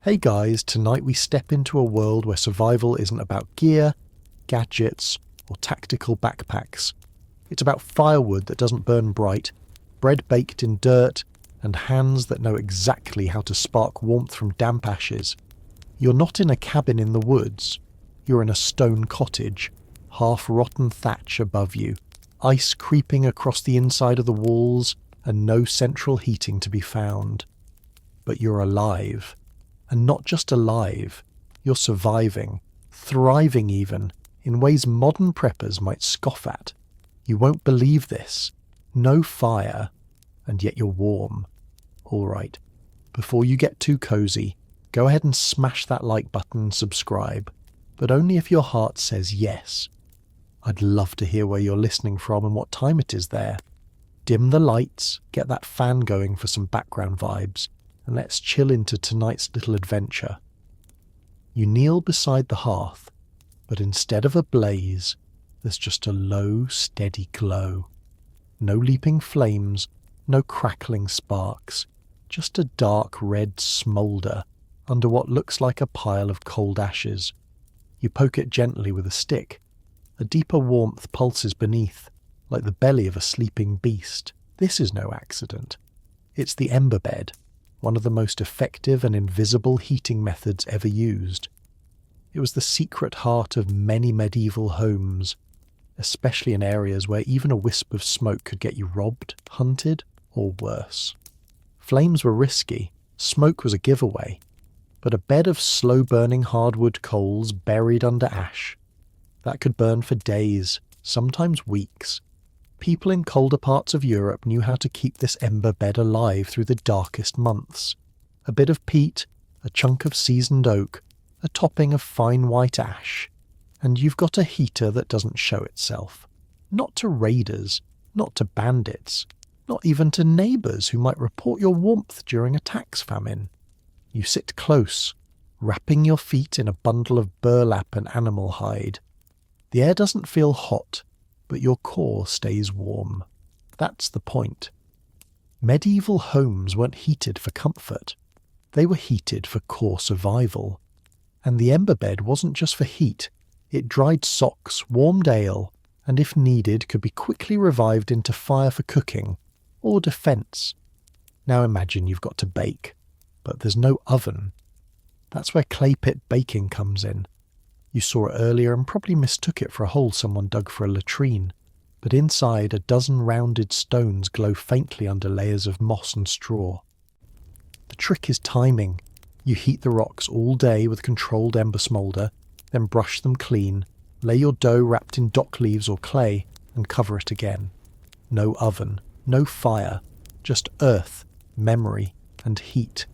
Hey guys, tonight we step into a world where survival isn't about gear, gadgets, or tactical backpacks. It's about firewood that doesn't burn bright, bread baked in dirt, and hands that know exactly how to spark warmth from damp ashes. You're not in a cabin in the woods. You're in a stone cottage, half-rotten thatch above you, ice creeping across the inside of the walls, and no central heating to be found. But you're alive. And not just alive, you're surviving, thriving even, in ways modern preppers might scoff at. You won't believe this. No fire, and yet you're warm. All right, before you get too cozy, go ahead and smash that like button and subscribe, but only if your heart says yes. I'd love to hear where you're listening from and what time it is there. Dim the lights, get that fan going for some background vibes, and let's chill into tonight's little adventure. You kneel beside the hearth, but instead of a blaze, there's just a low, steady glow. No leaping flames, no crackling sparks, just a dark red smoulder under what looks like a pile of cold ashes. You poke it gently with a stick. A deeper warmth pulses beneath, like the belly of a sleeping beast. This is no accident. It's the ember bed, one of the most effective and invisible heating methods ever used. It was the secret heart of many medieval homes, especially in areas where even a wisp of smoke could get you robbed, hunted, or worse. Flames were risky, smoke was a giveaway, but a bed of slow-burning hardwood coals buried under ash, that could burn for days, sometimes weeks. People in colder parts of Europe knew how to keep this ember bed alive through the darkest months. A bit of peat, a chunk of seasoned oak, a topping of fine white ash, and you've got a heater that doesn't show itself. Not to raiders, not to bandits, not even to neighbours who might report your warmth during a tax famine. You sit close, wrapping your feet in a bundle of burlap and animal hide. The air doesn't feel hot, but your core stays warm. That's the point. Medieval homes weren't heated for comfort. They were heated for core survival. And the ember bed wasn't just for heat. It dried socks, warmed ale, and if needed could be quickly revived into fire for cooking, or defence. Now imagine you've got to bake, but there's no oven. That's where clay pit baking comes in. You saw it earlier and probably mistook it for a hole someone dug for a latrine, but inside a dozen rounded stones glow faintly under layers of moss and straw. The trick is timing. You heat the rocks all day with controlled ember smoulder, then brush them clean, lay your dough wrapped in dock leaves or clay, and cover it again. No oven, no fire, just earth, memory, and heat.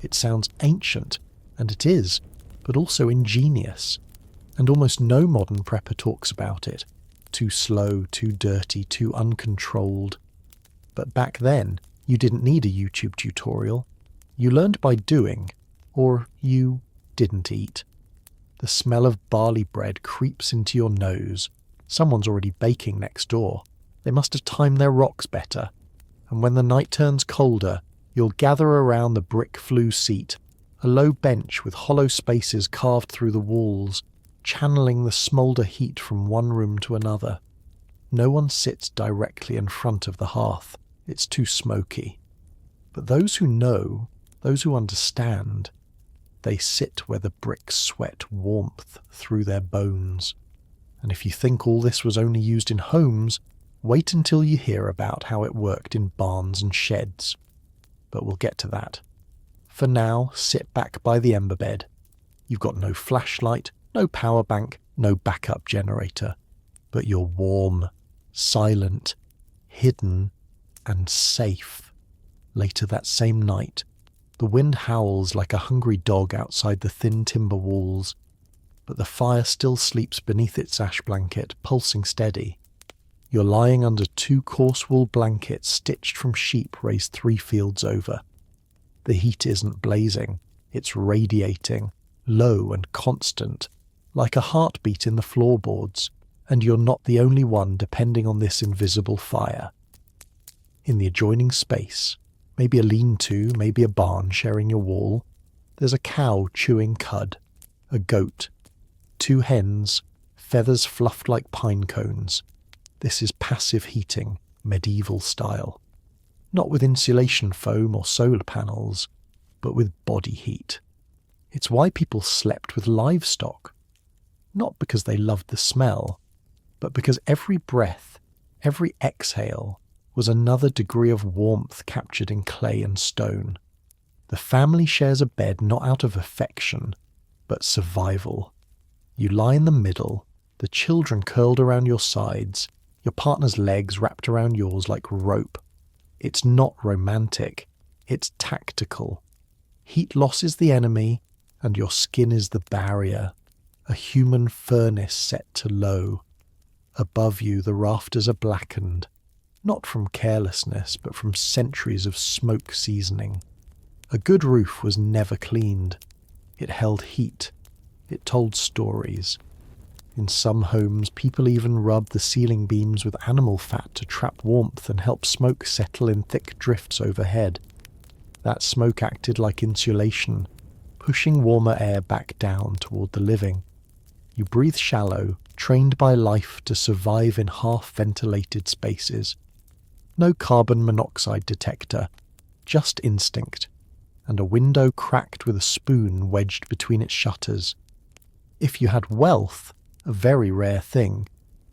It sounds ancient, and it is, but also ingenious. And almost no modern prepper talks about it. Too slow, too dirty, too uncontrolled. But back then, you didn't need a YouTube tutorial. You learned by doing, or you didn't eat. The smell of barley bread creeps into your nose. Someone's already baking next door. They must have timed their rocks better. And when the night turns colder, you'll gather around the brick flue seat, a low bench with hollow spaces carved through the walls, channeling the smoulder heat from one room to another. No one sits directly in front of the hearth. It's too smoky. But those who know, those who understand, they sit where the bricks sweat warmth through their bones. And if you think all this was only used in homes, wait until you hear about how it worked in barns and sheds. But we'll get to that. For now, sit back by the ember bed. You've got no flashlight, no power bank, no backup generator. But you're warm, silent, hidden, and safe. Later that same night, the wind howls like a hungry dog outside the thin timber walls, but the fire still sleeps beneath its ash blanket, pulsing steady. You're lying under 2 coarse wool blankets stitched from sheep raised 3 fields over. The heat isn't blazing, it's radiating, low and constant, like a heartbeat in the floorboards, and you're not the only one depending on this invisible fire. In the adjoining space, maybe a lean-to, maybe a barn sharing your wall, There's a cow chewing cud, a goat, 2 hens, feathers fluffed like pine cones. This is passive heating, medieval style. Not with insulation foam or solar panels, but with body heat. It's why people slept with livestock. Not because they loved the smell, but because every breath, every exhale, was another degree of warmth captured in clay and stone. The family shares a bed not out of affection, but survival. You lie in the middle, the children curled around your sides, your partner's legs wrapped around yours like rope. It's not romantic, it's tactical. Heat loss is the enemy, and your skin is the barrier, a human furnace set to low. Above you the rafters are blackened, not from carelessness, but from centuries of smoke seasoning. A good roof was never cleaned. It held heat. It told stories. In some homes, people even rubbed the ceiling beams with animal fat to trap warmth and help smoke settle in thick drifts overhead. That smoke acted like insulation, pushing warmer air back down toward the living. You breathe shallow, trained by life to survive in half-ventilated spaces. No carbon monoxide detector, just instinct, and a window cracked with a spoon wedged between its shutters. If you had wealth, a very rare thing,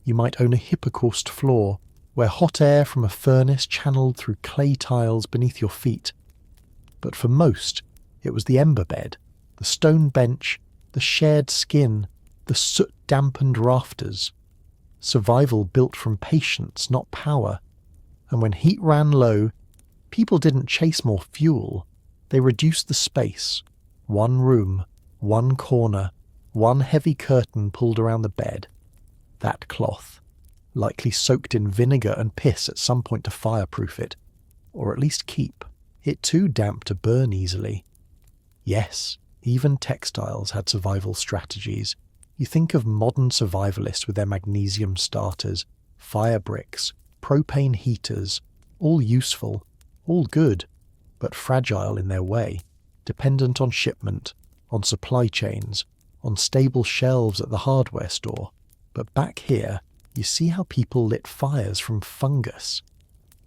you might own a hypocaust floor, where hot air from a furnace channeled through clay tiles beneath your feet. But for most, it was the ember bed, the stone bench, the shared skin, the soot-dampened rafters. Survival built from patience, not power. And when heat ran low, people didn't chase more fuel. They reduced the space. One room, one corner, one heavy curtain pulled around the bed. That cloth, likely soaked in vinegar and piss at some point to fireproof it, or at least keep. It too damp to burn easily. Yes, even textiles had survival strategies. You think of modern survivalists with their magnesium starters, fire bricks, propane heaters, all useful, all good, but fragile in their way, dependent on shipment, on supply chains, on stable shelves at the hardware store. But back here, you see how people lit fires from fungus.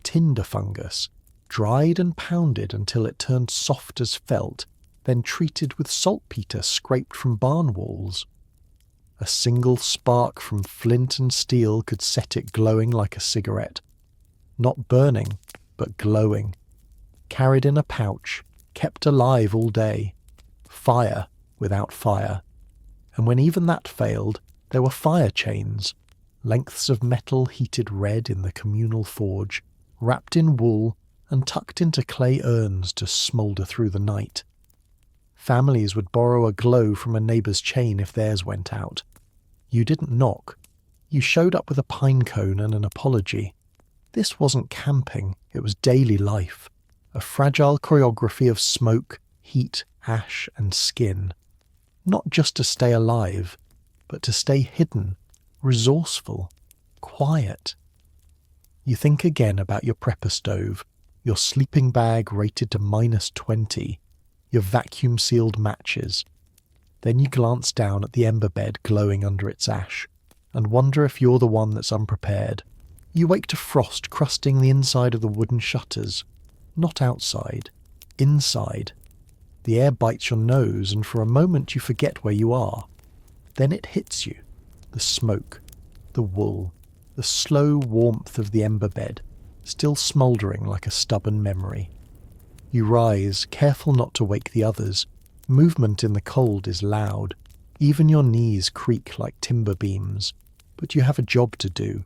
Tinder fungus, dried and pounded until it turned soft as felt, then treated with saltpeter scraped from barn walls. A single spark from flint and steel could set it glowing like a cigarette. Not burning, but glowing. Carried in a pouch, kept alive all day. Fire without fire. And when even that failed, there were fire chains, lengths of metal heated red in the communal forge, wrapped in wool and tucked into clay urns to smoulder through the night. Families would borrow a glow from a neighbour's chain if theirs went out. You didn't knock. You showed up with a pine cone and an apology. This wasn't camping, it was daily life. A fragile choreography of smoke, heat, ash and skin. Not just to stay alive, but to stay hidden, resourceful, quiet. You think again about your prepper stove, your sleeping bag rated to -20, your vacuum-sealed matches. Then you glance down at the ember bed glowing under its ash, and wonder if you're the one that's unprepared. You wake to frost crusting the inside of the wooden shutters. Not outside, inside. The air bites your nose, and for a moment you forget where you are. Then it hits you. The smoke, the wool, the slow warmth of the ember bed, still smouldering like a stubborn memory. You rise, careful not to wake the others. Movement in the cold is loud. Even your knees creak like timber beams. But you have a job to do.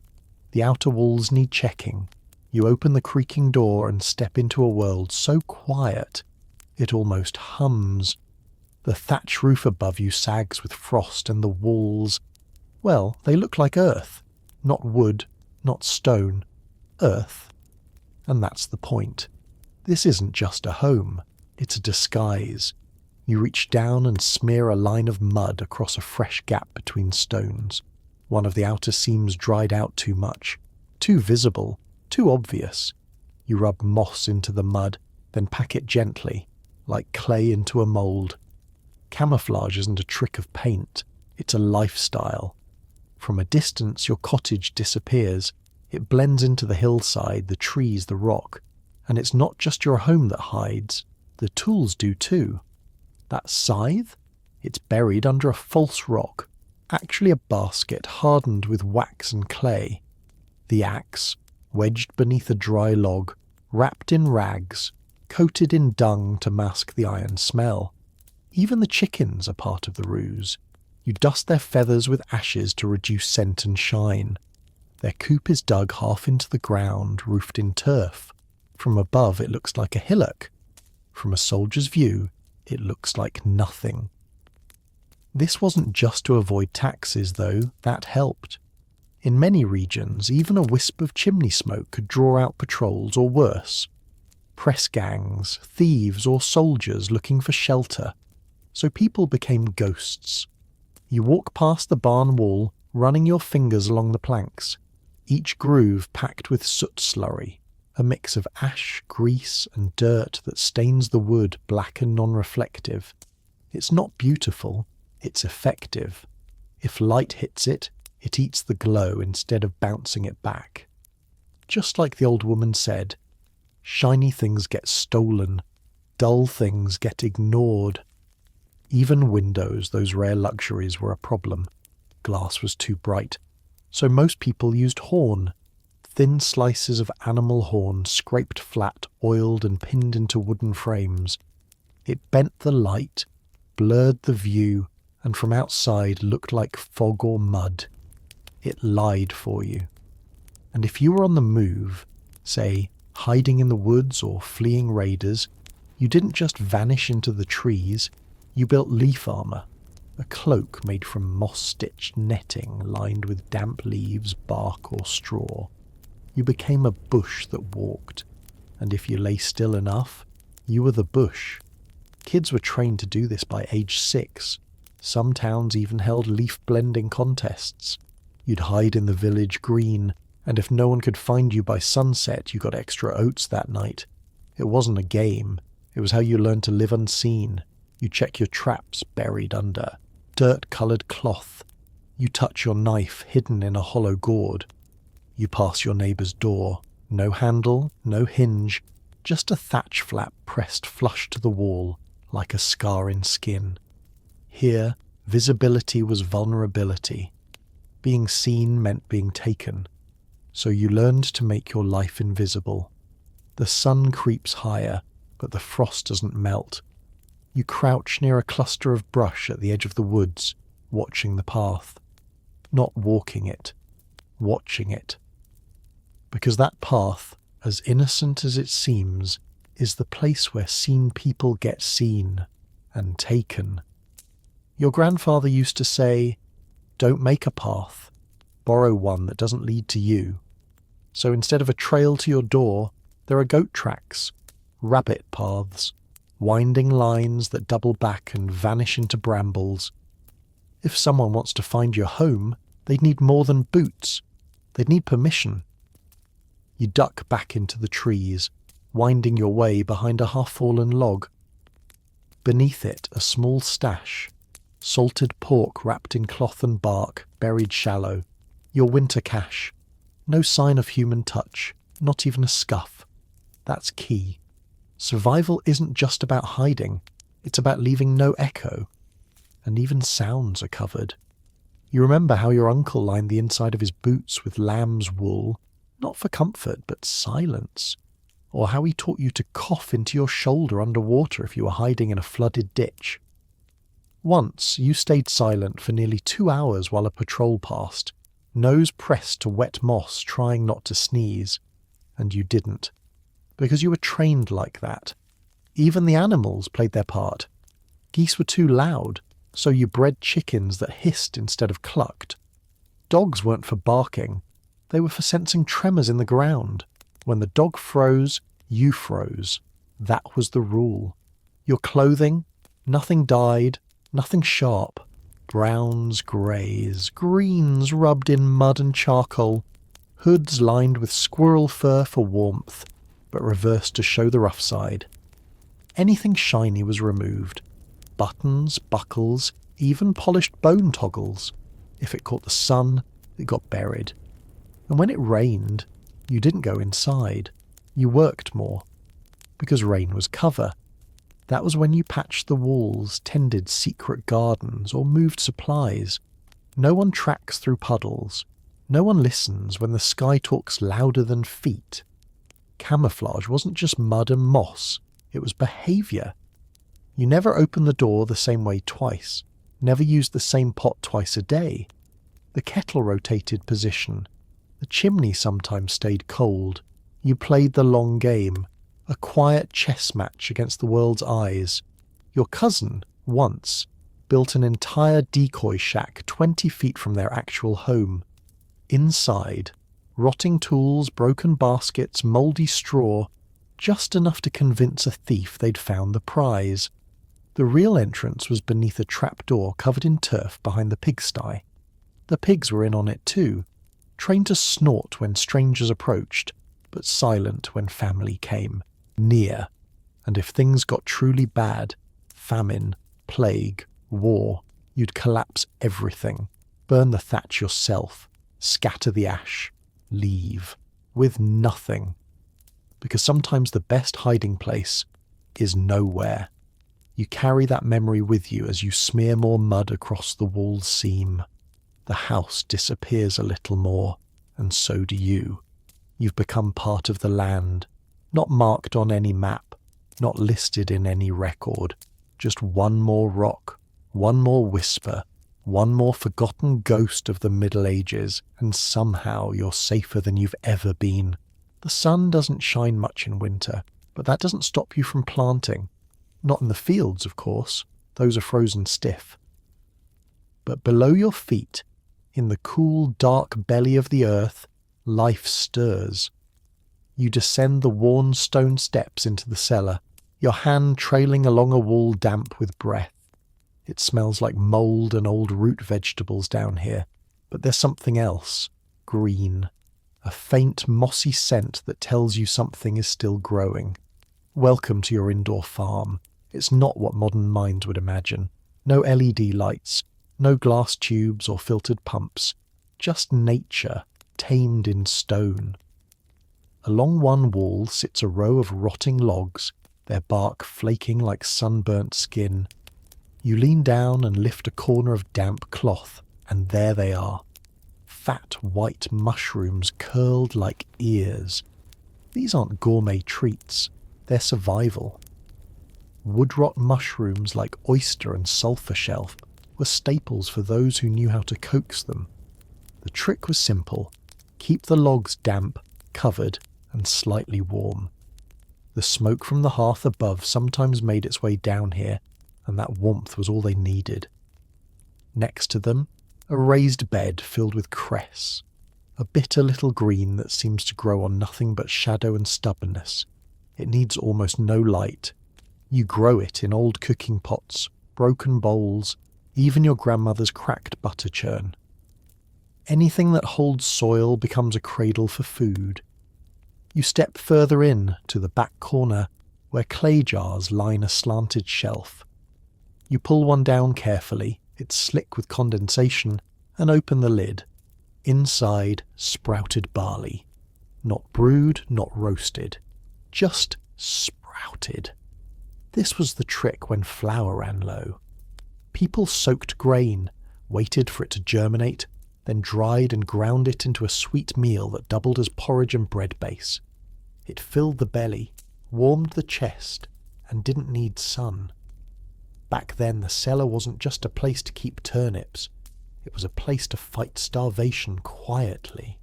The outer walls need checking. You open the creaking door and step into a world so quiet it almost hums. The thatch roof above you sags with frost, and the walls, well, they look like earth. Not wood, not stone. Earth. And that's the point. This isn't just a home. It's a disguise. You reach down and smear a line of mud across a fresh gap between stones. One of the outer seams dried out too much. Too visible. Too obvious. You rub moss into the mud, then pack it gently, like clay into a mould. Camouflage isn't a trick of paint, it's a lifestyle. From a distance, your cottage disappears. It blends into the hillside, the trees, the rock. And it's not just your home that hides, the tools do too. That scythe? It's buried under a false rock, actually a basket hardened with wax and clay. The axe, wedged beneath a dry log, wrapped in rags, coated in dung to mask the iron smell. Even the chickens are part of the ruse. You dust their feathers with ashes to reduce scent and shine. Their coop is dug half into the ground, roofed in turf. From above it looks like a hillock. From a soldier's view, it looks like nothing. This wasn't just to avoid taxes, though, that helped. In many regions, even a wisp of chimney smoke could draw out patrols or worse. Press gangs, thieves or soldiers looking for shelter. So people became ghosts. You walk past the barn wall, running your fingers along the planks, each groove packed with soot slurry, a mix of ash, grease and dirt that stains the wood black and non-reflective. It's not beautiful, it's effective. If light hits it, it eats the glow instead of bouncing it back. Just like the old woman said, shiny things get stolen, dull things get ignored. Even windows, those rare luxuries, were a problem. Glass was too bright. So most people used horn. Thin slices of animal horn scraped flat, oiled and pinned into wooden frames. It bent the light, blurred the view, and from outside looked like fog or mud. It lied for you. And if you were on the move, say, hiding in the woods or fleeing raiders, you didn't just vanish into the trees. You built leaf armour, a cloak made from moss-stitched netting lined with damp leaves, bark or straw. You became a bush that walked, and if you lay still enough, you were the bush. Kids were trained to do this by age 6. Some towns even held leaf-blending contests. You'd hide in the village green, and if no one could find you by sunset, you got extra oats that night. It wasn't a game, it was how you learned to live unseen. You check your traps buried under dirt-coloured cloth. You touch your knife hidden in a hollow gourd. You pass your neighbour's door. No handle, no hinge, just a thatch flap pressed flush to the wall, like a scar in skin. Here, visibility was vulnerability. Being seen meant being taken. So you learned to make your life invisible. The sun creeps higher, but the frost doesn't melt. You crouch near a cluster of brush at the edge of the woods, watching the path. Not walking it, watching it. Because that path, as innocent as it seems, is the place where seen people get seen and taken. Your grandfather used to say, "Don't make a path, borrow one that doesn't lead to you." So instead of a trail to your door, there are goat tracks, rabbit paths, winding lines that double back and vanish into brambles. If someone wants to find your home, they'd need more than boots. They'd need permission. You duck back into the trees, winding your way behind a half-fallen log. Beneath it, a small stash, salted pork wrapped in cloth and bark, buried shallow. Your winter cache. No sign of human touch, not even a scuff. That's key. Survival isn't just about hiding, it's about leaving no echo. And even sounds are covered. You remember how your uncle lined the inside of his boots with lamb's wool, not for comfort, but silence. Or how he taught you to cough into your shoulder underwater if you were hiding in a flooded ditch. Once, you stayed silent for nearly 2 hours while a patrol passed, nose pressed to wet moss, trying not to sneeze. And you didn't. Because you were trained like that. Even the animals played their part. Geese were too loud, so you bred chickens that hissed instead of clucked. Dogs weren't for barking, they were for sensing tremors in the ground. When the dog froze, you froze. That was the rule. Your clothing, nothing dyed, nothing sharp. Browns, greys, greens rubbed in mud and charcoal. Hoods lined with squirrel fur for warmth, but reversed to show the rough side. Anything shiny was removed. Buttons, buckles, even polished bone toggles. If it caught the sun, it got buried. And when it rained, you didn't go inside. You worked more. Because rain was cover. That was when you patched the walls, tended secret gardens, or moved supplies. No one tracks through puddles. No one listens when the sky talks louder than feet. Camouflage wasn't just mud and moss. It was behaviour. You never opened the door the same way twice. Never used the same pot twice a day. The kettle rotated position. The chimney sometimes stayed cold. You played the long game. A quiet chess match against the world's eyes. Your cousin, once, built an entire decoy shack 20 feet from their actual home. Inside, rotting tools, broken baskets, mouldy straw, just enough to convince a thief they'd found the prize. The real entrance was beneath a trapdoor covered in turf behind the pigsty. The pigs were in on it too, trained to snort when strangers approached, but silent when family came. Near, and if things got truly bad, famine, plague, war, you'd collapse everything, burn the thatch yourself, scatter the ash, leave, with nothing. Because sometimes the best hiding place is nowhere. You carry that memory with you as you smear more mud across the wall's seam. The house disappears a little more, and so do you. You've become part of the land. Not marked on any map, not listed in any record, just one more rock, one more whisper, one more forgotten ghost of the Middle Ages, and somehow you're safer than you've ever been. The sun doesn't shine much in winter, but that doesn't stop you from planting. Not in the fields, of course. Those are frozen stiff. But below your feet, in the cool, dark belly of the earth, life stirs. You descend the worn stone steps into the cellar, your hand trailing along a wall damp with breath. It smells like mould and old root vegetables down here, but there's something else, green, a faint mossy scent that tells you something is still growing. Welcome to your indoor farm. It's not what modern minds would imagine. No LED lights, no glass tubes or filtered pumps, just nature, tamed in stone. Along one wall sits a row of rotting logs, their bark flaking like sunburnt skin. You lean down and lift a corner of damp cloth, and there they are. Fat white mushrooms curled like ears. These aren't gourmet treats, they're survival. Woodrot mushrooms like oyster and sulphur shell were staples for those who knew how to coax them. The trick was simple. Keep the logs damp, covered, and slightly warm. The smoke from the hearth above sometimes made its way down here, and that warmth was all they needed. Next to them, a raised bed filled with cress, a bitter little green that seems to grow on nothing but shadow and stubbornness. It needs almost no light. You grow it in old cooking pots, broken bowls, even your grandmother's cracked butter churn. Anything that holds soil becomes a cradle for food. You step further in to the back corner where clay jars line a slanted shelf. You pull one down carefully, it's slick with condensation, and open the lid. Inside, sprouted barley. Not brewed, not roasted. Just sprouted. This was the trick when flour ran low. People soaked grain, waited for it to germinate, then dried and ground it into a sweet meal that doubled as porridge and bread base. It filled the belly, warmed the chest, and didn't need sun. Back then the cellar wasn't just a place to keep turnips, it was a place to fight starvation quietly.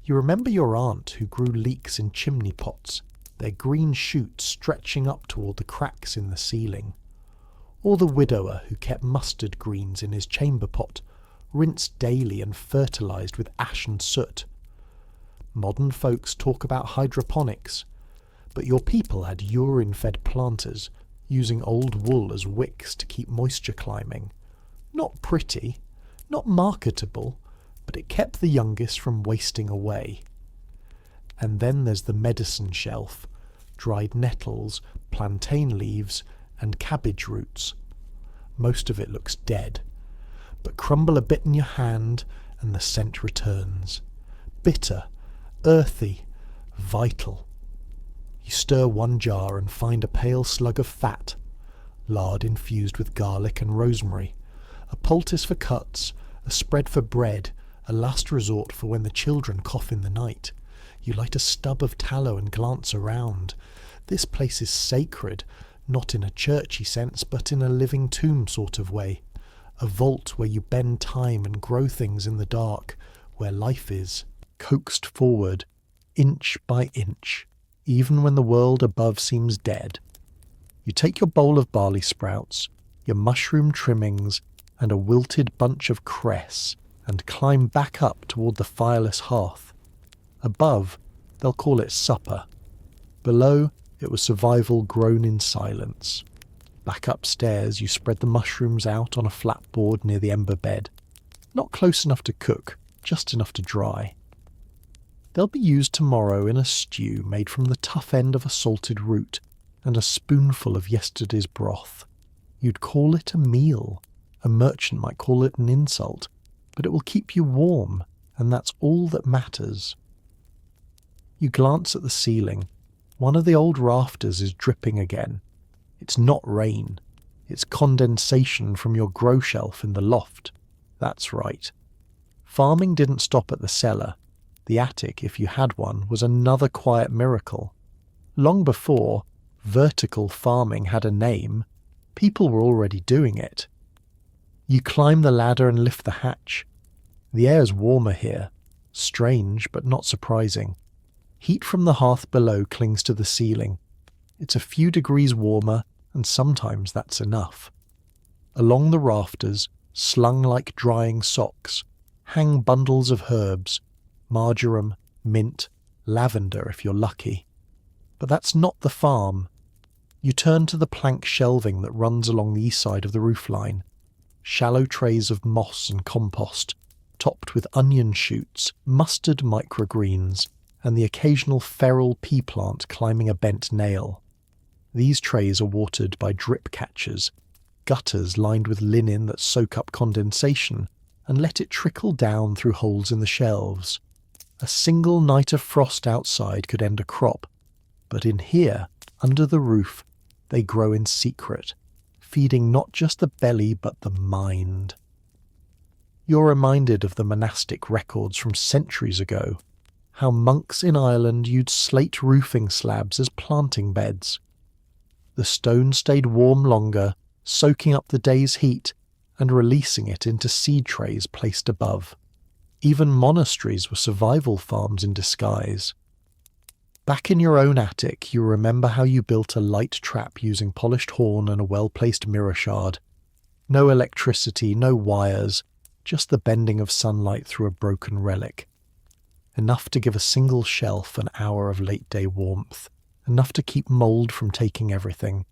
You remember your aunt who grew leeks in chimney pots, their green shoots stretching up toward the cracks in the ceiling. Or the widower who kept mustard greens in his chamber pot, rinsed daily and fertilised with ash and soot. Modern folks talk about hydroponics, but your people had urine-fed planters, using old wool as wicks to keep moisture climbing. Not pretty, not marketable, but it kept the youngest from wasting away. And then there's the medicine shelf, dried nettles, plantain leaves, and cabbage roots. Most of it looks dead, but crumble a bit in your hand and the scent returns. Bitter, earthy, vital. You stir one jar and find a pale slug of fat, lard infused with garlic and rosemary, a poultice for cuts, a spread for bread, a last resort for when the children cough in the night. You light a stub of tallow and glance around. This place is sacred, not in a churchy sense, but in a living tomb sort of way. A vault where you bend time and grow things in the dark, where life is, coaxed forward, inch by inch, even when the world above seems dead. You take your bowl of barley sprouts, your mushroom trimmings, and a wilted bunch of cress, and climb back up toward the fireless hearth. Above, they'll call it supper. Below, it was survival grown in silence. Back upstairs, you spread the mushrooms out on a flat board near the ember bed. Not close enough to cook, just enough to dry. They'll be used tomorrow in a stew made from the tough end of a salted root and a spoonful of yesterday's broth. You'd call it a meal. A merchant might call it an insult, but it will keep you warm, and that's all that matters. You glance at the ceiling. One of the old rafters is dripping again. It's not rain. It's condensation from your grow shelf in the loft. That's right. Farming didn't stop at the cellar. The attic, if you had one, was another quiet miracle. Long before vertical farming had a name, people were already doing it. You climb the ladder and lift the hatch. The air's warmer here. Strange, but not surprising. Heat from the hearth below clings to the ceiling. It's a few degrees warmer, and sometimes that's enough. Along the rafters, slung like drying socks, hang bundles of herbs, marjoram, mint, lavender if you're lucky. But that's not the farm. You turn to the plank shelving that runs along the east side of the roofline. Shallow trays of moss and compost, topped with onion shoots, mustard microgreens, and the occasional feral pea plant climbing a bent nail. These trays are watered by drip catchers, gutters lined with linen that soak up condensation and let it trickle down through holes in the shelves. A single night of frost outside could end a crop, but in here, under the roof, they grow in secret, feeding not just the belly but the mind. You're reminded of the monastic records from centuries ago, how monks in Ireland used slate roofing slabs as planting beds. The stone stayed warm longer, soaking up the day's heat and releasing it into seed trays placed above. Even monasteries were survival farms in disguise. Back in your own attic, you remember how you built a light trap using polished horn and a well-placed mirror shard. No electricity, no wires, just the bending of sunlight through a broken relic. Enough to give a single shelf an hour of late-day warmth. Enough to keep mould from taking everything.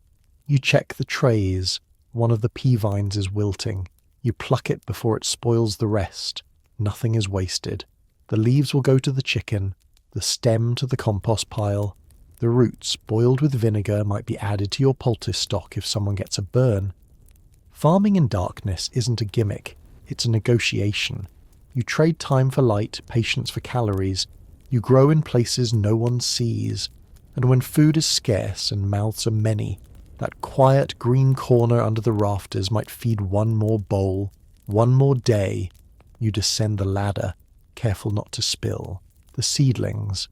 You check the trays. One of the pea vines is wilting. You pluck it before it spoils the rest. Nothing is wasted. The leaves will go to the chicken, the stem to the compost pile. The roots, boiled with vinegar, might be added to your poultice stock if someone gets a burn. Farming in darkness isn't a gimmick. It's a negotiation. You trade time for light, patience for calories. You grow in places no one sees. And when food is scarce and mouths are many, that quiet green corner under the rafters might feed one more bowl, one more day. You descend the ladder, careful not to spill. The seedlings.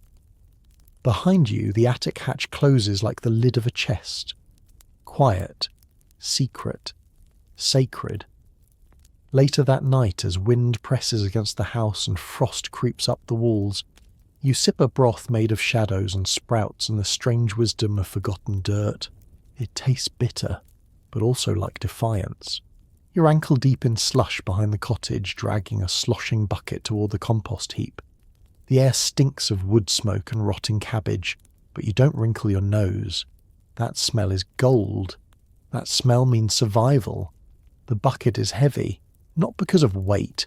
Behind you, the attic hatch closes like the lid of a chest. Quiet, secret, sacred. Later that night, as wind presses against the house and frost creeps up the walls, you sip a broth made of shadows and sprouts and the strange wisdom of forgotten dirt. It tastes bitter, but also like defiance. You're ankle deep in slush behind the cottage, dragging a sloshing bucket toward the compost heap. The air stinks of wood smoke and rotting cabbage, but you don't wrinkle your nose. That smell is gold. That smell means survival. The bucket is heavy, not because of weight,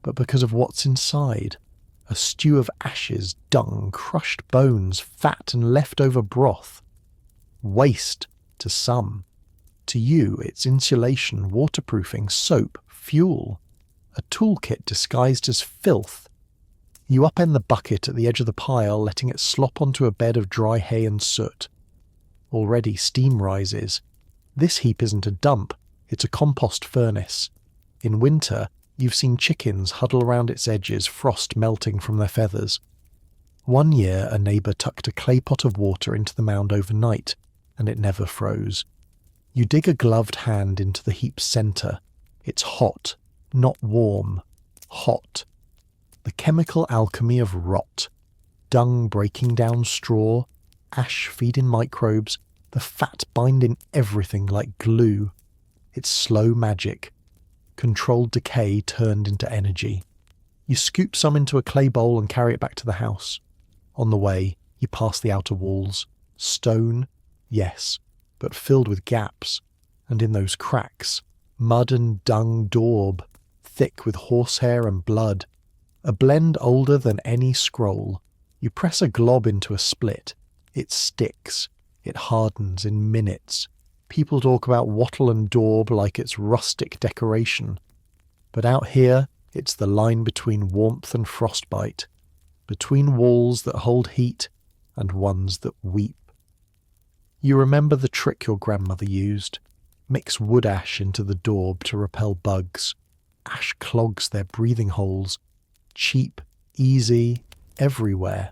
but because of what's inside. A stew of ashes, dung, crushed bones, fat and leftover broth. Waste to some. To you, it's insulation, waterproofing, soap, fuel. A toolkit disguised as filth. You upend the bucket at the edge of the pile, letting it slop onto a bed of dry hay and soot. Already steam rises. This heap isn't a dump, it's a compost furnace. In winter, you've seen chickens huddle around its edges, frost melting from their feathers. One year, a neighbour tucked a clay pot of water into the mound overnight, and it never froze. You dig a gloved hand into the heap's centre. It's hot, not warm. Hot. The chemical alchemy of rot. Dung breaking down straw, ash feeding microbes, the fat binding everything like glue. It's slow magic. Controlled decay turned into energy. You scoop some into a clay bowl and carry it back to the house. On the way, you pass the outer walls. Stone, yes, but filled with gaps. And in those cracks, mud and dung daub, thick with horsehair and blood. A blend older than any scroll. You press a glob into a split. It sticks. It hardens in minutes. People talk about wattle and daub like it's rustic decoration. But out here, it's the line between warmth and frostbite. Between walls that hold heat and ones that weep. You remember the trick your grandmother used. Mix wood ash into the daub to repel bugs. Ash clogs their breathing holes. Cheap, easy, everywhere.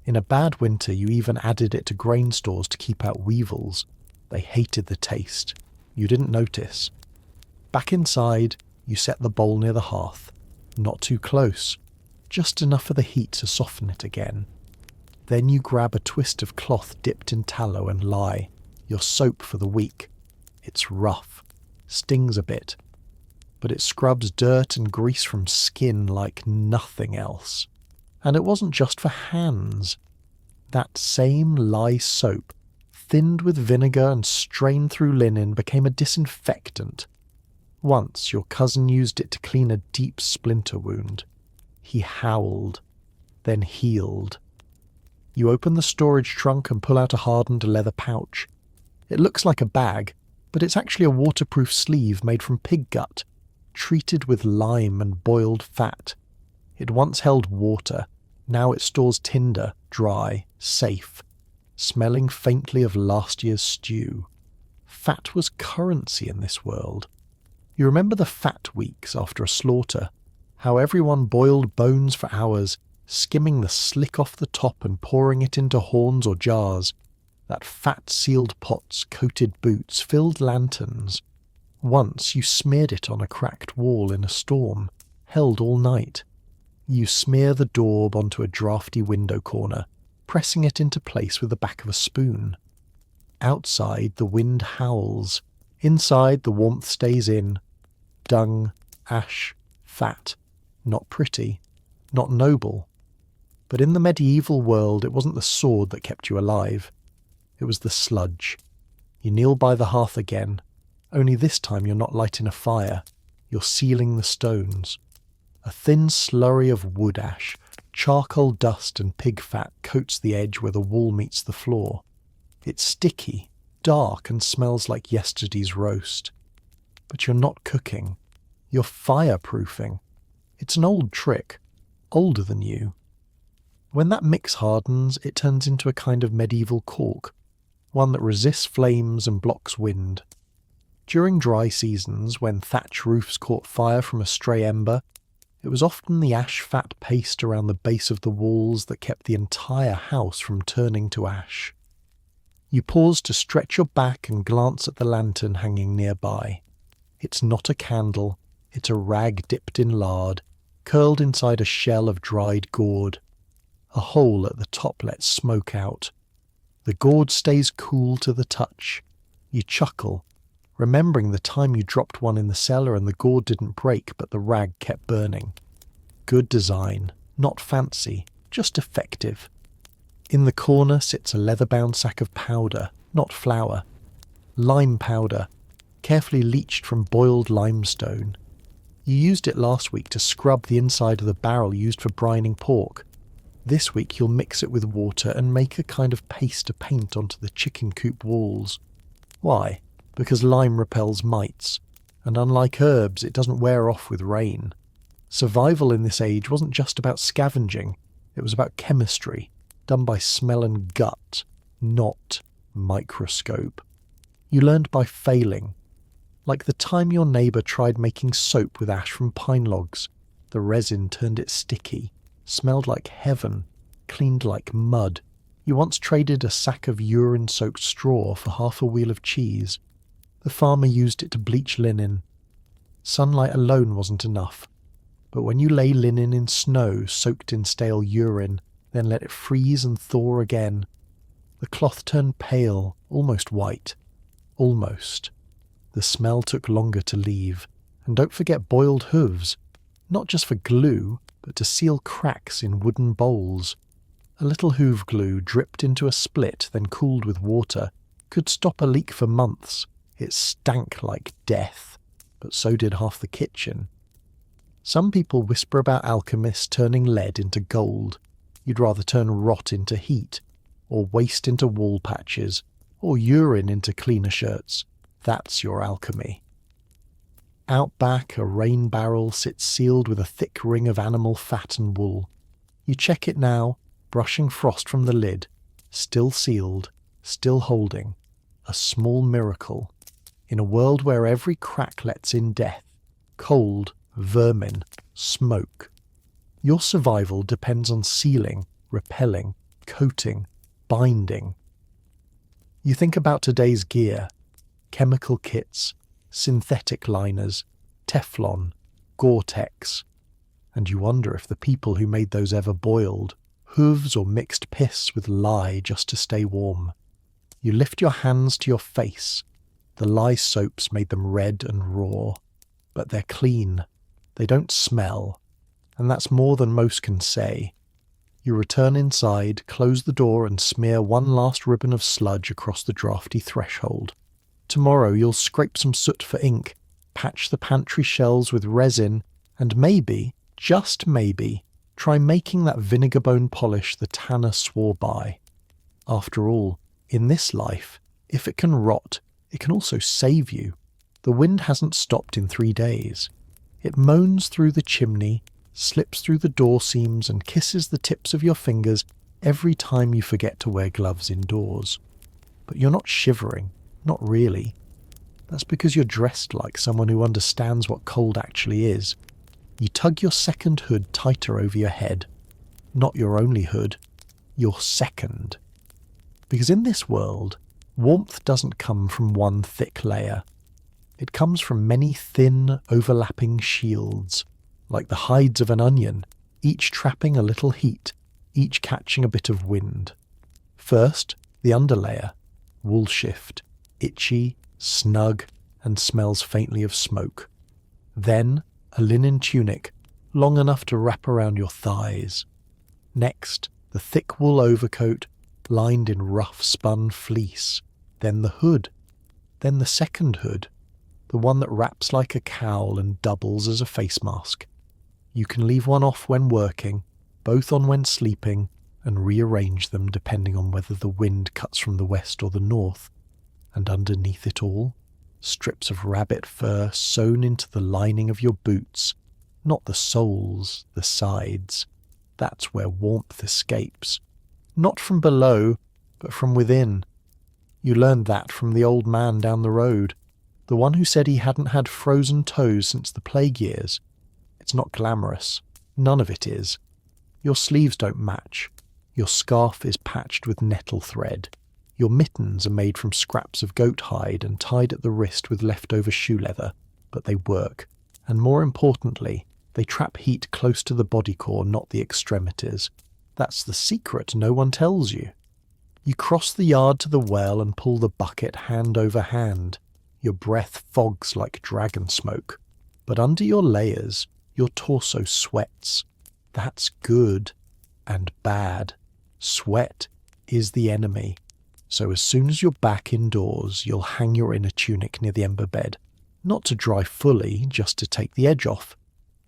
In a bad winter, you even added it to grain stores to keep out weevils. They hated the taste. You didn't notice. Back inside, you set the bowl near the hearth. Not too close. Just enough for the heat to soften it again. Then you grab a twist of cloth dipped in tallow and lye. Your soap for the week. It's rough. Stings a bit. But it scrubs dirt and grease from skin like nothing else. And it wasn't just for hands. That same lye soap, thinned with vinegar and strained through linen, became a disinfectant. Once your cousin used it to clean a deep splinter wound. He howled, then healed. You open the storage trunk and pull out a hardened leather pouch. It looks like a bag, but it's actually a waterproof sleeve made from pig gut, treated with lime and boiled fat. It once held water. Now it stores tinder, dry, safe, smelling faintly of last year's stew. Fat was currency in this world. You remember the fat weeks after a slaughter, how everyone boiled bones for hours, skimming the slick off the top and pouring it into horns or jars. That fat-sealed pots, coated boots, filled lanterns. Once you smeared it on a cracked wall in a storm, held all night. You smear the daub onto a draughty window corner, pressing it into place with the back of a spoon. Outside, the wind howls. Inside, the warmth stays in. Dung, ash, fat. Not pretty. Not noble. But in the medieval world, it wasn't the sword that kept you alive. It was the sludge. You kneel by the hearth again. Only this time you're not lighting a fire. You're sealing the stones. A thin slurry of wood ash, charcoal dust and pig fat coats the edge where the wall meets the floor. It's sticky, dark, and smells like yesterday's roast. But you're not cooking. You're fireproofing. It's an old trick, older than you. When that mix hardens, it turns into a kind of medieval cork, one that resists flames and blocks wind. During dry seasons, when thatch roofs caught fire from a stray ember, it was often the ash-fat paste around the base of the walls that kept the entire house from turning to ash. You pause to stretch your back and glance at the lantern hanging nearby. It's not a candle, it's a rag dipped in lard, curled inside a shell of dried gourd. A hole at the top lets smoke out. The gourd stays cool to the touch. You chuckle, remembering the time you dropped one in the cellar and the gourd didn't break but the rag kept burning. Good design, not fancy, just effective. In the corner sits a leather-bound sack of powder, not flour. Lime powder, carefully leached from boiled limestone. You used it last week to scrub the inside of the barrel used for brining pork. This week you'll mix it with water and make a kind of paste to paint onto the chicken coop walls. Why? Because lime repels mites, and unlike herbs, it doesn't wear off with rain. Survival in this age wasn't just about scavenging, it was about chemistry, done by smell and gut, not microscope. You learned by failing. Like the time your neighbour tried making soap with ash from pine logs. The resin turned it sticky, smelled like heaven, cleaned like mud. You once traded a sack of urine-soaked straw for half a wheel of cheese. The farmer used it to bleach linen. Sunlight alone wasn't enough. But when you lay linen in snow soaked in stale urine, then let it freeze and thaw again, the cloth turned pale, almost white. Almost. The smell took longer to leave. And don't forget boiled hooves. Not just for glue, but to seal cracks in wooden bowls. A little hoof glue dripped into a split, then cooled with water, could stop a leak for months. It stank like death, but so did half the kitchen. Some people whisper about alchemists turning lead into gold. You'd rather turn rot into heat, or waste into wall patches, or urine into cleaner shirts. That's your alchemy. Out back, a rain barrel sits sealed with a thick ring of animal fat and wool. You check it now, brushing frost from the lid. Still sealed, still holding. A small miracle. In a world where every crack lets in death, cold, vermin, smoke. Your survival depends on sealing, repelling, coating, binding. You think about today's gear. Chemical kits, synthetic liners, Teflon, Gore-Tex. And you wonder if the people who made those ever boiled, hooves or mixed piss with lye just to stay warm. You lift your hands to your face. The lye soaps made them red and raw. But they're clean. They don't smell. And that's more than most can say. You return inside, close the door and smear one last ribbon of sludge across the drafty threshold. Tomorrow you'll scrape some soot for ink, patch the pantry shelves with resin, and maybe, just maybe, try making that vinegar bone polish the tanner swore by. After all, in this life, if it can rot, it can also save you. The wind hasn't stopped in 3 days. It moans through the chimney, slips through the door seams and kisses the tips of your fingers every time you forget to wear gloves indoors. But you're not shivering, not really. That's because you're dressed like someone who understands what cold actually is. You tug your second hood tighter over your head. Not your only hood, your second. Because in this world, warmth doesn't come from one thick layer. It comes from many thin, overlapping shields, like the hides of an onion, each trapping a little heat, each catching a bit of wind. First, the underlayer, wool shift, itchy, snug, and smells faintly of smoke. Then, a linen tunic, long enough to wrap around your thighs. Next, the thick wool overcoat, lined in rough spun fleece. Then the hood. Then the second hood, the one that wraps like a cowl and doubles as a face mask. You can leave one off when working, both on when sleeping, and rearrange them depending on whether the wind cuts from the west or the north. And underneath it all, strips of rabbit fur sewn into the lining of your boots, not the soles, the sides. That's where warmth escapes. Not from below, but from within. You learned that from the old man down the road, the one who said he hadn't had frozen toes since the plague years. It's not glamorous. None of it is. Your sleeves don't match. Your scarf is patched with nettle thread. Your mittens are made from scraps of goat hide and tied at the wrist with leftover shoe leather, but they work. And more importantly, they trap heat close to the body core, not the extremities. That's the secret no one tells you. You cross the yard to the well and pull the bucket hand over hand. Your breath fogs like dragon smoke. But under your layers, your torso sweats. That's good and bad. Sweat is the enemy. So as soon as you're back indoors, you'll hang your inner tunic near the ember bed. Not to dry fully, just to take the edge off.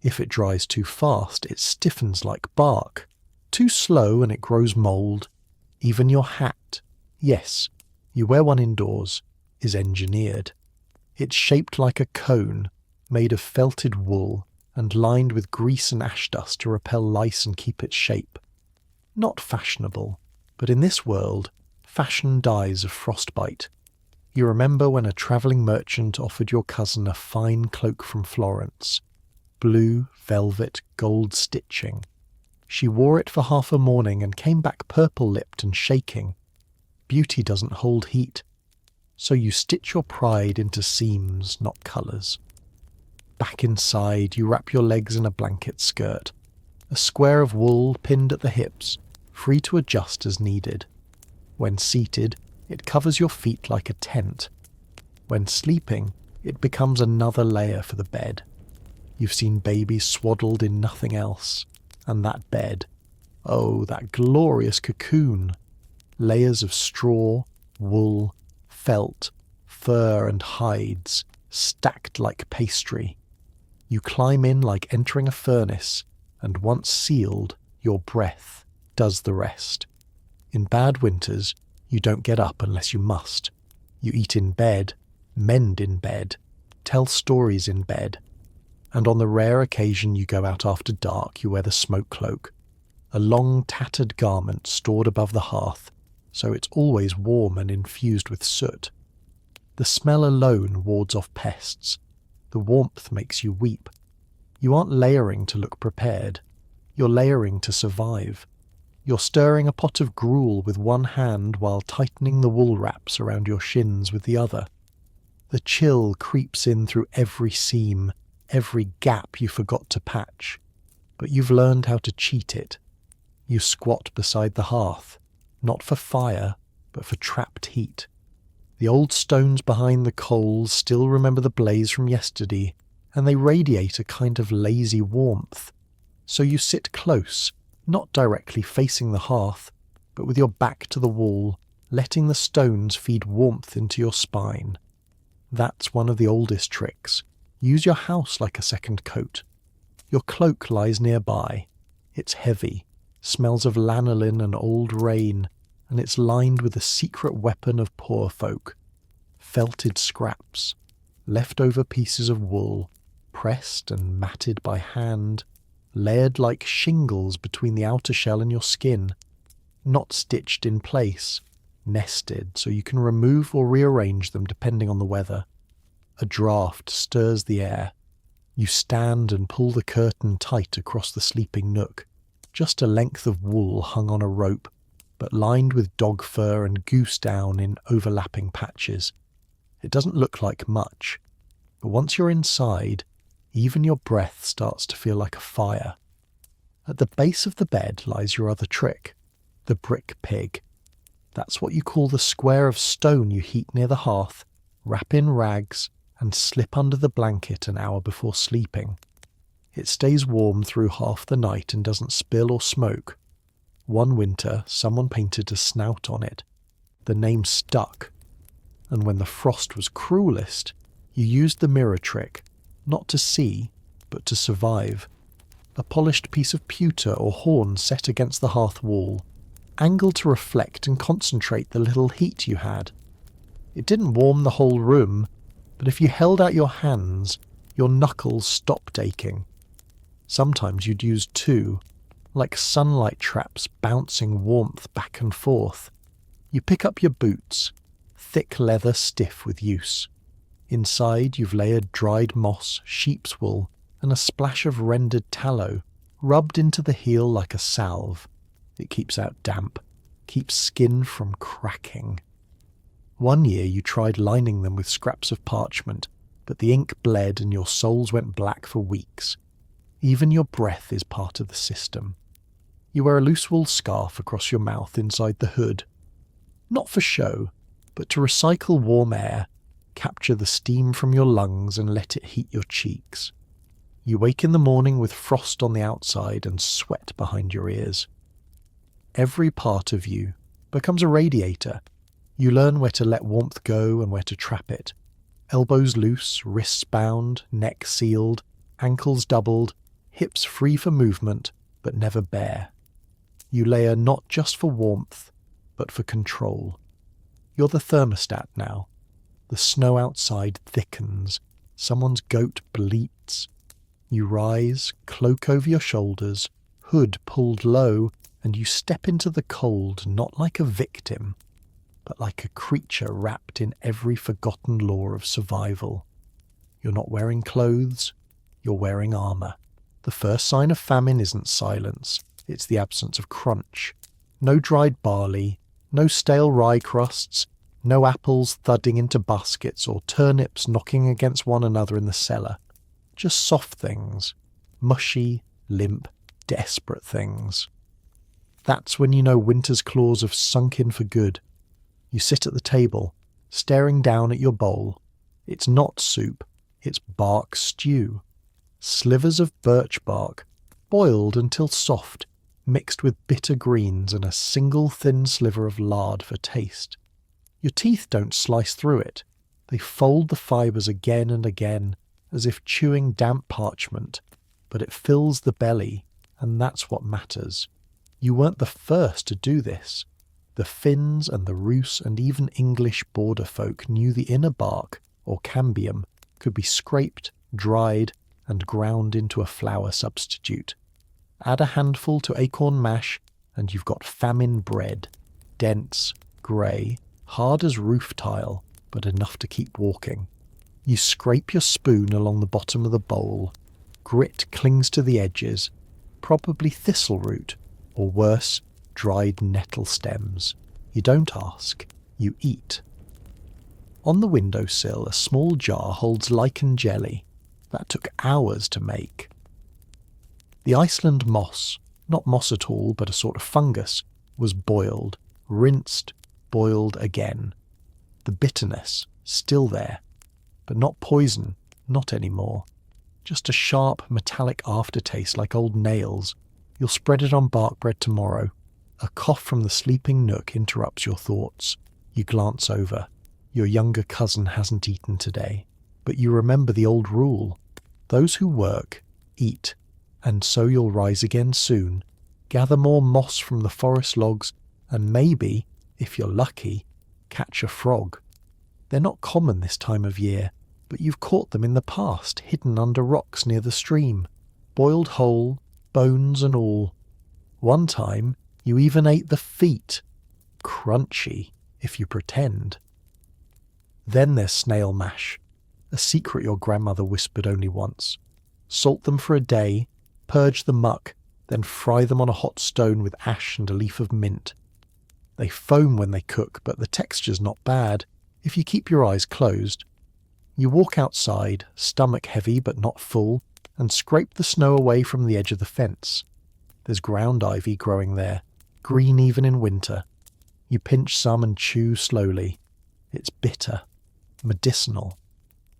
If it dries too fast, it stiffens like bark. Too slow and it grows mould. Even your hat, yes, you wear one indoors, is engineered. It's shaped like a cone, made of felted wool and lined with grease and ash dust to repel lice and keep its shape. Not fashionable, but in this world, fashion dies of frostbite. You remember when a travelling merchant offered your cousin a fine cloak from Florence, blue, velvet, gold stitching. She wore it for half a morning and came back purple-lipped and shaking. Beauty doesn't hold heat, so you stitch your pride into seams, not colours. Back inside, you wrap your legs in a blanket skirt, a square of wool pinned at the hips, free to adjust as needed. When seated, it covers your feet like a tent. When sleeping, it becomes another layer for the bed. You've seen babies swaddled in nothing else. And that bed, oh, that glorious cocoon. Layers of straw, wool, felt, fur and hides, stacked like pastry. You climb in like entering a furnace, and once sealed, your breath does the rest. In bad winters, you don't get up unless you must. You eat in bed, mend in bed, tell stories in bed. And on the rare occasion you go out after dark, you wear the smoke cloak, a long tattered garment stored above the hearth, so it's always warm and infused with soot. The smell alone wards off pests. The warmth makes you weep. You aren't layering to look prepared. You're layering to survive. You're stirring a pot of gruel with one hand while tightening the wool wraps around your shins with the other. The chill creeps in through every seam, every gap you forgot to patch, but you've learned how to cheat it. You squat beside the hearth, not for fire, but for trapped heat. The old stones behind the coals still remember the blaze from yesterday, and they radiate a kind of lazy warmth. So you sit close, not directly facing the hearth, but with your back to the wall, letting the stones feed warmth into your spine. That's one of the oldest tricks. Use your house like a second coat. Your cloak lies nearby. It's heavy, smells of lanolin and old rain, and it's lined with the secret weapon of poor folk. Felted scraps, leftover pieces of wool, pressed and matted by hand, layered like shingles between the outer shell and your skin, not stitched in place, nested so you can remove or rearrange them depending on the weather. A draught stirs the air. You stand and pull the curtain tight across the sleeping nook, just a length of wool hung on a rope, but lined with dog fur and goose down in overlapping patches. It doesn't look like much, but once you're inside, even your breath starts to feel like a fire. At the base of the bed lies your other trick, the brick pig. That's what you call the square of stone you heat near the hearth, wrap in rags, and slip under the blanket an hour before sleeping. It stays warm through half the night and doesn't spill or smoke. One winter, someone painted a snout on it. The name stuck. And when the frost was cruelest, you used the mirror trick, not to see, but to survive. A polished piece of pewter or horn set against the hearth wall, angled to reflect and concentrate the little heat you had. It didn't warm the whole room, but if you held out your hands, your knuckles stopped aching. Sometimes you'd use two, like sunlight traps bouncing warmth back and forth. You pick up your boots, thick leather stiff with use. Inside you've layered dried moss, sheep's wool, and a splash of rendered tallow, rubbed into the heel like a salve. It keeps out damp, keeps skin from cracking. One year you tried lining them with scraps of parchment, but the ink bled and your soles went black for weeks. Even your breath is part of the system. You wear a loose wool scarf across your mouth inside the hood. Not for show, but to recycle warm air, capture the steam from your lungs and let it heat your cheeks. You wake in the morning with frost on the outside and sweat behind your ears. Every part of you becomes a radiator. You learn where to let warmth go and where to trap it. Elbows loose, wrists bound, neck sealed, ankles doubled, hips free for movement, but never bare. You layer not just for warmth, but for control. You're the thermostat now. The snow outside thickens. Someone's goat bleats. You rise, cloak over your shoulders, hood pulled low, and you step into the cold not like a victim, but like a creature wrapped in every forgotten law of survival. You're not wearing clothes, you're wearing armour. The first sign of famine isn't silence, it's the absence of crunch. No dried barley, no stale rye crusts, no apples thudding into baskets or turnips knocking against one another in the cellar. Just soft things, mushy, limp, desperate things. That's when you know winter's claws have sunk in for good. You sit at the table, staring down at your bowl. It's not soup, it's bark stew. Slivers of birch bark, boiled until soft, mixed with bitter greens and a single thin sliver of lard for taste. Your teeth don't slice through it. They fold the fibres again and again, as if chewing damp parchment, but it fills the belly, and that's what matters. You weren't the first to do this. The Finns and the Rus and even English border folk knew the inner bark, or cambium, could be scraped, dried, and ground into a flour substitute. Add a handful to acorn mash, and you've got famine bread. Dense, grey, hard as roof tile, but enough to keep walking. You scrape your spoon along the bottom of the bowl. Grit clings to the edges, probably thistle root, or worse, dried nettle stems. You don't ask, you eat. On the windowsill, a small jar holds lichen jelly. That took hours to make. The Iceland moss, not moss at all, but a sort of fungus, was boiled, rinsed, boiled again. The bitterness, still there. But not poison, not anymore. Just a sharp, metallic aftertaste like old nails. You'll spread it on bark bread tomorrow. A cough from the sleeping nook interrupts your thoughts. You glance over. Your younger cousin hasn't eaten today. But you remember the old rule. Those who work, eat. And so you'll rise again soon. Gather more moss from the forest logs, and maybe, if you're lucky, catch a frog. They're not common this time of year, but you've caught them in the past, hidden under rocks near the stream. Boiled whole, bones and all. One time, you even ate the feet. Crunchy, if you pretend. Then there's snail mash, a secret your grandmother whispered only once. Salt them for a day, purge the muck, then fry them on a hot stone with ash and a leaf of mint. They foam when they cook, but the texture's not bad, if you keep your eyes closed. You walk outside, stomach heavy but not full, and scrape the snow away from the edge of the fence. There's ground ivy growing there, green even in winter. You pinch some and chew slowly. It's bitter, medicinal,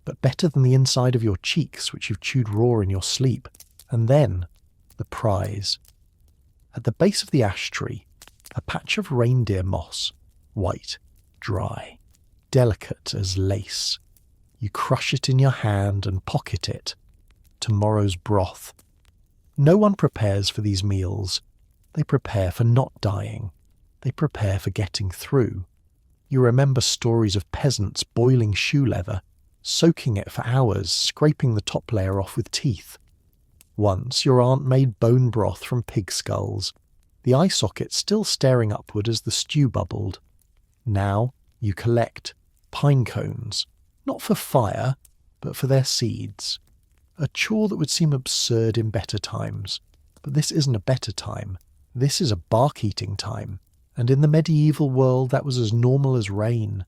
but better than the inside of your cheeks, which you've chewed raw in your sleep. And then, the prize. At the base of the ash tree, a patch of reindeer moss, white, dry, delicate as lace. You crush it in your hand and pocket it. Tomorrow's broth. No one prepares for these meals. They prepare for not dying. They prepare for getting through. You remember stories of peasants boiling shoe leather, soaking it for hours, scraping the top layer off with teeth. Once your aunt made bone broth from pig skulls, the eye socket still staring upward as the stew bubbled. Now you collect pine cones, not for fire, but for their seeds. A chore that would seem absurd in better times. But this isn't a better time. This is a bark-eating time. And in the medieval world that was as normal as rain.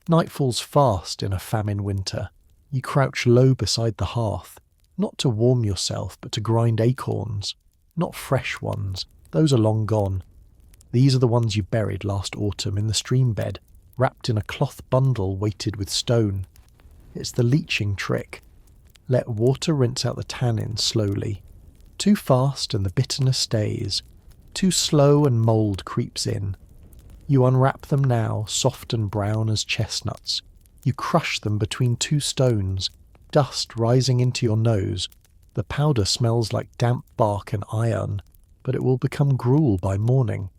Night falls fast in a famine winter. You crouch low beside the hearth, not to warm yourself, but to grind acorns. Not fresh ones, those are long gone. These are the ones you buried last autumn in the stream bed, wrapped in a cloth bundle weighted with stone. It's the leaching trick. Let water rinse out the tannin slowly. Too fast and the bitterness stays. Too slow and mould creeps in. You unwrap them now, soft and brown as chestnuts. You crush them between two stones, dust rising into your nose. The powder smells like damp bark and iron. but it will become gruel by morning.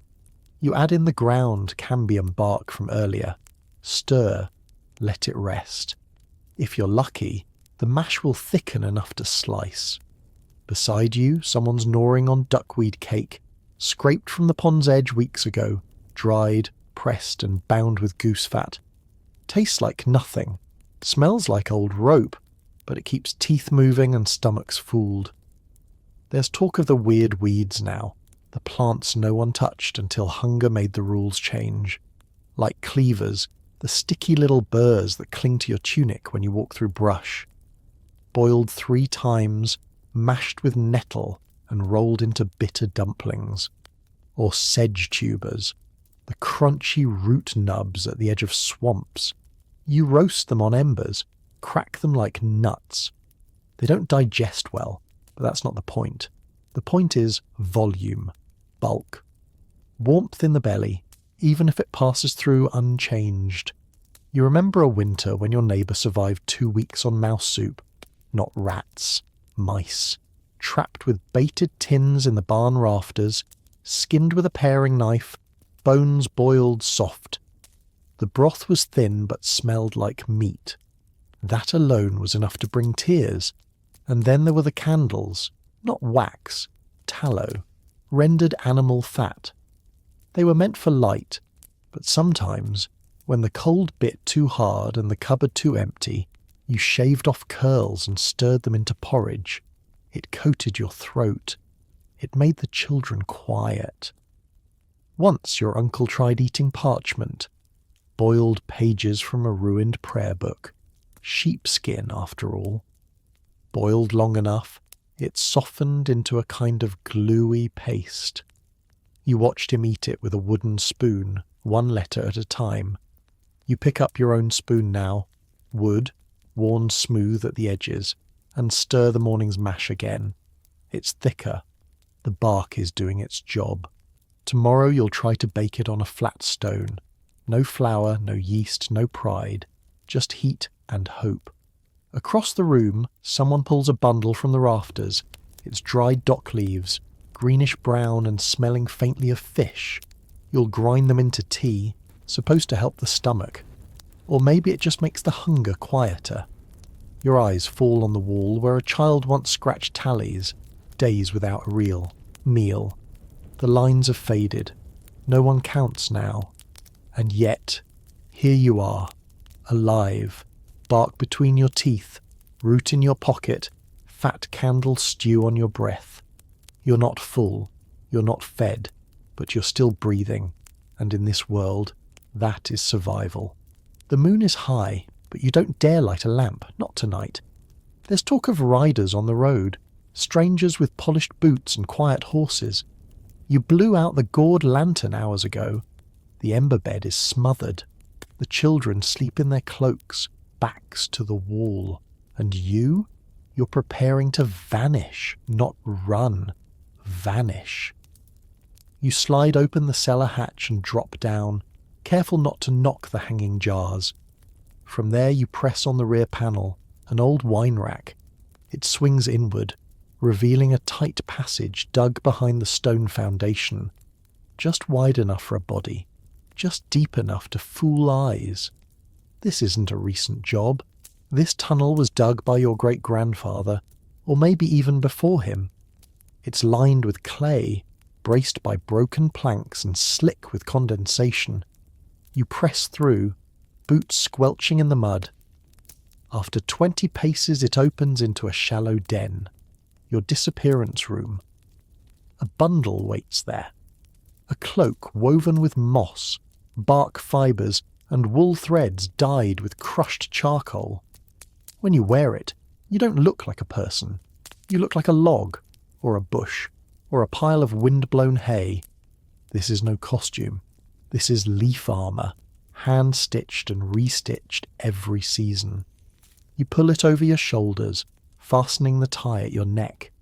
You add in the ground cambium bark from earlier. Stir, let it rest. If you're lucky, the mash will thicken enough to slice. Beside you, someone's gnawing on duckweed cake, scraped from the pond's edge weeks ago, dried, pressed and bound with goose fat. Tastes like nothing, smells like old rope, but it keeps teeth moving and stomachs fooled. There's talk of the weird weeds now, the plants no one touched until hunger made the rules change. Like cleavers, the sticky little burrs that cling to your tunic when you walk through brush. Boiled 3 times, mashed with nettle and rolled into bitter dumplings. Or sedge tubers, the crunchy root nubs at the edge of swamps. You roast them on embers, crack them like nuts. They don't digest well, but that's not the point. The point is volume, bulk. Warmth in the belly, even if it passes through unchanged. You remember a winter when your neighbour survived 2 weeks on mouse soup, not rats, mice, trapped with baited tins in the barn rafters, skinned with a paring knife, bones boiled soft. The broth was thin but smelled like meat. That alone was enough to bring tears. And then there were the candles, not wax, tallow, rendered animal fat. They were meant for light, but sometimes, when the cold bit too hard and the cupboard too empty, you shaved off curls and stirred them into porridge. It coated your throat. It made the children quiet. Once your uncle tried eating parchment, boiled pages from a ruined prayer book, sheepskin after all. Boiled long enough, it softened into a kind of gluey paste. You watched him eat it with a wooden spoon, 1 letter at a time. You pick up your own spoon now, wood, worn smooth at the edges, and stir the morning's mash again. It's thicker. The bark is doing its job. Tomorrow you'll try to bake it on a flat stone. No flour, no yeast, no pride. Just heat and hope. Across the room, someone pulls a bundle from the rafters. It's dried dock leaves, greenish-brown and smelling faintly of fish. You'll grind them into tea, supposed to help the stomach. Or maybe it just makes the hunger quieter. Your eyes fall on the wall where a child once scratched tallies, days without a real meal. The lines have faded. No one counts now. And yet, here you are, alive, bark between your teeth, root in your pocket, fat candle stew on your breath. You're not full, you're not fed, but you're still breathing, and in this world, that is survival. The moon is high, but you don't dare light a lamp, not tonight. There's talk of riders on the road, strangers with polished boots and quiet horses. You blew out the gourd lantern hours ago. The ember bed is smothered. The children sleep in their cloaks, backs to the wall. And you're preparing to vanish, not run. Vanish. You slide open the cellar hatch and drop down, careful not to knock the hanging jars. From there you press on the rear panel, an old wine rack. It swings inward, revealing a tight passage dug behind the stone foundation, just wide enough for a body, just deep enough to fool eyes. This isn't a recent job. This tunnel was dug by your great-grandfather, or maybe even before him. It's lined with clay, braced by broken planks and slick with condensation. You press through, boots squelching in the mud. After 20 paces it opens into a shallow den, your disappearance room. A bundle waits there. A cloak woven with moss, bark fibres, and wool threads dyed with crushed charcoal. When you wear it, you don't look like a person. You look like a log, or a bush, or a pile of wind-blown hay. This is no costume. This is leaf armour, hand-stitched and restitched every season. You pull it over your shoulders, fastening the tie at your neck.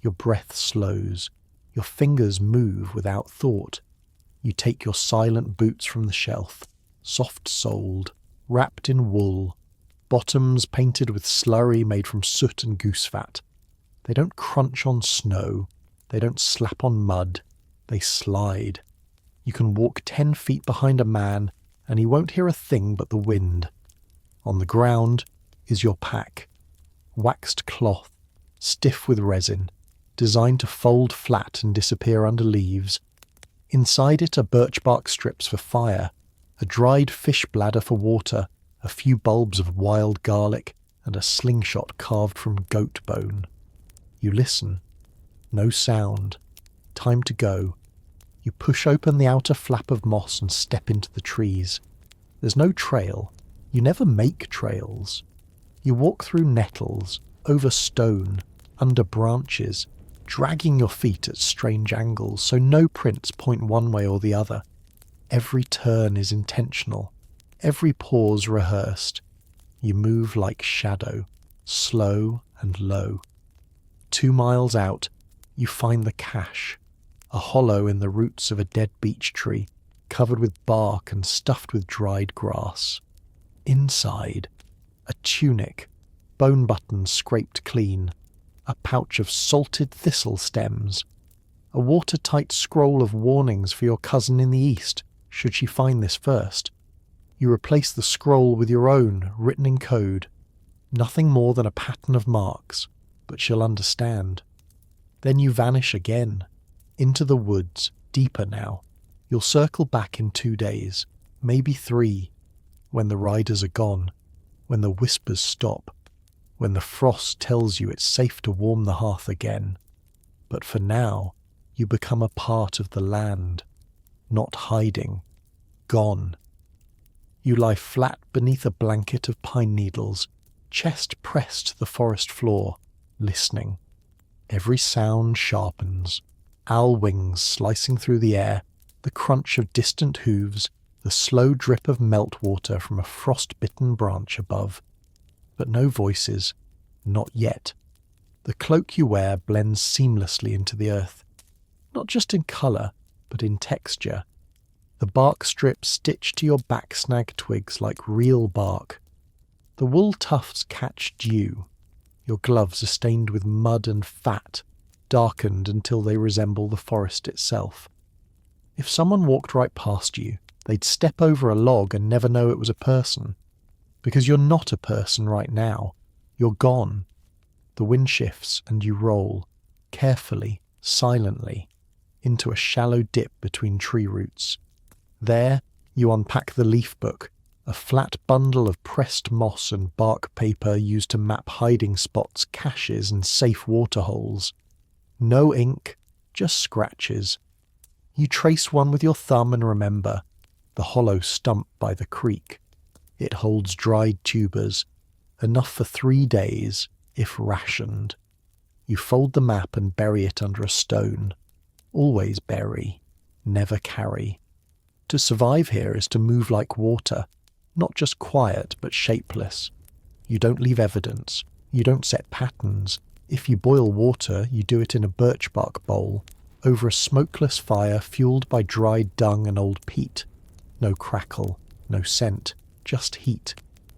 Your breath slows. Your fingers move without thought. You take your silent boots from the shelf, soft-soled, wrapped in wool, bottoms painted with slurry made from soot and goose fat. They don't crunch on snow. They don't slap on mud, they slide. You can walk 10 feet behind a man and he won't hear a thing but the wind. On the ground is your pack. Waxed cloth, stiff with resin, designed to fold flat and disappear under leaves. Inside it are birch bark strips for fire, a dried fish bladder for water, a few bulbs of wild garlic, and a slingshot carved from goat bone. You listen. No sound. Time to go. You push open the outer flap of moss and step into the trees. There's no trail. You never make trails. You walk through nettles, over stone, under branches, dragging your feet at strange angles so no prints point one way or the other. Every turn is intentional, every pause rehearsed. You move like shadow, slow and low. 2 miles out, you find the cache, a hollow in the roots of a dead beech tree, covered with bark and stuffed with dried grass. Inside, a tunic, bone buttons scraped clean, a pouch of salted thistle stems, a watertight scroll of warnings for your cousin in the east, should she find this first. You replace the scroll with your own, written in code. Nothing more than a pattern of marks, but she'll understand. Then you vanish again, into the woods, deeper now. You'll circle back in 2 days, maybe 3, when the riders are gone, when the whispers stop, when the frost tells you it's safe to warm the hearth again. But for now, you become a part of the land, not hiding, gone. You lie flat beneath a blanket of pine needles, chest pressed to the forest floor, listening. Every sound sharpens, owl wings slicing through the air, the crunch of distant hooves, the slow drip of meltwater from a frost-bitten branch above. But no voices, not yet. The cloak you wear blends seamlessly into the earth, not just in colour, but in texture. The bark strips stitched to your back snag twigs like real bark. The wool tufts catch dew. Your gloves are stained with mud and fat, darkened until they resemble the forest itself. If someone walked right past you, they'd step over a log and never know it was a person. Because you're not a person right now. You're gone. The wind shifts and you roll, carefully, silently, into a shallow dip between tree roots. There, you unpack the leaf book, a flat bundle of pressed moss and bark paper used to map hiding spots, caches, and safe waterholes. No ink, just scratches. You trace one with your thumb and remember, the hollow stump by the creek. It holds dried tubers, enough for 3 days, if rationed. You fold the map and bury it under a stone. Always bury, never carry. To survive here is to move like water, not just quiet but shapeless. You don't leave evidence, you don't set patterns. If you boil water, you do it in a birch bark bowl, over a smokeless fire fueled by dried dung and old peat. No crackle, no scent, just heat.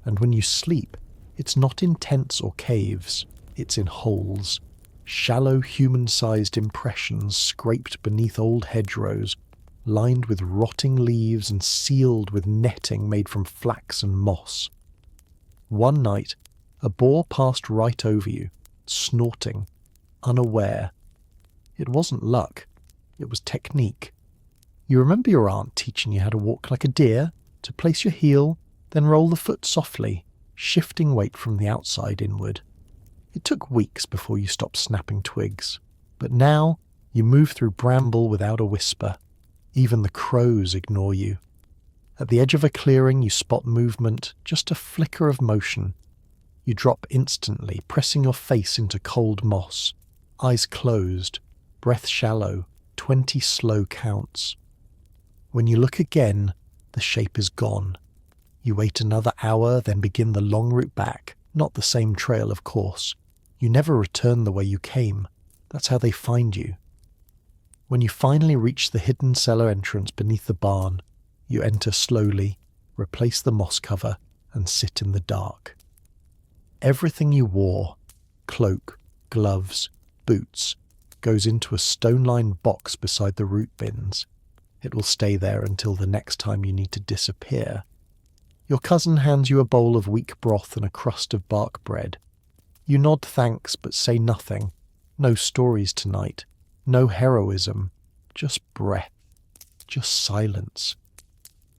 And when you sleep, it's not in tents or caves, it's in holes. Shallow human-sized impressions scraped beneath old hedgerows, lined with rotting leaves and sealed with netting made from flax and moss. One night, a boar passed right over you, snorting, unaware. It wasn't luck, it was technique. You remember your aunt teaching you how to walk like a deer, to place your heel, then roll the foot softly, shifting weight from the outside inward. It took weeks before you stopped snapping twigs, but now you move through bramble without a whisper. Even the crows ignore you. At the edge of a clearing you spot movement, just a flicker of motion. You drop instantly, pressing your face into cold moss. Eyes closed, breath shallow, 20 slow counts. When you look again, the shape is gone. You wait another hour, then begin the long route back. Not the same trail, of course. You never return the way you came. That's how they find you. When you finally reach the hidden cellar entrance beneath the barn, you enter slowly, replace the moss cover, and sit in the dark. Everything you wore, cloak, gloves, boots, goes into a stone-lined box beside the root bins. It will stay there until the next time you need to disappear. Your cousin hands you a bowl of weak broth and a crust of bark bread. You nod thanks but say nothing. No stories tonight. No heroism. Just breath. Just silence.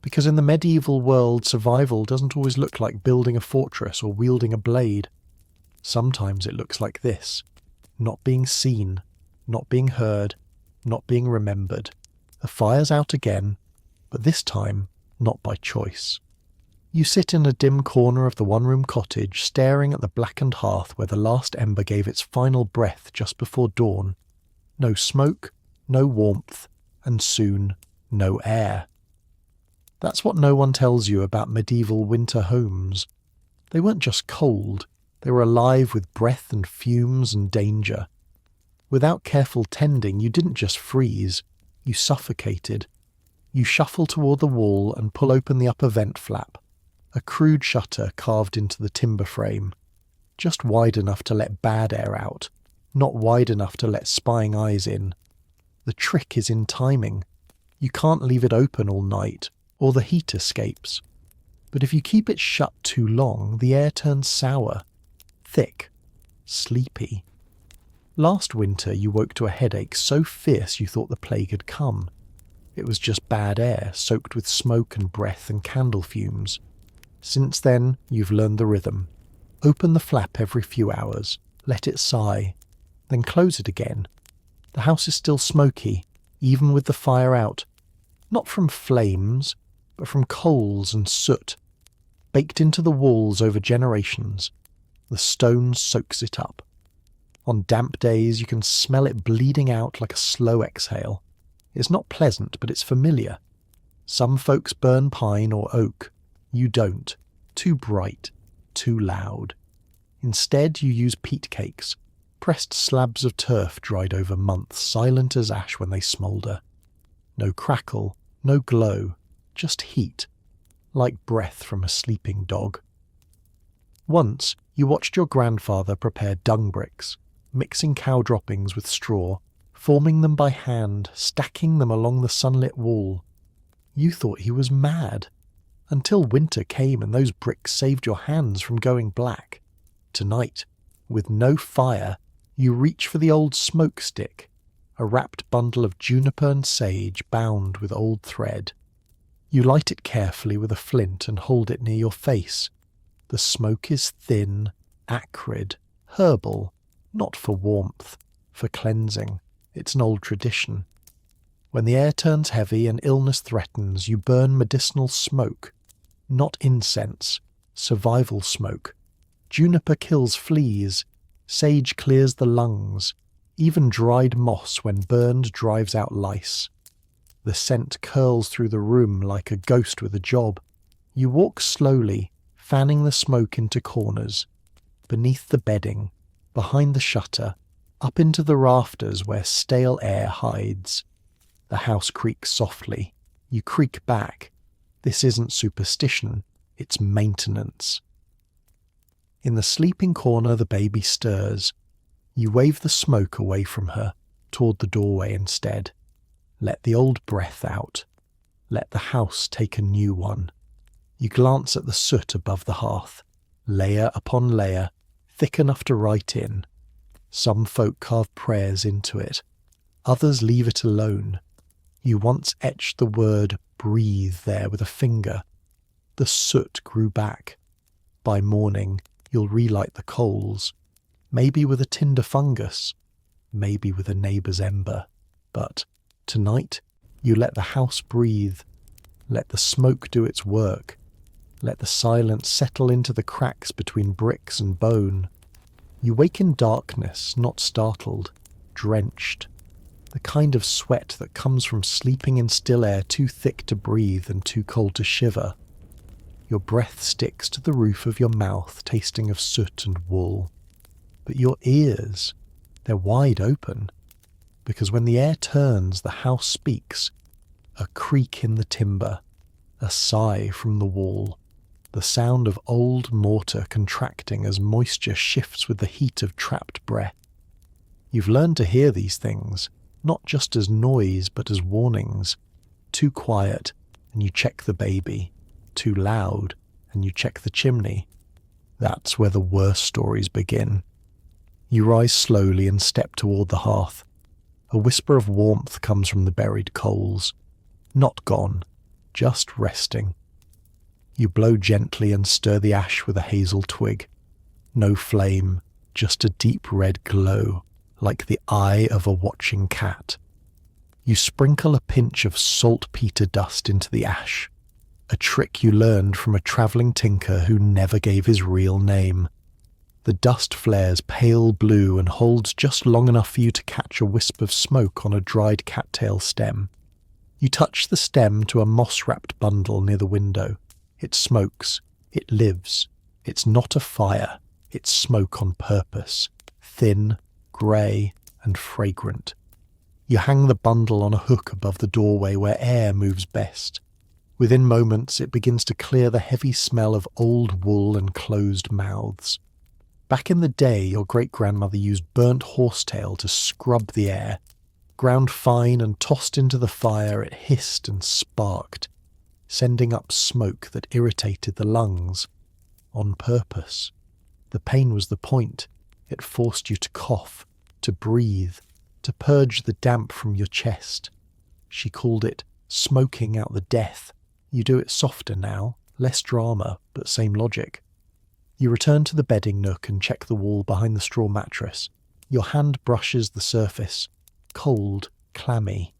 Because in the medieval world, survival doesn't always look like building a fortress or wielding a blade. Sometimes it looks like this. Not being seen. Not being heard. Not being remembered. The fire's out again, but this time not by choice. You sit in a dim corner of the one-room cottage, staring at the blackened hearth where the last ember gave its final breath just before dawn. No smoke, no warmth, and soon no air. That's what no one tells you about medieval winter homes. They weren't just cold, they were alive with breath and fumes and danger. Without careful tending, you didn't just freeze. You suffocated. You shuffle toward the wall and pull open the upper vent flap, a crude shutter carved into the timber frame, just wide enough to let bad air out, not wide enough to let spying eyes in. The trick is in timing. You can't leave it open all night, or the heat escapes. But if you keep it shut too long, the air turns sour, thick, sleepy. Last winter you woke to a headache so fierce you thought the plague had come. It was just bad air, soaked with smoke and breath and candle fumes. Since then, you've learned the rhythm. Open the flap every few hours, let it sigh, then close it again. The house is still smoky, even with the fire out. Not from flames, but from coals and soot, baked into the walls over generations. The stone soaks it up. On damp days, you can smell it bleeding out like a slow exhale. It's not pleasant, but it's familiar. Some folks burn pine or oak. You don't. Too bright. Too loud. Instead, you use peat cakes, pressed slabs of turf dried over months, silent as ash when they smoulder. No crackle, no glow, just heat, like breath from a sleeping dog. Once, you watched your grandfather prepare dung bricks, mixing cow droppings with straw, forming them by hand, stacking them along the sunlit wall. You thought he was mad, until winter came and those bricks saved your hands from going black. Tonight, with no fire, you reach for the old smoke stick, a wrapped bundle of juniper and sage bound with old thread. You light it carefully with a flint and hold it near your face. The smoke is thin, acrid, herbal, not for warmth, for cleansing. It's an old tradition. When the air turns heavy and illness threatens, you burn medicinal smoke. Not incense, survival smoke. Juniper kills fleas, sage clears the lungs, even dried moss when burned drives out lice. The scent curls through the room like a ghost with a job. You walk slowly, fanning the smoke into corners, beneath the bedding, behind the shutter, up into the rafters where stale air hides. The house creaks softly. You creak back. This isn't superstition, it's maintenance. In the sleeping corner the baby stirs. You wave the smoke away from her, toward the doorway instead. Let the old breath out. Let the house take a new one. You glance at the soot above the hearth, layer upon layer, thick enough to write in. Some folk carve prayers into it. Others leave it alone. You once etched the word breathe there with a finger. The soot grew back. By morning, you'll relight the coals. Maybe with a tinder fungus. Maybe with a neighbour's ember. But tonight, you let the house breathe. Let the smoke do its work. Let the silence settle into the cracks between bricks and bone. You wake in darkness, not startled, drenched. The kind of sweat that comes from sleeping in still air too thick to breathe and too cold to shiver. Your breath sticks to the roof of your mouth, tasting of soot and wool. But your ears, they're wide open, because when the air turns, the house speaks. A creak in the timber, a sigh from the wall, the sound of old mortar contracting as moisture shifts with the heat of trapped breath. You've learned to hear these things, not just as noise but as warnings. Too quiet, and you check the baby. Too loud, and you check the chimney. That's where the worst stories begin. You rise slowly and step toward the hearth. A whisper of warmth comes from the buried coals. Not gone, just resting. You blow gently and stir the ash with a hazel twig. No flame, just a deep red glow, like the eye of a watching cat. You sprinkle a pinch of saltpeter dust into the ash, a trick you learned from a travelling tinker who never gave his real name. The dust flares pale blue and holds just long enough for you to catch a wisp of smoke on a dried cattail stem. You touch the stem to a moss-wrapped bundle near the window. It smokes. It lives. It's not a fire. It's smoke on purpose. Thin, grey, and fragrant. You hang the bundle on a hook above the doorway where air moves best. Within moments it begins to clear the heavy smell of old wool and closed mouths. Back in the day, your great-grandmother used burnt horsetail to scrub the air. Ground fine and tossed into the fire, it hissed and sparked, sending up smoke that irritated the lungs. On purpose. The pain was the point. It forced you to cough, to breathe, to purge the damp from your chest. She called it smoking out the death. You do it softer now, less drama, but same logic. You return to the bedding nook and check the wall behind the straw mattress. Your hand brushes the surface. Cold, clammy.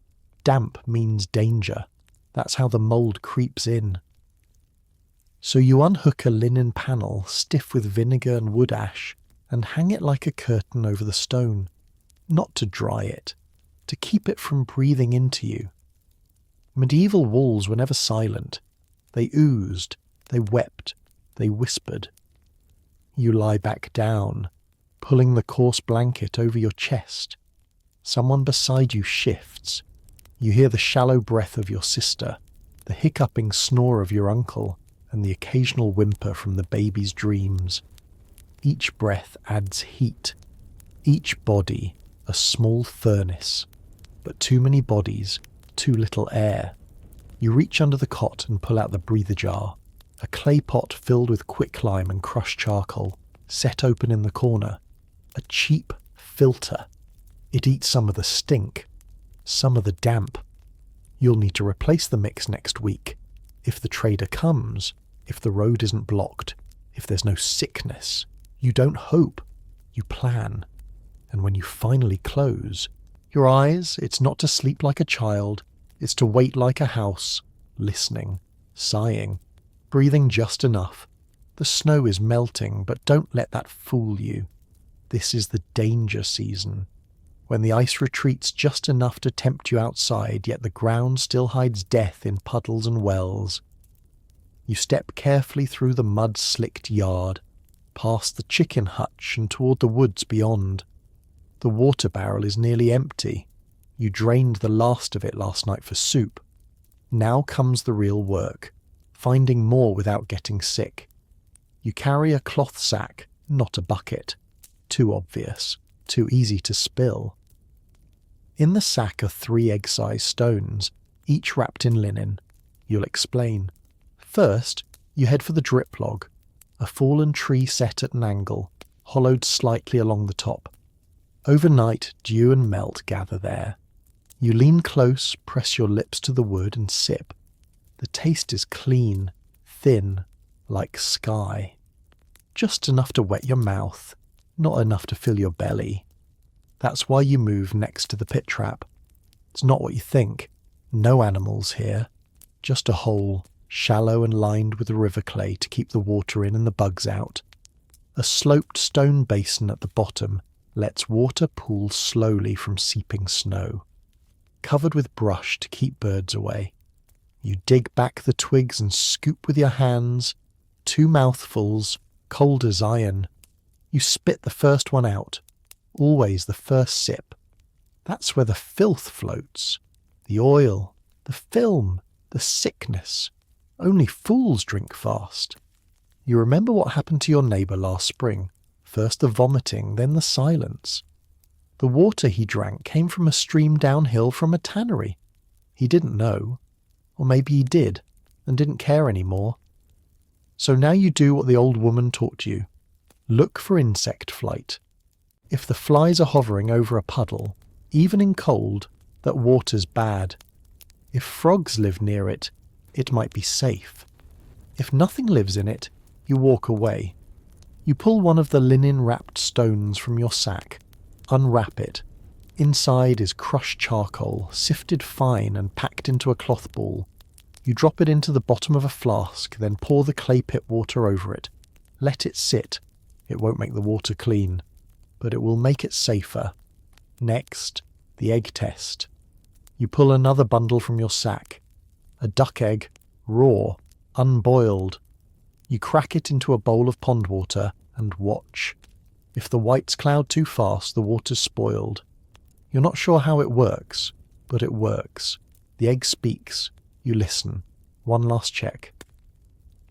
Damp means danger. That's how the mould creeps in. So you unhook a linen panel, stiff with vinegar and wood ash, and hang it like a curtain over the stone. Not to dry it, to keep it from breathing into you. Medieval walls were never silent. They oozed, they wept, they whispered. You lie back down, pulling the coarse blanket over your chest. Someone beside you shifts. You hear the shallow breath of your sister, the hiccuping snore of your uncle, and the occasional whimper from the baby's dreams. Each breath adds heat. Each body a small furnace. But too many bodies, too little air. You reach under the cot and pull out the breather jar, a clay pot filled with quicklime and crushed charcoal, set open in the corner. A cheap filter. It eats some of the stink, some of the damp. You'll need to replace the mix next week. If the trader comes, if the road isn't blocked, if there's no sickness, you don't hope, you plan. And when you finally close, your eyes, it's not to sleep like a child, it's to wait like a house, listening, sighing, breathing just enough. The snow is melting, but don't let that fool you. This is the danger season, when the ice retreats just enough to tempt you outside, yet the ground still hides death in puddles and wells. You step carefully through the mud-slicked yard, past the chicken hutch and toward the woods beyond. The water barrel is nearly empty. You drained the last of it last night for soup. Now comes the real work, finding more without getting sick. You carry a cloth sack, not a bucket. Too obvious, too easy to spill. In the sack are 3 egg-sized stones, each wrapped in linen. You'll explain. First, you head for the drip log, a fallen tree set at an angle, hollowed slightly along the top. Overnight, dew and melt gather there. You lean close, press your lips to the wood and sip. The taste is clean, thin, like sky. Just enough to wet your mouth, not enough to fill your belly. That's why you move next to the pit trap. It's not what you think. No animals here. Just a hole, shallow and lined with river clay to keep the water in and the bugs out. A sloped stone basin at the bottom lets water pool slowly from seeping snow. Covered with brush to keep birds away. You dig back the twigs and scoop with your hands. 2 mouthfuls, cold as iron. You spit the first one out. Always the first sip. That's where the filth floats. The oil, the film, the sickness. Only fools drink fast. You remember what happened to your neighbour last spring? First the vomiting, then the silence. The water he drank came from a stream downhill from a tannery. He didn't know. Or maybe he did, and didn't care anymore. So now you do what the old woman taught you. Look for insect flight. If the flies are hovering over a puddle, even in cold, that water's bad. If frogs live near it, it might be safe. If nothing lives in it, you walk away. You pull one of the linen-wrapped stones from your sack, unwrap it. Inside is crushed charcoal, sifted fine and packed into a cloth ball. You drop it into the bottom of a flask, then pour the clay pit water over it. Let it sit. It won't make the water clean, but it will make it safer. Next, the egg test. You pull another bundle from your sack. A duck egg, raw, unboiled. You crack it into a bowl of pond water and watch. If the whites cloud too fast, the water's spoiled. You're not sure how it works, but it works. The egg speaks. You listen. One last check.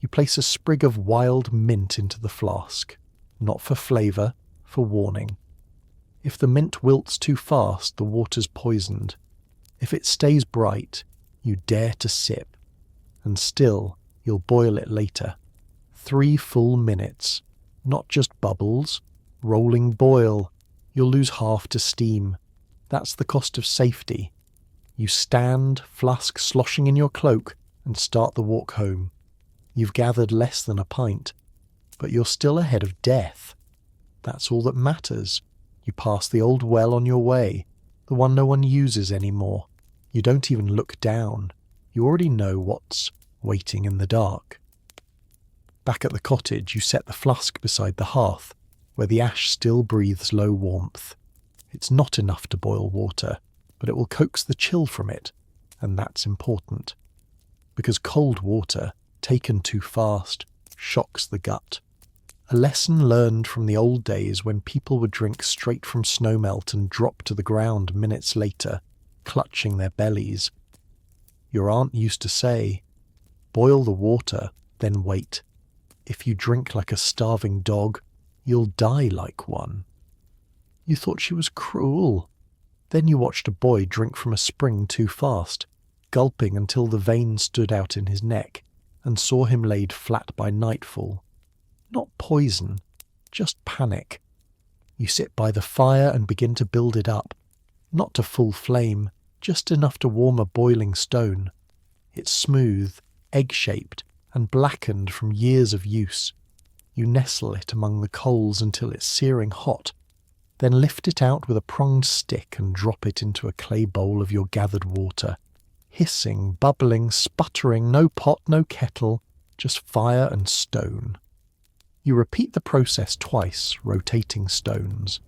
You place a sprig of wild mint into the flask. Not for flavour, for warning. If the mint wilts too fast, the water's poisoned. If it stays bright, you dare to sip. And still, you'll boil it later. 3 full minutes. Not just bubbles. Rolling boil. You'll lose half to steam. That's the cost of safety. You stand, flask sloshing in your cloak, and start the walk home. You've gathered less than a pint, but you're still ahead of death. That's all that matters. You pass the old well on your way, the one no one uses anymore. You don't even look down. You already know what's waiting in the dark. Back at the cottage, you set the flask beside the hearth, where the ash still breathes low warmth. It's not enough to boil water, but it will coax the chill from it, and that's important. Because cold water, taken too fast, shocks the gut. A lesson learned from the old days when people would drink straight from snowmelt and drop to the ground minutes later, clutching their bellies. Your aunt used to say, boil the water, then wait. If you drink like a starving dog, you'll die like one. You thought she was cruel. Then you watched a boy drink from a spring too fast, gulping until the veins stood out in his neck, and saw him laid flat by nightfall. Not poison, just panic. You sit by the fire and begin to build it up, not to full flame, just enough to warm a boiling stone. It's smooth, egg-shaped, and blackened from years of use. You nestle it among the coals until it's searing hot, then lift it out with a pronged stick and drop it into a clay bowl of your gathered water. Hissing, bubbling, sputtering, no pot, no kettle, just fire and stone. You repeat the process twice, rotating stones.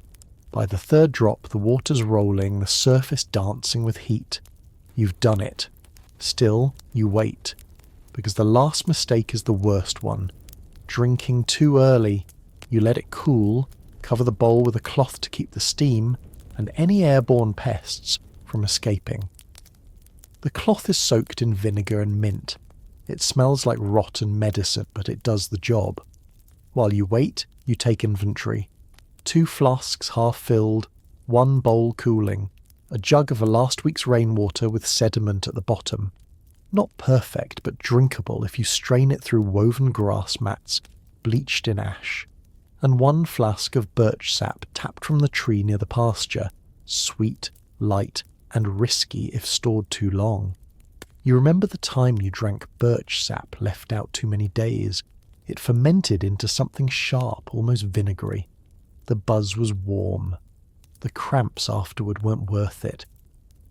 By the third drop, the water's rolling, the surface dancing with heat. You've done it. Still, you wait, because the last mistake is the worst one. Drinking too early. You let it cool, cover the bowl with a cloth to keep the steam and any airborne pests from escaping. The cloth is soaked in vinegar and mint. It smells like rotten medicine, but it does the job. While you wait, you take inventory. 2 flasks half filled, 1 bowl cooling, a jug of a last week's rainwater with sediment at the bottom. Not perfect, but drinkable if you strain it through woven grass mats, bleached in ash. And 1 flask of birch sap tapped from the tree near the pasture, sweet, light, and risky if stored too long. You remember the time you drank birch sap left out too many days. It fermented into something sharp, almost vinegary. The buzz was warm. The cramps afterward weren't worth it.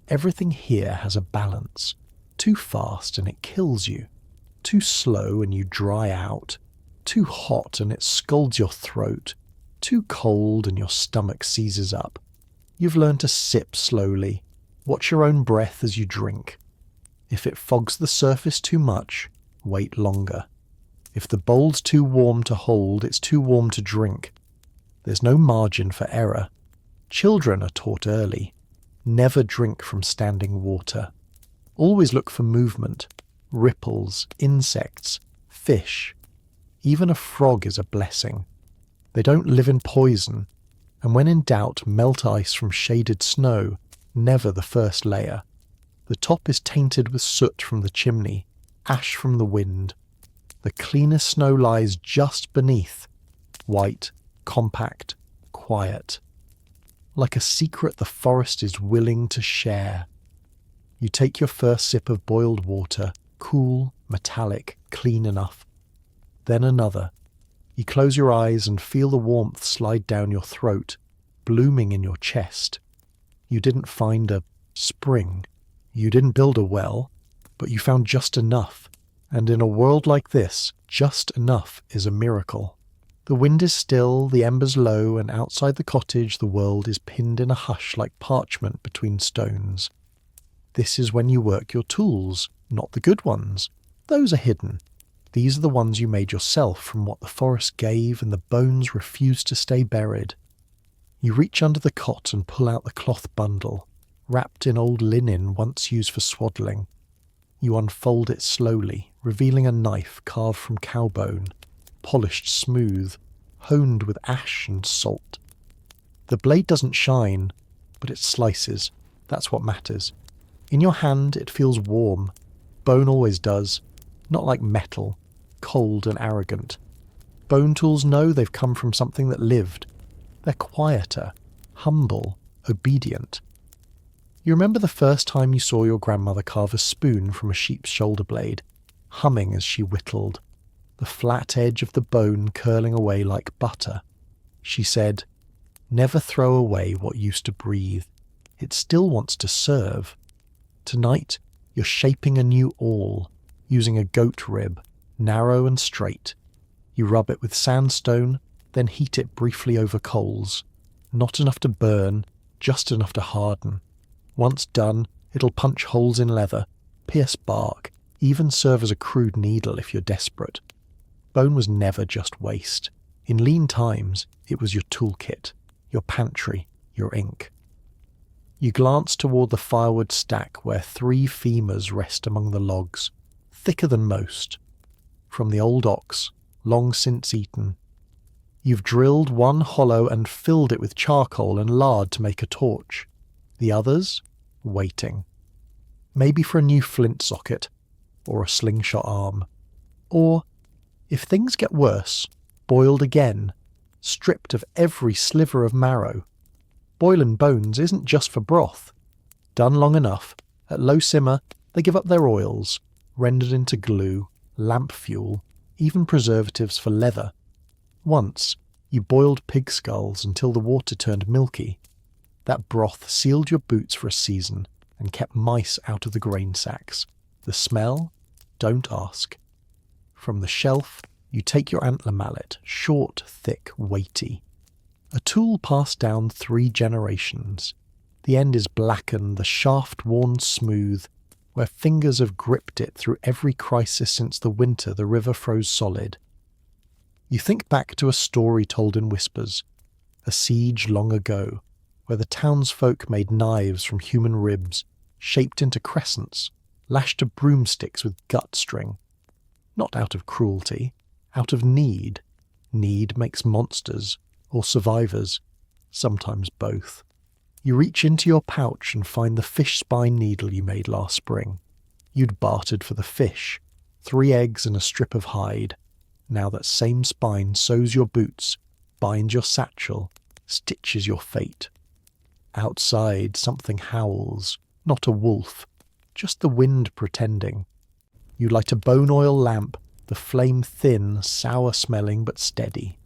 Everything here has a balance. Too fast and it kills you. Too slow and you dry out. Too hot and it scalds your throat. Too cold and your stomach seizes up. You've learned to sip slowly. Watch your own breath as you drink. If it fogs the surface too much, wait longer. If the bowl's too warm to hold, it's too warm to drink. There's no margin for error. Children are taught early. Never drink from standing water. Always look for movement, ripples, insects, fish. Even a frog is a blessing. They don't live in poison, And when in doubt, melt ice from shaded snow, never the first layer. The top is tainted with soot from the chimney, ash from the wind. The cleanest snow lies just beneath, white, compact, quiet. Like a secret the forest is willing to share. You take your first sip of boiled water, cool, metallic, clean enough. Then another. You close your eyes and feel the warmth slide down your throat, blooming in your chest. You didn't find a spring. You didn't build a well, but you found just enough. And in a world like this, just enough is a miracle. The wind is still, the embers low, and outside the cottage the world is pinned in a hush like parchment between stones. This is when you work your tools, not the good ones. Those are hidden. These are the ones you made yourself from what the forest gave and the bones refused to stay buried. You reach under the cot and pull out the cloth bundle, wrapped in old linen once used for swaddling. You unfold it slowly, revealing a knife carved from cowbone, polished smooth, honed with ash and salt. The blade doesn't shine, but it slices. That's what matters. In your hand it feels warm. Bone always does. Not like metal, cold and arrogant. Bone tools know they've come from something that lived. They're quieter, humble, obedient. You remember the first time you saw your grandmother carve a spoon from a sheep's shoulder blade, humming as she whittled, the flat edge of the bone curling away like butter. She said, "Never throw away what used to breathe. It still wants to serve. Tonight, you're shaping a new awl, using a goat rib, narrow and straight. You rub it with sandstone, then heat it briefly over coals. Not enough to burn, just enough to harden. Once done, it'll punch holes in leather, pierce bark, even serve as a crude needle if you're desperate. Bone was never just waste. In lean times, it was your toolkit, your pantry, your ink." You glance toward the firewood stack where 3 femurs rest among the logs, thicker than most. From the old ox, long since eaten. You've drilled one hollow and filled it with charcoal and lard to make a torch. The others, waiting. Maybe for a new flint socket, or a slingshot arm. Or, if things get worse, boiled again, stripped of every sliver of marrow. Boiling bones isn't just for broth. Done long enough, at low simmer, they give up their oils, rendered into glue, lamp fuel, even preservatives for leather. Once, you boiled pig skulls until the water turned milky. That broth sealed your boots for a season and kept mice out of the grain sacks. The smell? Don't ask. From the shelf, you take your antler mallet, short, thick, weighty. A tool passed down 3 generations. The end is blackened, the shaft worn smooth, where fingers have gripped it through every crisis since the winter the river froze solid. You think back to a story told in whispers, a siege long ago, where the townsfolk made knives from human ribs, shaped into crescents, lashed to broomsticks with gut string. Not out of cruelty, out of need. Need makes monsters, or survivors, sometimes both. You reach into your pouch and find the fish spine needle you made last spring. You'd bartered for the fish, 3 eggs and a strip of hide. Now that same spine sews your boots, binds your satchel, stitches your fate. Outside, something howls, not a wolf, just the wind pretending. You light a bone oil lamp, the flame thin, sour-smelling but steady.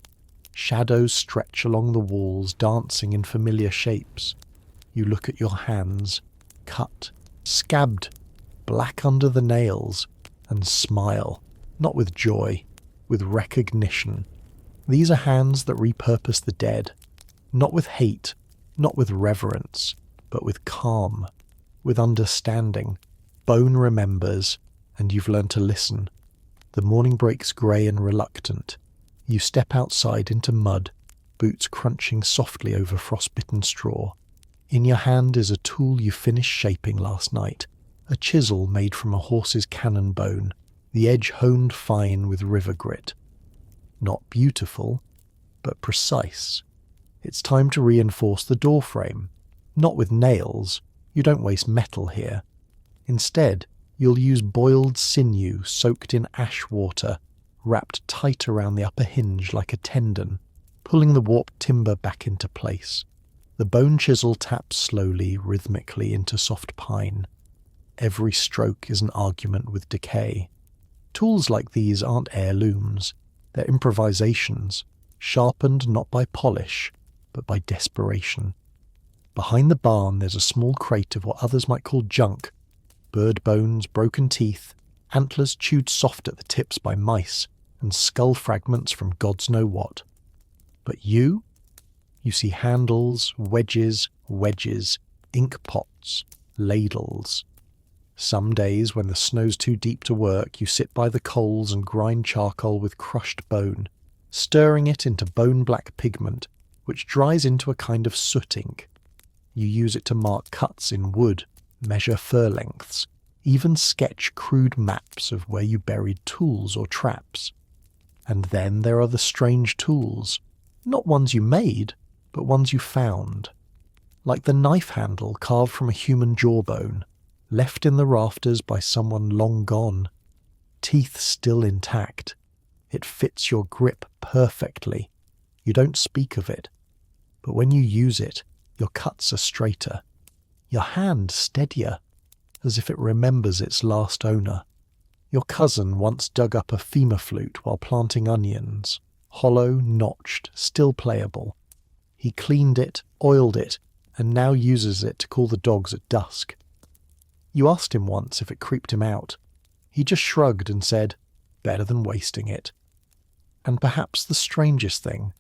Shadows stretch along the walls, dancing in familiar shapes. You look at your hands, cut, scabbed, black under the nails, and smile, not with joy, with recognition. These are hands that repurpose the dead, not with hate, not with reverence, but with calm, with understanding. Bone remembers, and you've learned to listen. The morning breaks grey and reluctant. You step outside into mud, boots crunching softly over frostbitten straw. In your hand is a tool you finished shaping last night, a chisel made from a horse's cannon bone, the edge honed fine with river grit. Not beautiful, but precise. It's time to reinforce the door frame. Not with nails. You don't waste metal here. Instead, you'll use boiled sinew soaked in ash water, wrapped tight around the upper hinge like a tendon, pulling the warped timber back into place. The bone chisel taps slowly, rhythmically into soft pine. Every stroke is an argument with decay. Tools like these aren't heirlooms. They're improvisations, sharpened not by polish, but by desperation. Behind the barn there's a small crate of what others might call junk. Bird bones, broken teeth, antlers chewed soft at the tips by mice, and skull fragments from gods know what. But you see handles, wedges, ink pots, ladles. Some days, when the snow's too deep to work, you sit by the coals and grind charcoal with crushed bone, stirring it into bone-black pigment, which dries into a kind of soot ink. You use it to mark cuts in wood, measure fir lengths, even sketch crude maps of where you buried tools or traps. And then there are the strange tools, not ones you made, but ones you found. Like the knife handle carved from a human jawbone, left in the rafters by someone long gone. Teeth still intact. It fits your grip perfectly. You don't speak of it. But when you use it, your cuts are straighter. Your hand steadier, as if it remembers its last owner. Your cousin once dug up a femur flute while planting onions. Hollow, notched, still playable. He cleaned it, oiled it, and now uses it to call the dogs at dusk. You asked him once if it creeped him out. He just shrugged and said, better than wasting it. And perhaps the strangest thing,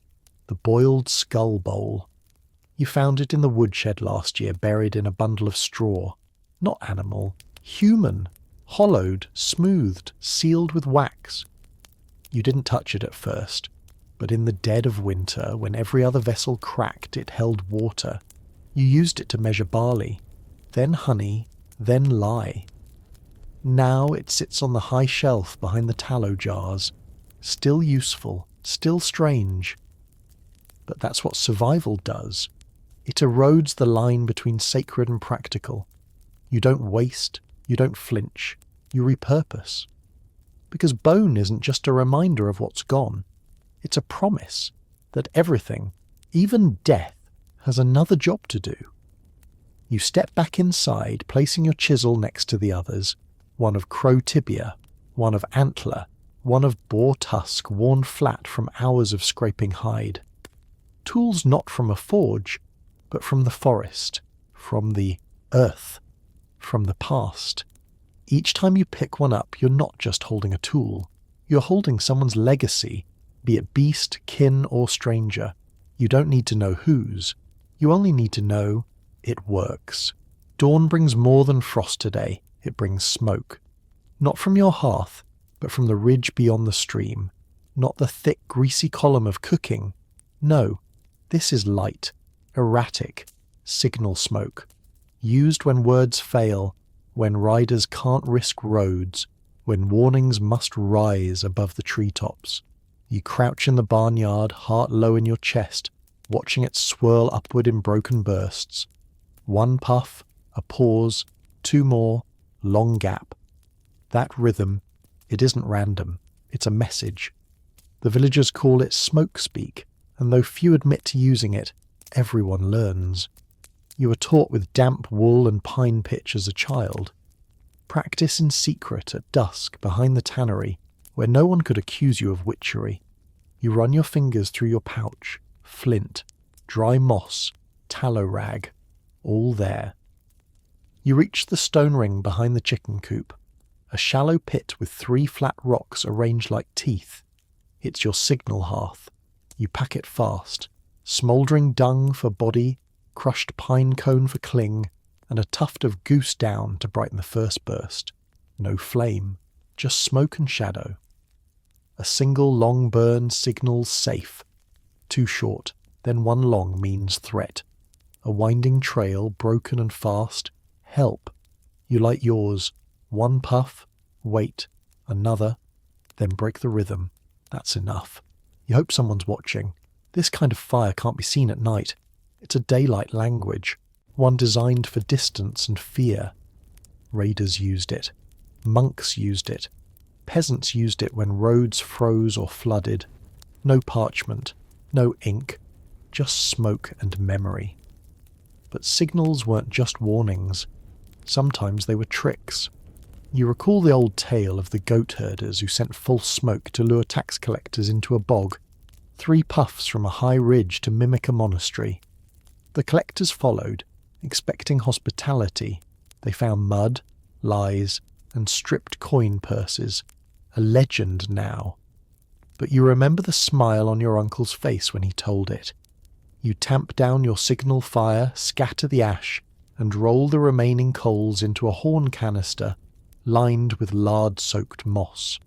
the boiled skull bowl. You found it in the woodshed last year, buried in a bundle of straw. Not animal, human, hollowed, smoothed, sealed with wax. You didn't touch it at first, but in the dead of winter, when every other vessel cracked, it held water. You used it to measure barley, then honey, then lye. Now it sits on the high shelf behind the tallow jars, still useful, still strange. But that's what survival does. It erodes the line between sacred and practical. You don't waste, you don't flinch, you repurpose. Because bone isn't just a reminder of what's gone. It's a promise that everything, even death, has another job to do. You step back inside, placing your chisel next to the others, one of crow tibia, one of antler, one of boar tusk worn flat from hours of scraping hide. Tools not from a forge, but from the forest, from the earth, from the past. Each time you pick one up, you're not just holding a tool. You're holding someone's legacy, be it beast, kin, or stranger. You don't need to know whose. You only need to know it works. Dawn brings more than frost today. It brings smoke. Not from your hearth, but from the ridge beyond the stream. Not the thick, greasy column of cooking. No, this is light, erratic, signal smoke. Used when words fail, when riders can't risk roads, when warnings must rise above the treetops. You crouch in the barnyard, heart low in your chest, watching it swirl upward in broken bursts. One puff, a pause, two more, long gap. That rhythm, it isn't random, it's a message. The villagers call it smoke speak, and though few admit to using it, everyone learns. You were taught with damp wool and pine pitch as a child. Practice in secret at dusk behind the tannery, where no one could accuse you of witchery. You run your fingers through your pouch, flint, dry moss, tallow rag, all there. You reach the stone ring behind the chicken coop, a shallow pit with 3 flat rocks arranged like teeth. It's your signal hearth. You pack it fast, smouldering dung for body, crushed pine cone for cling, and a tuft of goose down to brighten the first burst. No flame, just smoke and shadow. A single long burn signals safe. 2 short, then 1 long means threat. A winding trail, broken and fast, help. You light yours. 1 puff, wait, another, then break the rhythm. That's enough. You hope someone's watching. This kind of fire can't be seen at night. It's a daylight language, one designed for distance and fear. Raiders used it. Monks used it. Peasants used it when roads froze or flooded. No parchment, no ink, just smoke and memory. But signals weren't just warnings. Sometimes they were tricks. You recall the old tale of the goat herders who sent false smoke to lure tax collectors into a bog, 3 puffs from a high ridge to mimic a monastery. The collectors followed, expecting hospitality. They found mud, lies, and stripped coin purses. A legend now. But you remember the smile on your uncle's face when he told it. You tamp down your signal fire, scatter the ash, and roll the remaining coals into a horn canister lined with lard-soaked moss.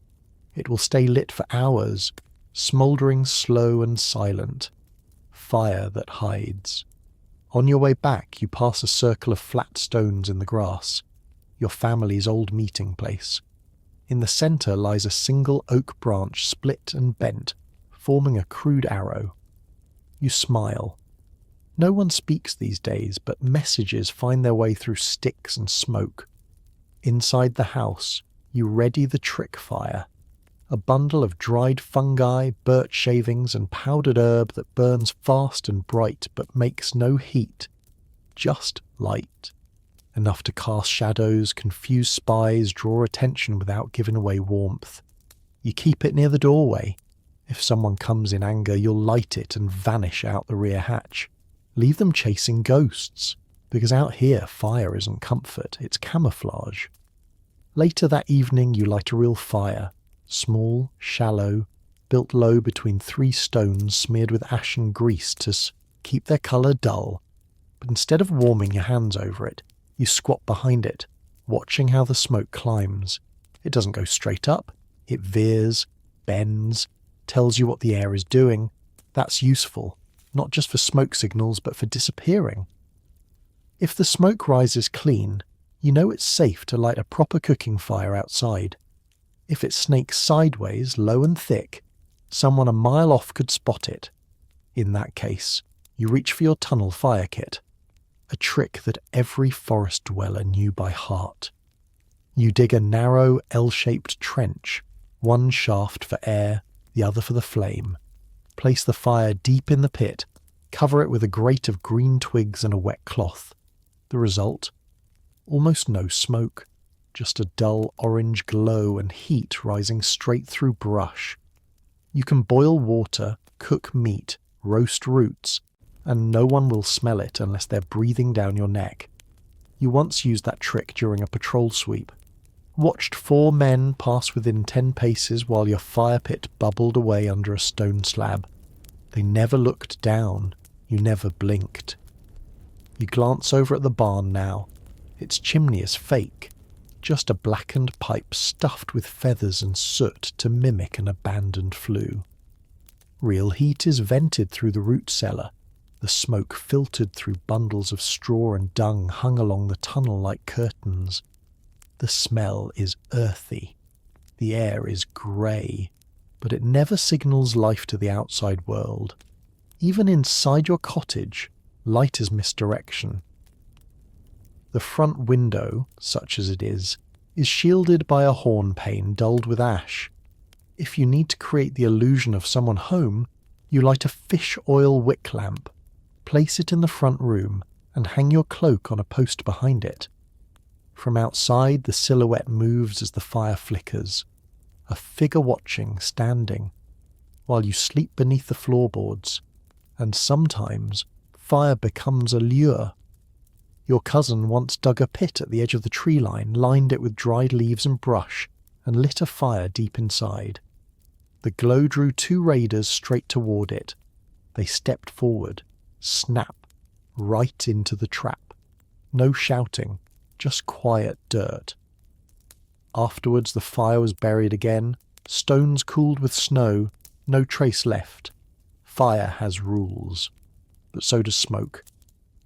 It will stay lit for hours, smouldering slow and silent. Fire that hides. On your way back, you pass a circle of flat stones in the grass, your family's old meeting place. In the centre lies a single oak branch split and bent, forming a crude arrow. You smile. No one speaks these days, but messages find their way through sticks and smoke. Inside the house, you ready the trick fire, a bundle of dried fungi, birch shavings, and powdered herb that burns fast and bright but makes no heat, just light. Enough to cast shadows, confuse spies, draw attention without giving away warmth. You keep it near the doorway. If someone comes in anger, you'll light it and vanish out the rear hatch. Leave them chasing ghosts, because out here fire isn't comfort, it's camouflage. Later that evening you light a real fire, small, shallow, built low between 3 stones smeared with ashen grease to keep their colour dull. But instead of warming your hands over it, you squat behind it, watching how the smoke climbs. It doesn't go straight up, it veers, bends, tells you what the air is doing. That's useful, not just for smoke signals but for disappearing. If the smoke rises clean, you know it's safe to light a proper cooking fire outside. If it snakes sideways, low and thick, someone a mile off could spot it. In that case, you reach for your tunnel fire kit, a trick that every forest dweller knew by heart. You dig a narrow, L-shaped trench, one shaft for air, the other for the flame. Place the fire deep in the pit, cover it with a grate of green twigs and a wet cloth. The result? Almost no smoke, just a dull orange glow and heat rising straight through brush. You can boil water, cook meat, roast roots, and no one will smell it unless they're breathing down your neck. You once used that trick during a patrol sweep. Watched 4 men pass within 10 paces while your fire pit bubbled away under a stone slab. They never looked down. You never blinked. You glance over at the barn now. Its chimney is fake. Just a blackened pipe stuffed with feathers and soot to mimic an abandoned flue. Real heat is vented through the root cellar. The smoke filtered through bundles of straw and dung hung along the tunnel like curtains. The smell is earthy. The air is grey, but it never signals life to the outside world. Even inside your cottage, light is misdirection. The front window, such as it is shielded by a horn pane dulled with ash. If you need to create the illusion of someone home, you light a fish oil wick lamp, place it in the front room, and hang your cloak on a post behind it. From outside, the silhouette moves as the fire flickers, a figure watching, standing, while you sleep beneath the floorboards, and sometimes fire becomes a lure. Your cousin once dug a pit at the edge of the tree line, lined it with dried leaves and brush, and lit a fire deep inside. The glow drew 2 raiders straight toward it. They stepped forward, snap, right into the trap. No shouting, just quiet dirt. Afterwards the fire was buried again, stones cooled with snow, no trace left. Fire has rules, but so does smoke.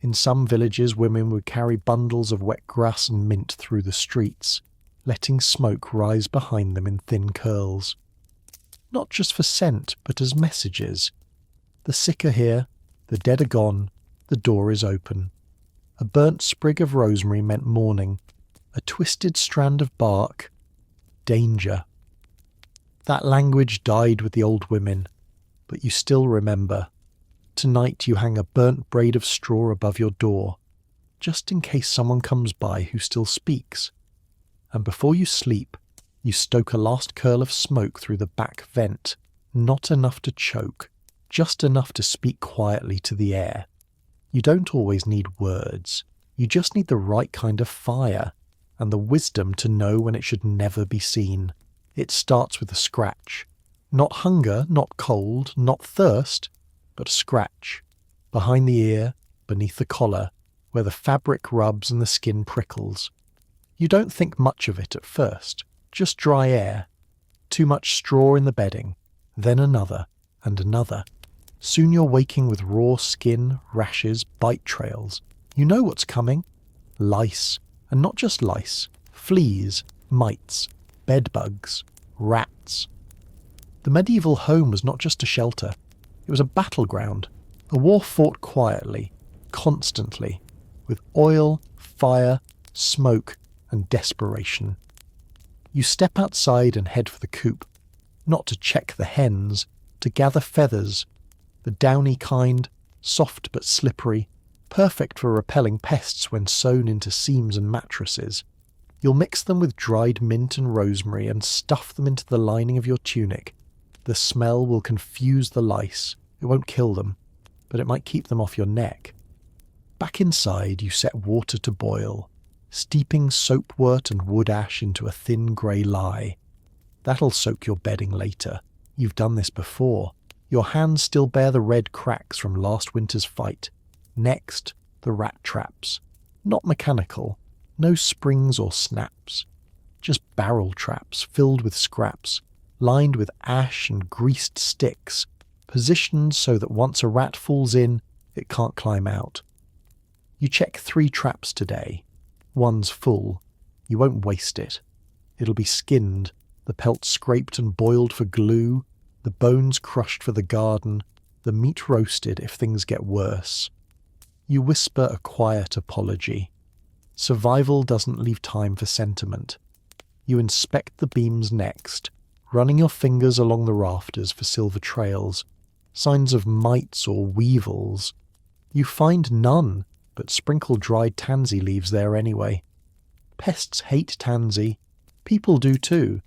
In some villages, women would carry bundles of wet grass and mint through the streets, letting smoke rise behind them in thin curls. Not just for scent, but as messages. The sick are here, the dead are gone, the door is open. A burnt sprig of rosemary meant morning, a twisted strand of bark, danger. That language died with the old women, but you still remember. Tonight you hang a burnt braid of straw above your door, just in case someone comes by who still speaks. And before you sleep, you stoke a last curl of smoke through the back vent, not enough to choke, just enough to speak quietly to the air. You don't always need words. You just need the right kind of fire, and the wisdom to know when it should never be seen. It starts with a scratch. Not hunger, not cold, not thirst, but a scratch. Behind the ear, beneath the collar, where the fabric rubs and the skin prickles. You don't think much of it at first, just dry air. Too much straw in the bedding, then another, and another. Soon you're waking with raw skin, rashes, bite trails. You know what's coming. Lice, and not just lice, fleas, mites, bedbugs, rats. The medieval home was not just a shelter. It was a battleground, a war fought quietly, constantly, with oil, fire, smoke, and desperation. You step outside and head for the coop, not to check the hens, to gather feathers, the downy kind, soft but slippery, perfect for repelling pests when sewn into seams and mattresses. You'll mix them with dried mint and rosemary and stuff them into the lining of your tunic. The smell will confuse the lice. It won't kill them, but it might keep them off your neck. Back inside, you set water to boil, steeping soapwort and wood ash into a thin grey lye. That'll soak your bedding later. You've done this before. Your hands still bear the red cracks from last winter's fight. Next, the rat traps. Not mechanical, no springs or snaps. Just barrel traps filled with scraps, lined with ash and greased sticks, positioned so that once a rat falls in, it can't climb out. You check 3 traps today. One's full. You won't waste it. It'll be skinned, the pelt scraped and boiled for glue, the bones crushed for the garden, the meat roasted if things get worse. You whisper a quiet apology. Survival doesn't leave time for sentiment. You inspect the beams next, running your fingers along the rafters for silver trails, signs of mites or weevils. You find none, but sprinkle dried tansy leaves there anyway. Pests hate tansy. People do too.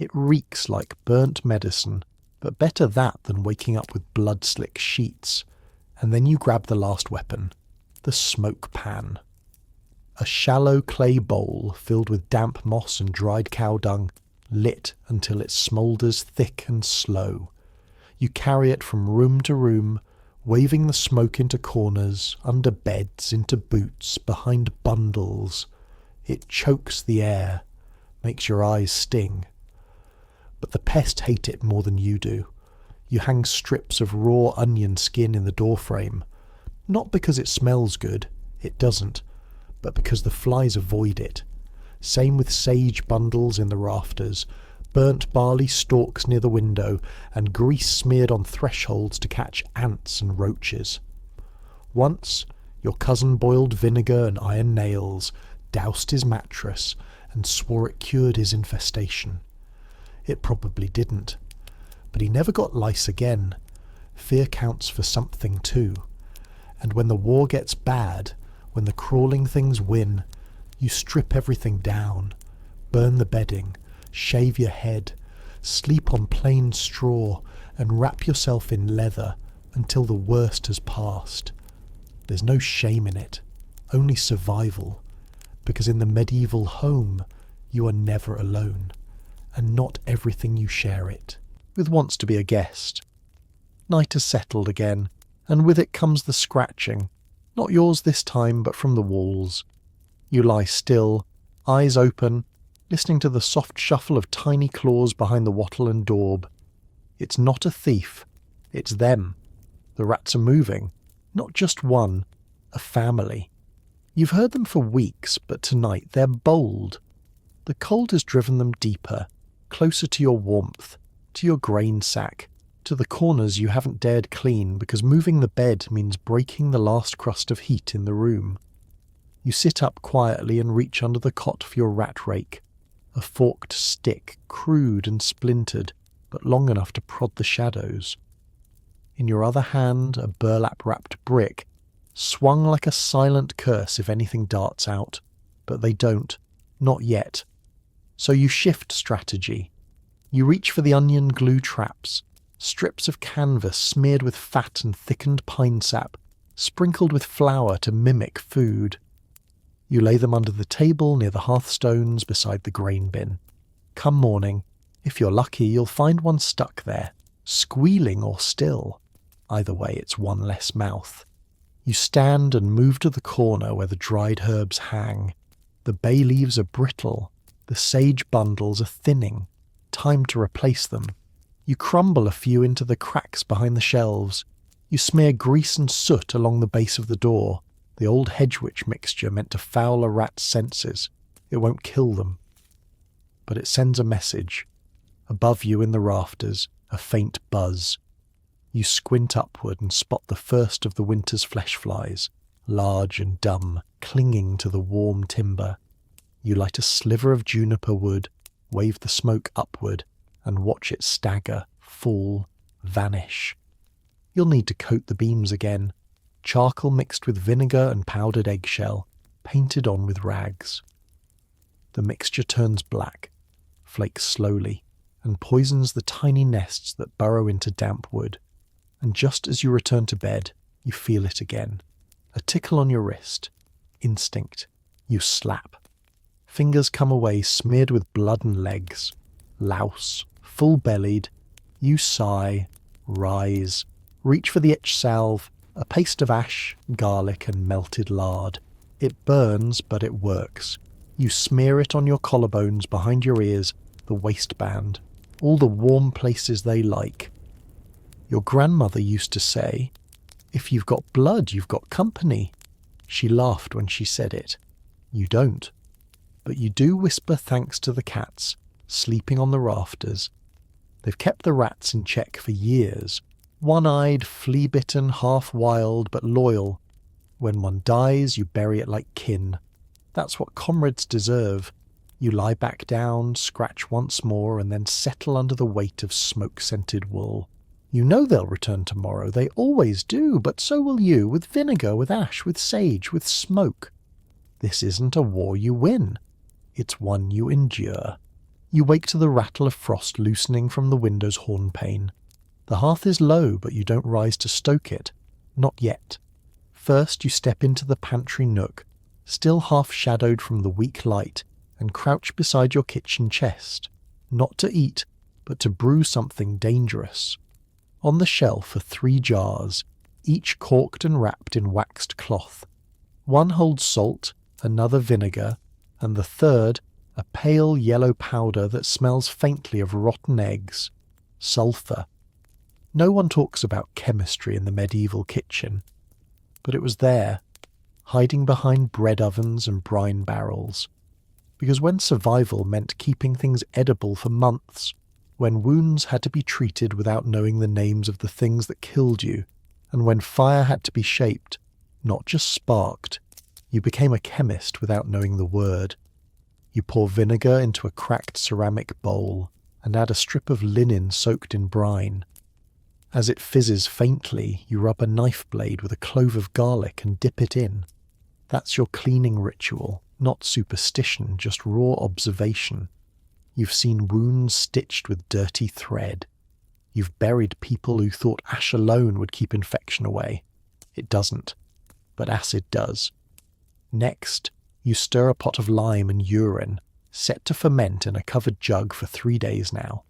It reeks like burnt medicine, but better that than waking up with blood-slick sheets. And then you grab the last weapon, the smoke pan. A shallow clay bowl filled with damp moss and dried cow dung, lit until it smoulders thick and slow. You carry it from room to room, waving the smoke into corners, under beds, into boots, behind bundles. It chokes the air, makes your eyes sting. But the pests hate it more than you do. You hang strips of raw onion skin in the doorframe. Not because it smells good, it doesn't, but because the flies avoid it. Same with sage bundles in the rafters, burnt barley stalks near the window, and grease smeared on thresholds to catch ants and roaches. Once, your cousin boiled vinegar and iron nails, doused his mattress, and swore it cured his infestation. It probably didn't. But he never got lice again. Fear counts for something too. And when the war gets bad, when the crawling things win, you strip everything down, burn the bedding, shave your head, sleep on plain straw, and wrap yourself in leather until the worst has passed. There's no shame in it, only survival, because in the medieval home you are never alone, and not everything you share it with wants to be a guest. Night has settled again, and with it comes the scratching, not yours this time, but from the walls. You lie still, eyes open, listening to the soft shuffle of tiny claws behind the wattle and daub. It's not a thief, it's them. The rats are moving, not just one, a family. You've heard them for weeks, but tonight they're bold. The cold has driven them deeper, closer to your warmth, to your grain sack, to the corners you haven't dared clean because moving the bed means breaking the last crust of heat in the room. You sit up quietly and reach under the cot for your rat rake, a forked stick, crude and splintered, but long enough to prod the shadows. In your other hand, a burlap-wrapped brick, swung like a silent curse if anything darts out, but they don't, not yet. So you shift strategy. You reach for the onion glue traps, strips of canvas smeared with fat and thickened pine sap, sprinkled with flour to mimic food. You lay them under the table near the hearthstones beside the grain bin. Come morning, if you're lucky, you'll find one stuck there, squealing or still. Either way, it's one less mouth. You stand and move to the corner where the dried herbs hang. The bay leaves are brittle, the sage bundles are thinning. Time to replace them. You crumble a few into the cracks behind the shelves. You smear grease and soot along the base of the door, the old hedge-witch mixture meant to foul a rat's senses. It won't kill them. But it sends a message. Above you in the rafters, a faint buzz. You squint upward and spot the first of the winter's flesh flies, large and dumb, clinging to the warm timber. You light a sliver of juniper wood, wave the smoke upward, and watch it stagger, fall, vanish. You'll need to coat the beams again. Charcoal mixed with vinegar and powdered eggshell, painted on with rags. The mixture turns black, flakes slowly, and poisons the tiny nests that burrow into damp wood. And just as you return to bed, you feel it again. A tickle on your wrist. Instinct. You slap. Fingers come away smeared with blood and legs. Louse, full-bellied. You sigh, rise, reach for the itch salve, a paste of ash, garlic and melted lard. It burns, but it works. You smear it on your collarbones, behind your ears, the waistband, all the warm places they like. Your grandmother used to say, "If you've got blood, you've got company." She laughed when she said it. You don't. But you do whisper thanks to the cats, sleeping on the rafters. They've kept the rats in check for years. One-eyed, flea-bitten, half-wild, but loyal. When one dies, you bury it like kin. That's what comrades deserve. You lie back down, scratch once more, and then settle under the weight of smoke-scented wool. You know they'll return tomorrow, they always do, but so will you, with vinegar, with ash, with sage, with smoke. This isn't a war you win. It's one you endure. You wake to the rattle of frost loosening from the window's horn pane. The hearth is low, but you don't rise to stoke it. Not yet. First you step into the pantry nook, still half-shadowed from the weak light, and crouch beside your kitchen chest. Not to eat, but to brew something dangerous. On the shelf are 3 jars, each corked and wrapped in waxed cloth. One holds salt, another vinegar, and the third a pale yellow powder that smells faintly of rotten eggs. Sulphur. No one talks about chemistry in the medieval kitchen, but it was there, hiding behind bread ovens and brine barrels. Because when survival meant keeping things edible for months, when wounds had to be treated without knowing the names of the things that killed you, and when fire had to be shaped, not just sparked, you became a chemist without knowing the word. You pour vinegar into a cracked ceramic bowl and add a strip of linen soaked in brine. As it fizzes faintly, you rub a knife blade with a clove of garlic and dip it in. That's your cleaning ritual, not superstition, just raw observation. You've seen wounds stitched with dirty thread. You've buried people who thought ash alone would keep infection away. It doesn't, but acid does. Next, you stir a pot of lime and urine, set to ferment in a covered jug for 3 days now.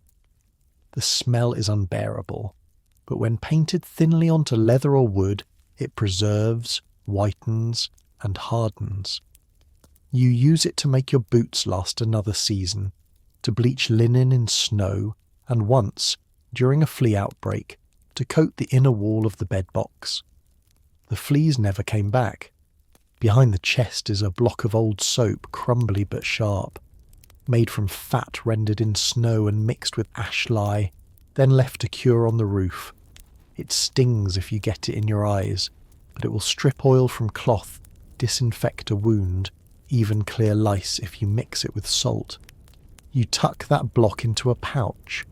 The smell is unbearable, but when painted thinly onto leather or wood, it preserves, whitens, and hardens. You use it to make your boots last another season, to bleach linen in snow, and once, during a flea outbreak, to coat the inner wall of the bedbox. The fleas never came back. Behind the chest is a block of old soap, crumbly but sharp, made from fat rendered in snow and mixed with ash lye. then left to cure on the roof. It stings if you get it in your eyes, but it will strip oil from cloth, disinfect a wound, even clear lice if you mix it with salt. You tuck that block into a pouch.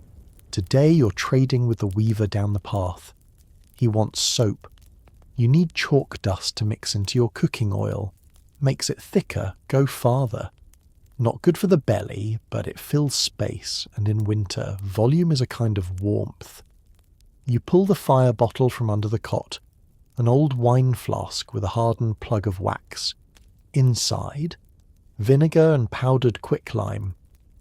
Today you're trading with the weaver down the path. He wants soap. You need chalk dust to mix into your cooking oil. Makes it thicker, go farther. Not good for the belly, but it fills space, and in winter, volume is a kind of warmth. You pull the fire bottle from under the cot, an old wine flask with a hardened plug of wax. Inside, vinegar and powdered quicklime.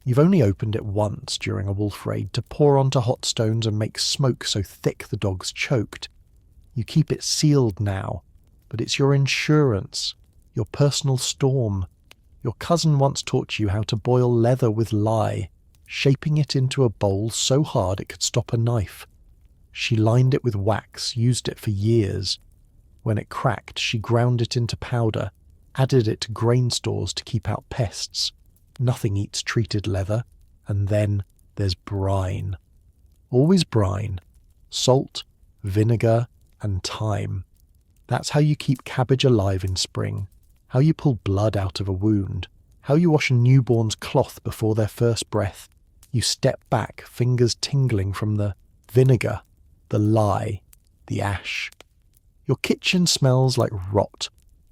You've only opened it once during a wolf raid to pour onto hot stones and make smoke so thick the dog's choked. You keep it sealed now, but it's your insurance, your personal storm. Your cousin once taught you how to boil leather with lye, shaping it into a bowl so hard it could stop a knife. She lined it with wax, used it for years. When it cracked, she ground it into powder, added it to grain stores to keep out pests. Nothing eats treated leather. And then there's brine. Always brine. Salt, vinegar, and thyme. That's how you keep cabbage alive in spring. How you pull blood out of a wound. How you wash a newborn's cloth before their first breath. You step back, fingers tingling from the vinegar, the lye, the ash. Your kitchen smells like rot,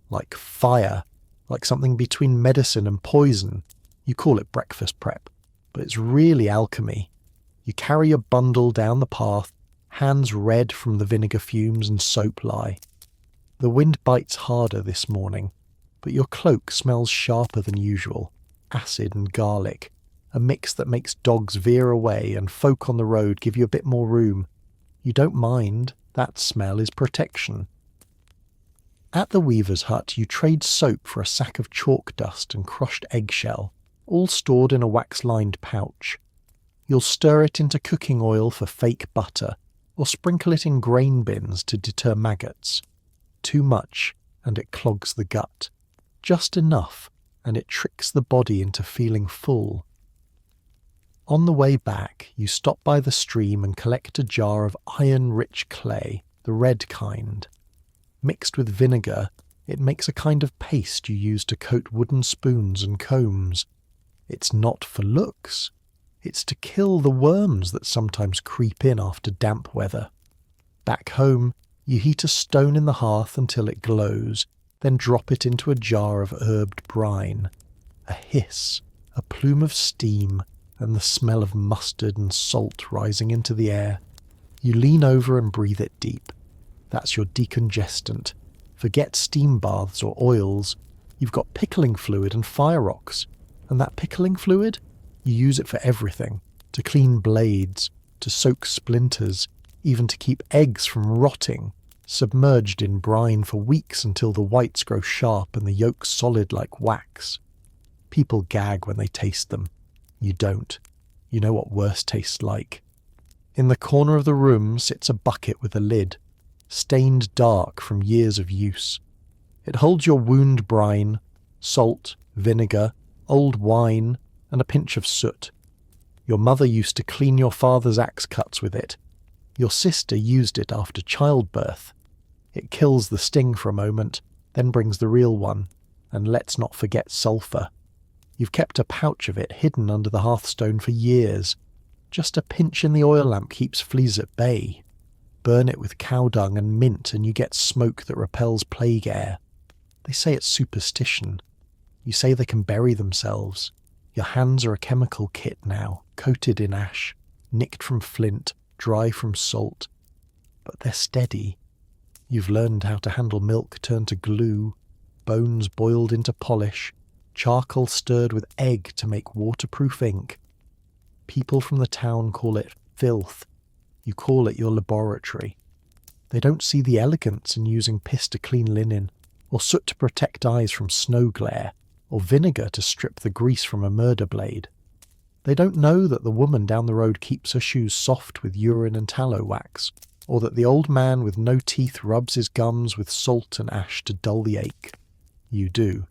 like fire, like something between medicine and poison. You call it breakfast prep, but it's really alchemy. You carry a bundle down the path, hands red from the vinegar fumes and soap lye. The wind bites harder this morning, but your cloak smells sharper than usual, acid and garlic, a mix that makes dogs veer away and folk on the road give you a bit more room. You don't mind, that smell is protection. At the weaver's hut you trade soap for a sack of chalk dust and crushed eggshell, all stored in a wax-lined pouch. You'll stir it into cooking oil for fake butter, or sprinkle it in grain bins to deter maggots. Too much, and it clogs the gut. Just enough, and it tricks the body into feeling full. On the way back, you stop by the stream and collect a jar of iron-rich clay, the red kind. Mixed with vinegar, it makes a kind of paste you use to coat wooden spoons and combs. It's not for looks. It's to kill the worms that sometimes creep in after damp weather. Back home, you heat a stone in the hearth until it glows, then drop it into a jar of herbed brine. A hiss, a plume of steam, and the smell of mustard and salt rising into the air. You lean over and breathe it deep. That's your decongestant. Forget steam baths or oils. You've got pickling fluid and fire rocks. And that pickling fluid? You use it for everything. To clean blades, to soak splinters, even to keep eggs from rotting, submerged in brine for weeks until the whites grow sharp and the yolks solid like wax. People gag when they taste them. You don't. You know what worse tastes like. In the corner of the room sits a bucket with a lid, stained dark from years of use. It holds your wound brine, salt, vinegar, old wine, and a pinch of soot. Your mother used to clean your father's axe cuts with it. Your sister used it after childbirth. It kills the sting for a moment, then brings the real one. And let's not forget sulphur. You've kept a pouch of it hidden under the hearthstone for years. Just a pinch in the oil lamp keeps fleas at bay. Burn it with cow dung and mint and you get smoke that repels plague air. They say it's superstition. You say they can bury themselves. Your hands are a chemical kit now, coated in ash, nicked from flint, dry from salt. But they're steady. You've learned how to handle milk turned to glue, bones boiled into polish, charcoal stirred with egg to make waterproof ink. People from the town call it filth. You call it your laboratory. They don't see the elegance in using piss to clean linen, or soot to protect eyes from snow glare, or vinegar to strip the grease from a murder blade. They don't know that the woman down the road keeps her shoes soft with urine and tallow wax, or that the old man with no teeth rubs his gums with salt and ash to dull the ache. You do.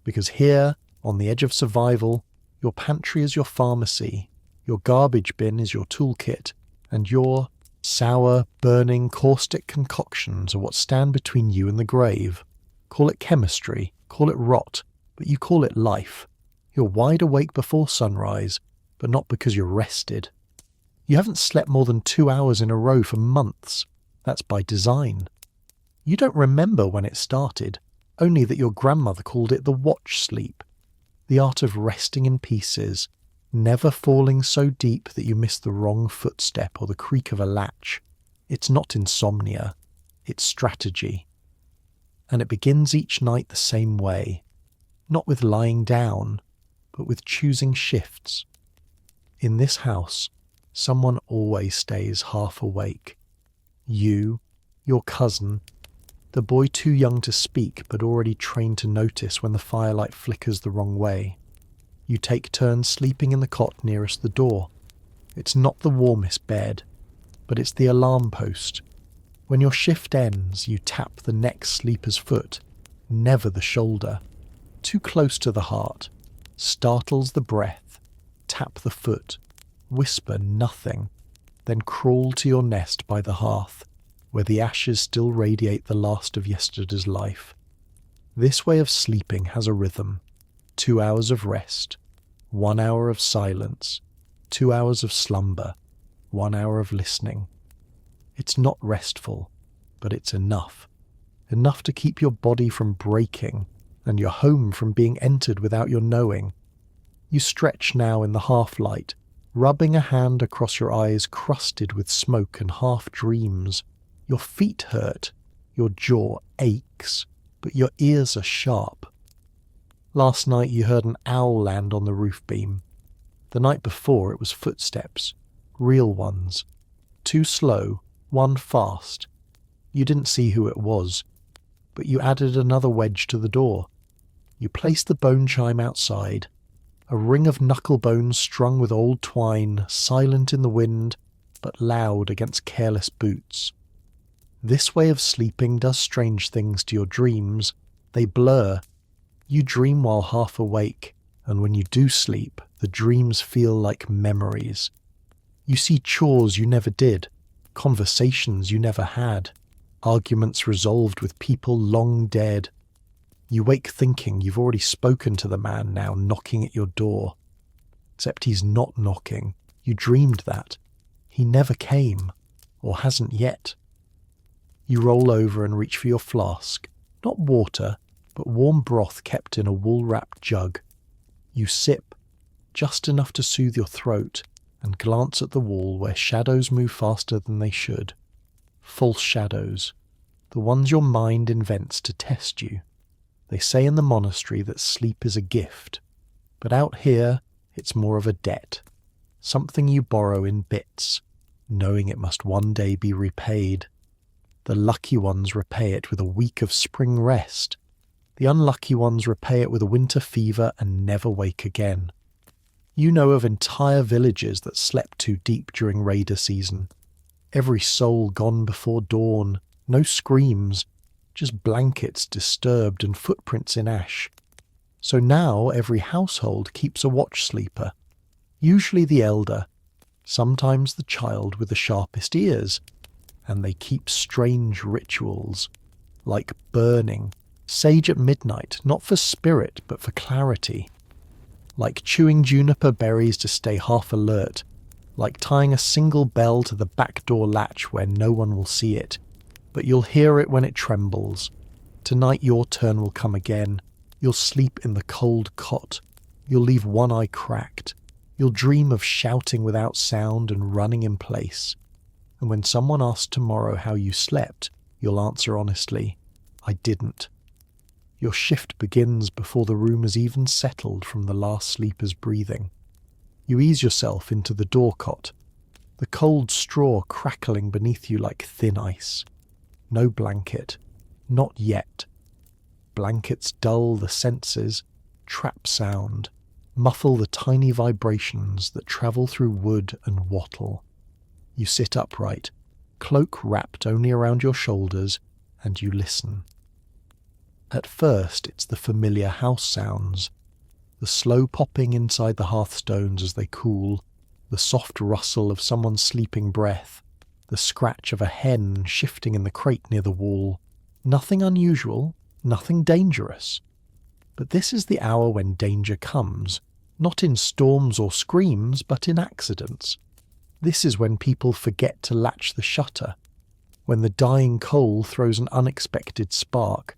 Because here, on the edge of survival, your pantry is your pharmacy, your garbage bin is your toolkit, and your sour, burning, caustic concoctions are what stand between you and the grave. Call it chemistry, call it rot, but you call it life. You're wide awake before sunrise, but not because you're rested. You haven't slept more than 2 hours in a row for months. That's by design. You don't remember when it started, only that your grandmother called it the watch sleep, the art of resting in pieces, never falling so deep that you miss the wrong footstep or the creak of a latch. It's not insomnia, it's strategy. And it begins each night the same way, not with lying down, but with choosing shifts. In this house, someone always stays half awake. You, your cousin, the boy too young to speak but already trained to notice when the firelight flickers the wrong way. You take turns sleeping in the cot nearest the door. It's not the warmest bed, but it's the alarm post. When your shift ends, you tap the next sleeper's foot, never the shoulder. Too close to the heart, startles the breath, tap the foot, whisper nothing, then crawl to your nest by the hearth, where the ashes still radiate the last of yesterday's life. This way of sleeping has a rhythm. 2 hours of rest, 1 hour of silence, 2 hours of slumber, 1 hour of listening. It's not restful, but it's enough. Enough to keep your body from breaking and your home from being entered without your knowing. You stretch now in the half-light, rubbing a hand across your eyes crusted with smoke and half-dreams. Your feet hurt, your jaw aches, but your ears are sharp. Last night you heard an owl land on the roof beam. The night before it was footsteps, real ones. 2 slow, 1 fast. You didn't see who it was, but you added another wedge to the door. You placed the bone chime outside, a ring of knuckle bones strung with old twine, silent in the wind, but loud against careless boots. This way of sleeping does strange things to your dreams. They blur. You dream while half awake, and when you do sleep, the dreams feel like memories. You see chores you never did, conversations you never had, arguments resolved with people long dead. You wake thinking you've already spoken to the man now knocking at your door. Except he's not knocking. You dreamed that. He never came, or hasn't yet. You roll over and reach for your flask. Not water, but warm broth kept in a wool-wrapped jug. You sip, just enough to soothe your throat, and glance at the wall where shadows move faster than they should. False shadows. The ones your mind invents to test you. They say in the monastery that sleep is a gift, but out here it's more of a debt, something you borrow in bits, knowing it must one day be repaid. The lucky ones repay it with a week of spring rest. The unlucky ones repay it with a winter fever and never wake again. You know of entire villages that slept too deep during raider season. Every soul gone before dawn, no screams, just blankets disturbed and footprints in ash. So now every household keeps a watch sleeper, usually the elder, sometimes the child with the sharpest ears, and they keep strange rituals, like burning, sage at midnight, not for spirit but for clarity, like chewing juniper berries to stay half alert, like tying a single bell to the back door latch where no one will see it, but you'll hear it when it trembles. Tonight your turn will come again. You'll sleep in the cold cot. You'll leave one eye cracked. You'll dream of shouting without sound and running in place. And when someone asks tomorrow how you slept, you'll answer honestly, I didn't. Your shift begins before the room has even settled from the last sleeper's breathing. You ease yourself into the door cot, the cold straw crackling beneath you like thin ice. No blanket. Not yet. Blankets dull the senses, trap sound, muffle the tiny vibrations that travel through wood and wattle. You sit upright, cloak wrapped only around your shoulders, and you listen. At first it's the familiar house sounds, the slow popping inside the hearthstones as they cool, the soft rustle of someone's sleeping breath, the scratch of a hen shifting in the crate near the wall. Nothing unusual, nothing dangerous. But this is the hour when danger comes, not in storms or screams, but in accidents. This is when people forget to latch the shutter, when the dying coal throws an unexpected spark,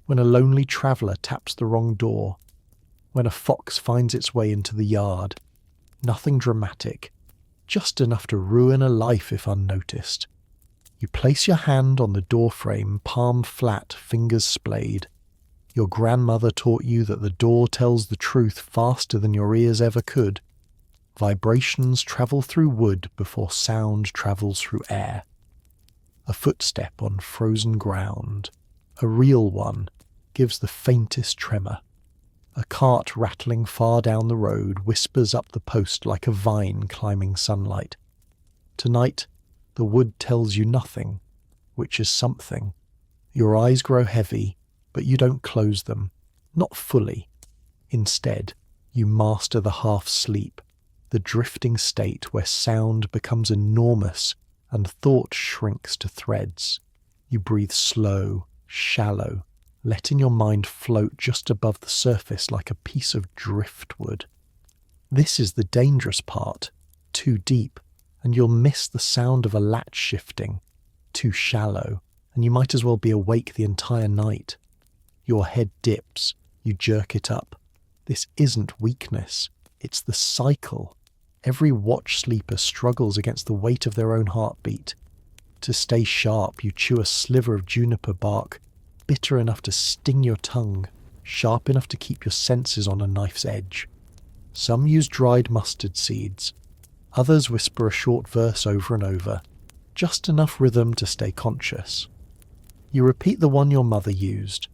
when a lonely traveller taps the wrong door, when a fox finds its way into the yard. Nothing dramatic, just enough to ruin a life if unnoticed. You place your hand on the doorframe, palm flat, fingers splayed. Your grandmother taught you that the door tells the truth faster than your ears ever could. Vibrations travel through wood before sound travels through air. A footstep on frozen ground, a real one, gives the faintest tremor. A cart rattling far down the road whispers up the post like a vine climbing sunlight. Tonight, the wood tells you nothing, which is something. Your eyes grow heavy, but you don't close them, not fully. Instead, you master the half-sleep, the drifting state where sound becomes enormous and thought shrinks to threads. You breathe slow, shallow, letting your mind float just above the surface like a piece of driftwood. This is the dangerous part. Too deep, and you'll miss the sound of a latch shifting. Too shallow, and you might as well be awake the entire night. Your head dips, you jerk it up. This isn't weakness, it's the cycle. Every watch sleeper struggles against the weight of their own heartbeat. To stay sharp, you chew a sliver of juniper bark, bitter enough to sting your tongue, sharp enough to keep your senses on a knife's edge. Some use dried mustard seeds. Others whisper a short verse over and over, just enough rhythm to stay conscious. You repeat the one your mother used.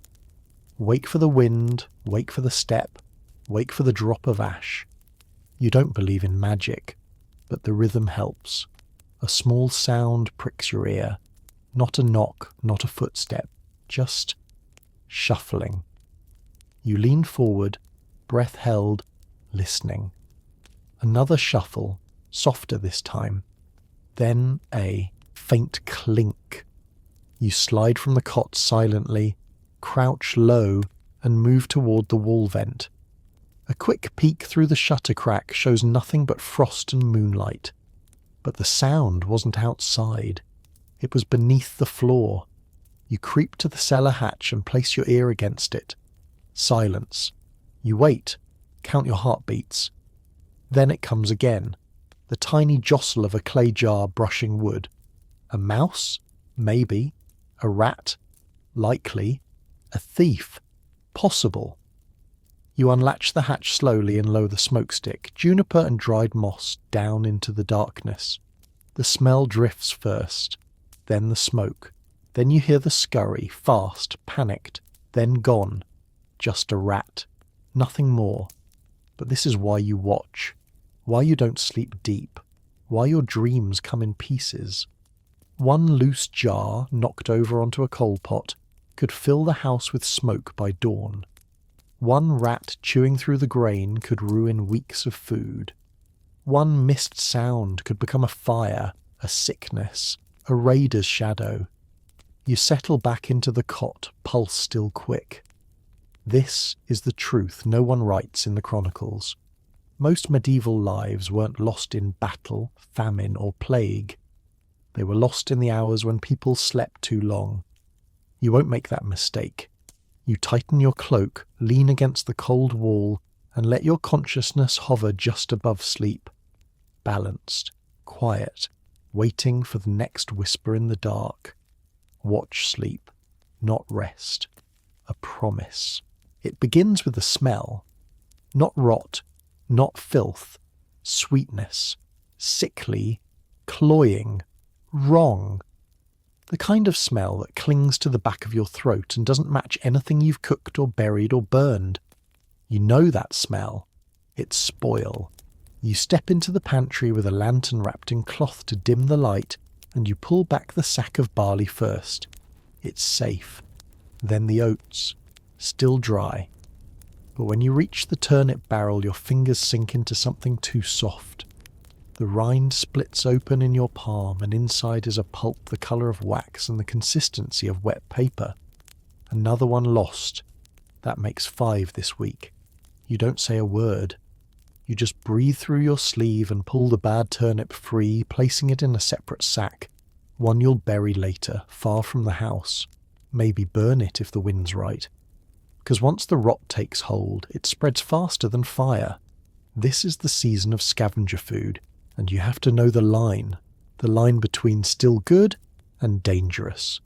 Wake for the wind, wake for the step, wake for the drop of ash. You don't believe in magic, but the rhythm helps. A small sound pricks your ear. Not a knock, not a footstep, just shuffling. You lean forward, breath held, listening. Another shuffle, softer this time. Then a faint clink. You slide from the cot silently, crouch low, and move toward the wall vent. A quick peek through the shutter crack shows nothing but frost and moonlight. But the sound wasn't outside. It was beneath the floor. You creep to the cellar hatch and place your ear against it. Silence. You wait, count your heartbeats. Then it comes again, the tiny jostle of a clay jar brushing wood. A mouse? Maybe. A rat? Likely. A thief? Possible. You unlatch the hatch slowly and lower the smokestick, juniper and dried moss, down into the darkness. The smell drifts first, then the smoke. Then you hear the scurry, fast, panicked, then gone. Just a rat. Nothing more. But this is why you watch. Why you don't sleep deep. Why your dreams come in pieces. One loose jar, knocked over onto a coal pot, could fill the house with smoke by dawn. One rat chewing through the grain could ruin weeks of food. One missed sound could become a fire, a sickness, a raider's shadow. You settle back into the cot, pulse still quick. This is the truth no one writes in the chronicles. Most medieval lives weren't lost in battle, famine, or plague. They were lost in the hours when people slept too long. You won't make that mistake. You tighten your cloak, lean against the cold wall, and let your consciousness hover just above sleep. Balanced, quiet, waiting for the next whisper in the dark. Watch sleep, not rest. A promise. It begins with a smell. Not rot, not filth. Sweetness. Sickly. Cloying. Wrong. The kind of smell that clings to the back of your throat and doesn't match anything you've cooked or buried or burned. You know that smell. It's spoil. You step into the pantry with a lantern wrapped in cloth to dim the light, and you pull back the sack of barley first. It's safe. Then the oats. Still dry. But when you reach the turnip barrel, your fingers sink into something too soft. The rind splits open in your palm, and inside is a pulp the colour of wax and the consistency of wet paper. Another one lost. That makes 5 this week. You don't say a word. You just breathe through your sleeve and pull the bad turnip free, placing it in a separate sack, one you'll bury later, far from the house. Maybe burn it if the wind's right. Because once the rot takes hold, it spreads faster than fire. This is the season of scavenger food, and you have to know the line between still good and dangerous,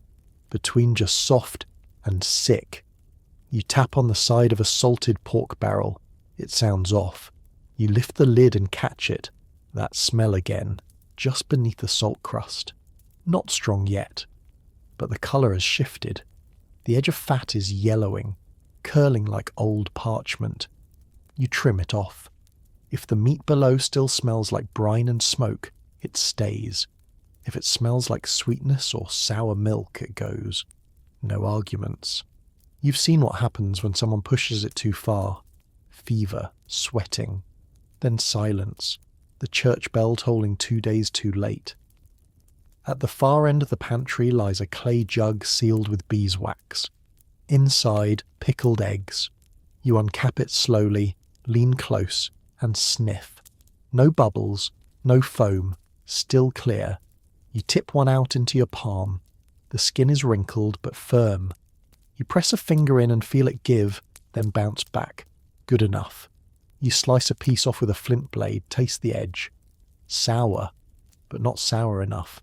between just soft and sick. You tap on the side of a salted pork barrel. It sounds off. You lift the lid and catch it. That smell again, just beneath the salt crust. Not strong yet, but the colour has shifted. The edge of fat is yellowing, curling like old parchment. You trim it off. If the meat below still smells like brine and smoke, it stays. If it smells like sweetness or sour milk, it goes. No arguments. You've seen what happens when someone pushes it too far. Fever, sweating. Then silence, the church bell tolling 2 days too late. At the far end of the pantry lies a clay jug sealed with beeswax. Inside, pickled eggs. You uncap it slowly, lean close, and sniff. No bubbles, no foam, still clear. You tip one out into your palm. The skin is wrinkled but firm. You press a finger in and feel it give, then bounce back. Good enough. You slice a piece off with a flint blade, taste the edge. Sour, but not sour enough.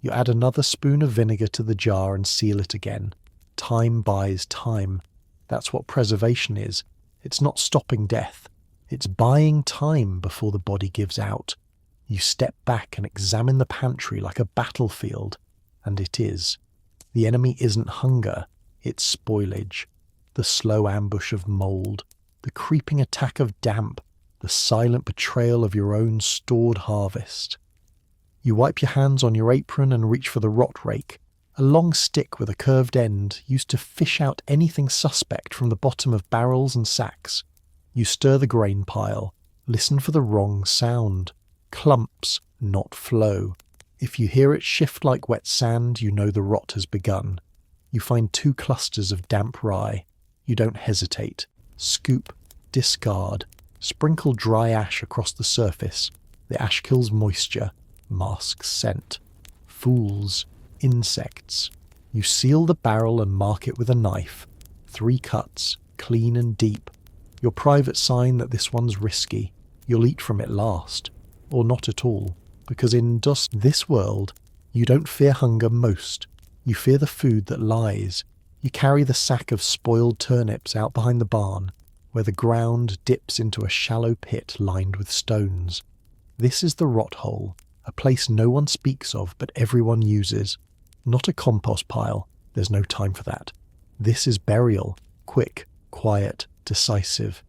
You add another spoon of vinegar to the jar and seal it again. Time buys time. That's what preservation is. It's not stopping death. It's buying time before the body gives out. You step back and examine the pantry like a battlefield, and it is. The enemy isn't hunger, it's spoilage. The slow ambush of mould, the creeping attack of damp, the silent betrayal of your own stored harvest. You wipe your hands on your apron and reach for the rot rake, a long stick with a curved end used to fish out anything suspect from the bottom of barrels and sacks. You stir the grain pile, listen for the wrong sound. Clumps, not flow. If you hear it shift like wet sand, you know the rot has begun. You find 2 clusters of damp rye. You don't hesitate. Scoop, discard, sprinkle dry ash across the surface. The ash kills moisture, masks scent. Fools, insects. You seal the barrel and mark it with a knife. 3 cuts, clean and deep. Your private sign that this one's risky. You'll eat from it last. Or not at all, because in just this world, you don't fear hunger most. You fear the food that lies. You carry the sack of spoiled turnips out behind the barn, where the ground dips into a shallow pit lined with stones. This is the rot hole, a place no one speaks of but everyone uses. Not a compost pile, there's no time for that. This is burial, quick, quiet, decisive.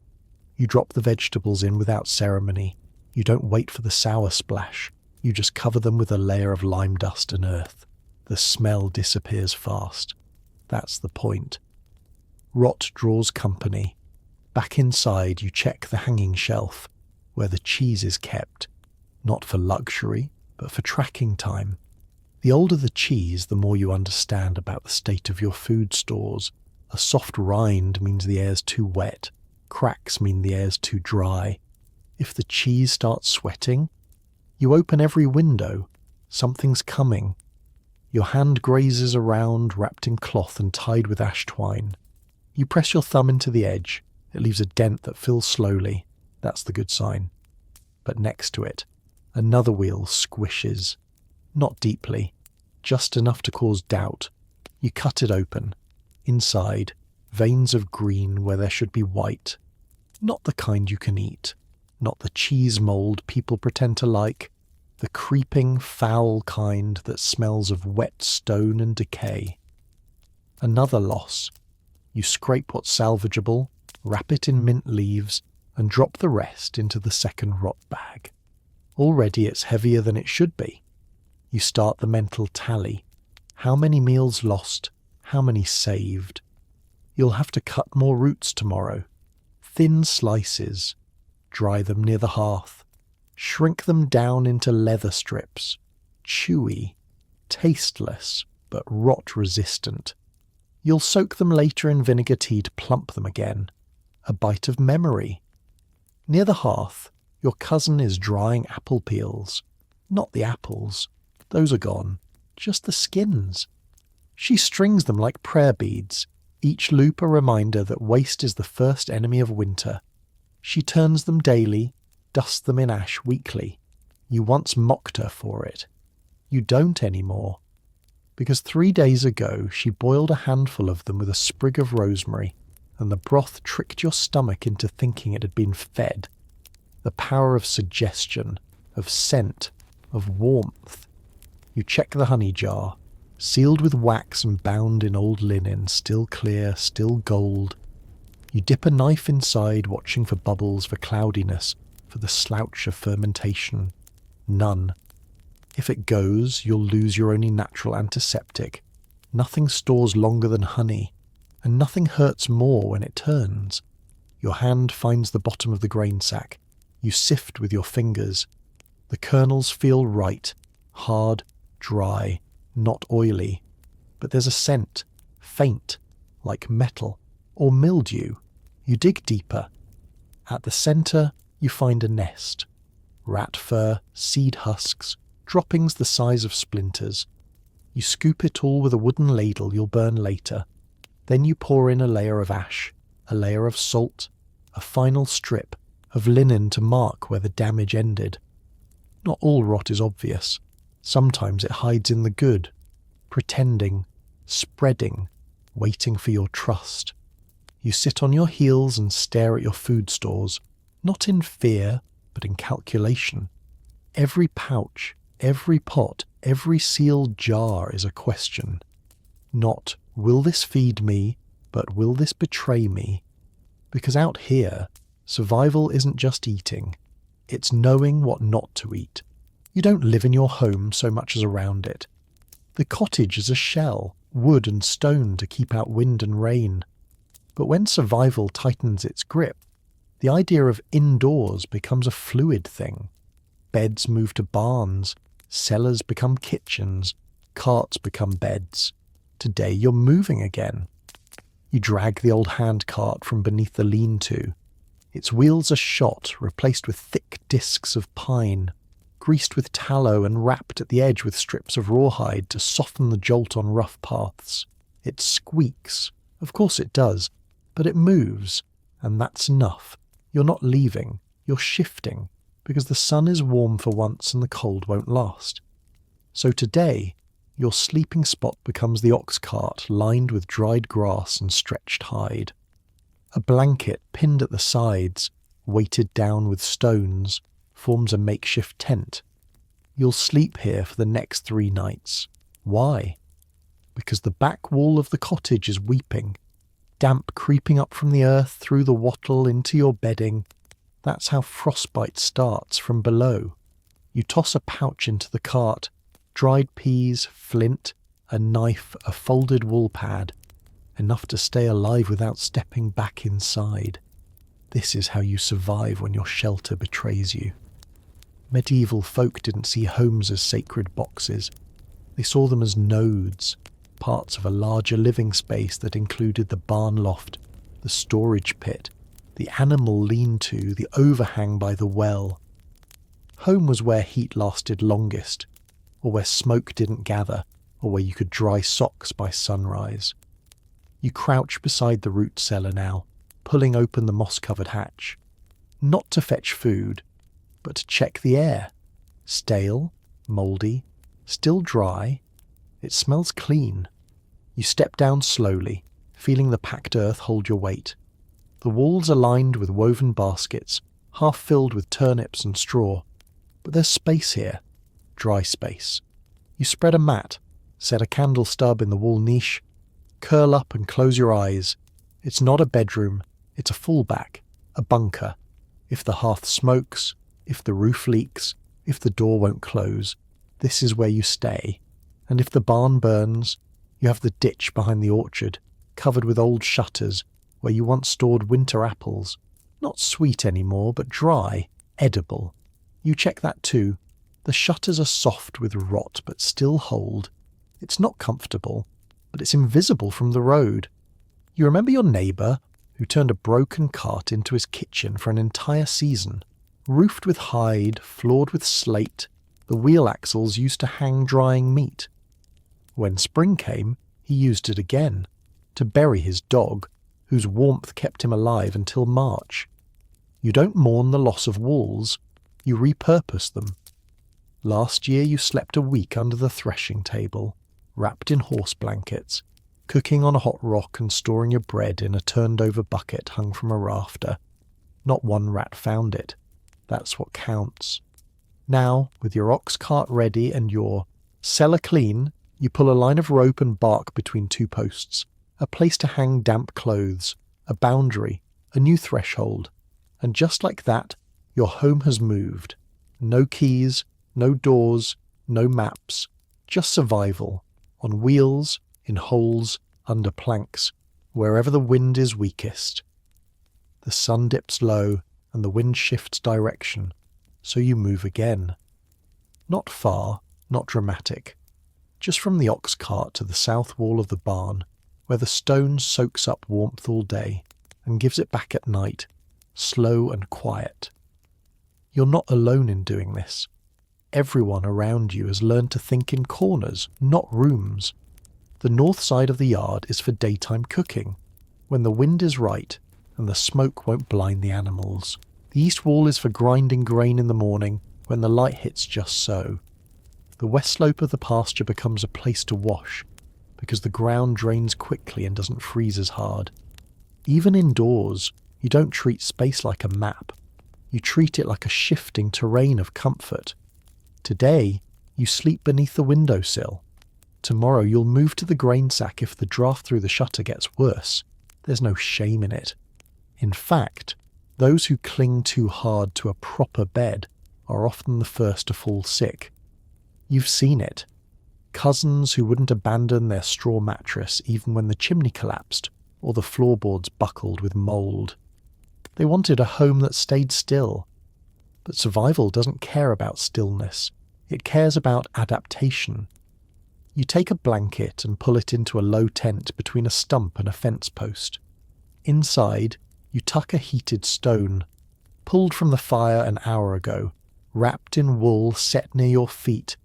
You drop the vegetables in without ceremony. You don't wait for the sour splash. You just cover them with a layer of lime dust and earth. The smell disappears fast. That's the point. Rot draws company. Back inside, you check the hanging shelf, where the cheese is kept. Not for luxury, but for tracking time. The older the cheese, the more you understand about the state of your food stores. A soft rind means the air's too wet. Cracks mean the air's too dry. If the cheese starts sweating, you open every window. Something's coming. Your hand grazes around, wrapped in cloth and tied with ash twine. You press your thumb into the edge. It leaves a dent that fills slowly. That's the good sign. But next to it, another wheel squishes. Not deeply, just enough to cause doubt. You cut it open. Inside, veins of green where there should be white. Not the kind you can eat. Not the cheese mould people pretend to like. The creeping, foul kind that smells of wet stone and decay. Another loss. You scrape what's salvageable, wrap it in mint leaves, and drop the rest into the second rot bag. Already it's heavier than it should be. You start the mental tally. How many meals lost? How many saved? You'll have to cut more roots tomorrow. Thin slices. Dry them near the hearth. Shrink them down into leather strips, chewy, tasteless, but rot-resistant. You'll soak them later in vinegar tea to plump them again. A bite of memory. Near the hearth, your cousin is drying apple peels. Not the apples. Those are gone. Just the skins. She strings them like prayer beads, each loop a reminder that waste is the first enemy of winter. She turns them daily, dusts them in ash weekly. You once mocked her for it. You don't anymore. Because 3 days ago she boiled a handful of them with a sprig of rosemary, and the broth tricked your stomach into thinking it had been fed. The power of suggestion, of scent, of warmth. You check the honey jar, sealed with wax and bound in old linen, still clear, still gold. You dip a knife inside, watching for bubbles, for cloudiness, for the slouch of fermentation. None. If it goes, you'll lose your only natural antiseptic. Nothing stores longer than honey, and nothing hurts more when it turns. Your hand finds the bottom of the grain sack. You sift with your fingers. The kernels feel right, hard, dry, not oily. But there's a scent, faint, like metal, or mildew. You dig deeper. At the centre, you find a nest. Rat fur, seed husks, droppings the size of splinters. You scoop it all with a wooden ladle you'll burn later. Then you pour in a layer of ash, a layer of salt, a final strip of linen to mark where the damage ended. Not all rot is obvious. Sometimes it hides in the good, pretending, spreading, waiting for your trust. You sit on your heels and stare at your food stores, not in fear, but in calculation. Every pouch, every pot, every sealed jar is a question. Not, will this feed me, but will this betray me? Because out here, survival isn't just eating. It's knowing what not to eat. You don't live in your home so much as around it. The cottage is a shell, wood and stone to keep out wind and rain. But when survival tightens its grip, the idea of indoors becomes a fluid thing. Beds move to barns, cellars become kitchens, carts become beds. Today you're moving again. You drag the old hand cart from beneath the lean-to. Its wheels are shot, replaced with thick discs of pine, greased with tallow and wrapped at the edge with strips of rawhide to soften the jolt on rough paths. It squeaks. Of course it does. But it moves, and that's enough. You're not leaving, you're shifting, because the sun is warm for once and the cold won't last. So today, your sleeping spot becomes the ox cart lined with dried grass and stretched hide. A blanket pinned at the sides, weighted down with stones, forms a makeshift tent. You'll sleep here for the next 3 nights. Why? Because the back wall of the cottage is weeping. Damp creeping up from the earth through the wattle into your bedding. That's how frostbite starts, from below. You toss a pouch into the cart, dried peas, flint, a knife, a folded wool pad, enough to stay alive without stepping back inside. This is how you survive when your shelter betrays you. Medieval folk didn't see homes as sacred boxes. They saw them as nodes, parts of a larger living space that included the barn loft, the storage pit, the animal lean-to, the overhang by the well. Home was where heat lasted longest, or where smoke didn't gather, or where you could dry socks by sunrise. You crouch beside the root cellar now, pulling open the moss-covered hatch. Not to fetch food, but to check the air. Stale, mouldy, still dry. It smells clean. You step down slowly, feeling the packed earth hold your weight. The walls are lined with woven baskets, half filled with turnips and straw. But there's space here. Dry space. You spread a mat, set a candle stub in the wall niche, curl up and close your eyes. It's not a bedroom, it's a fallback, a bunker. If the hearth smokes, if the roof leaks, if the door won't close, this is where you stay. And if the barn burns, you have the ditch behind the orchard, covered with old shutters, where you once stored winter apples. Not sweet anymore, but dry, edible. You check that too. The shutters are soft with rot but still hold. It's not comfortable, but it's invisible from the road. You remember your neighbour who turned a broken cart into his kitchen for an entire season? Roofed with hide, floored with slate, the wheel axles used to hang drying meat. When spring came, he used it again, to bury his dog, whose warmth kept him alive until March. You don't mourn the loss of walls, you repurpose them. Last year you slept a week under the threshing table, wrapped in horse blankets, cooking on a hot rock and storing your bread in a turned-over bucket hung from a rafter. Not one rat found it. That's what counts. Now, with your ox cart ready and your cellar clean, you pull a line of rope and bark between two posts, a place to hang damp clothes, a boundary, a new threshold, and just like that, your home has moved. No keys, no doors, no maps, just survival, on wheels, in holes, under planks, wherever the wind is weakest. The sun dips low and the wind shifts direction, so you move again. Not far, not dramatic, just from the ox cart to the south wall of the barn, where the stone soaks up warmth all day and gives it back at night, slow and quiet. You're not alone in doing this. Everyone around you has learned to think in corners, not rooms. The north side of the yard is for daytime cooking, when the wind is right and the smoke won't blind the animals. The east wall is for grinding grain in the morning when the light hits just so. The west slope of the pasture becomes a place to wash, because the ground drains quickly and doesn't freeze as hard. Even indoors, you don't treat space like a map. You treat it like a shifting terrain of comfort. Today, you sleep beneath the windowsill. Tomorrow you'll move to the grain sack if the draft through the shutter gets worse. There's no shame in it. In fact, those who cling too hard to a proper bed are often the first to fall sick. You've seen it. Cousins who wouldn't abandon their straw mattress even when the chimney collapsed or the floorboards buckled with mould. They wanted a home that stayed still. But survival doesn't care about stillness. It cares about adaptation. You take a blanket and pull it into a low tent between a stump and a fence post. Inside, you tuck a heated stone, pulled from the fire an hour ago, wrapped in wool set near your feet.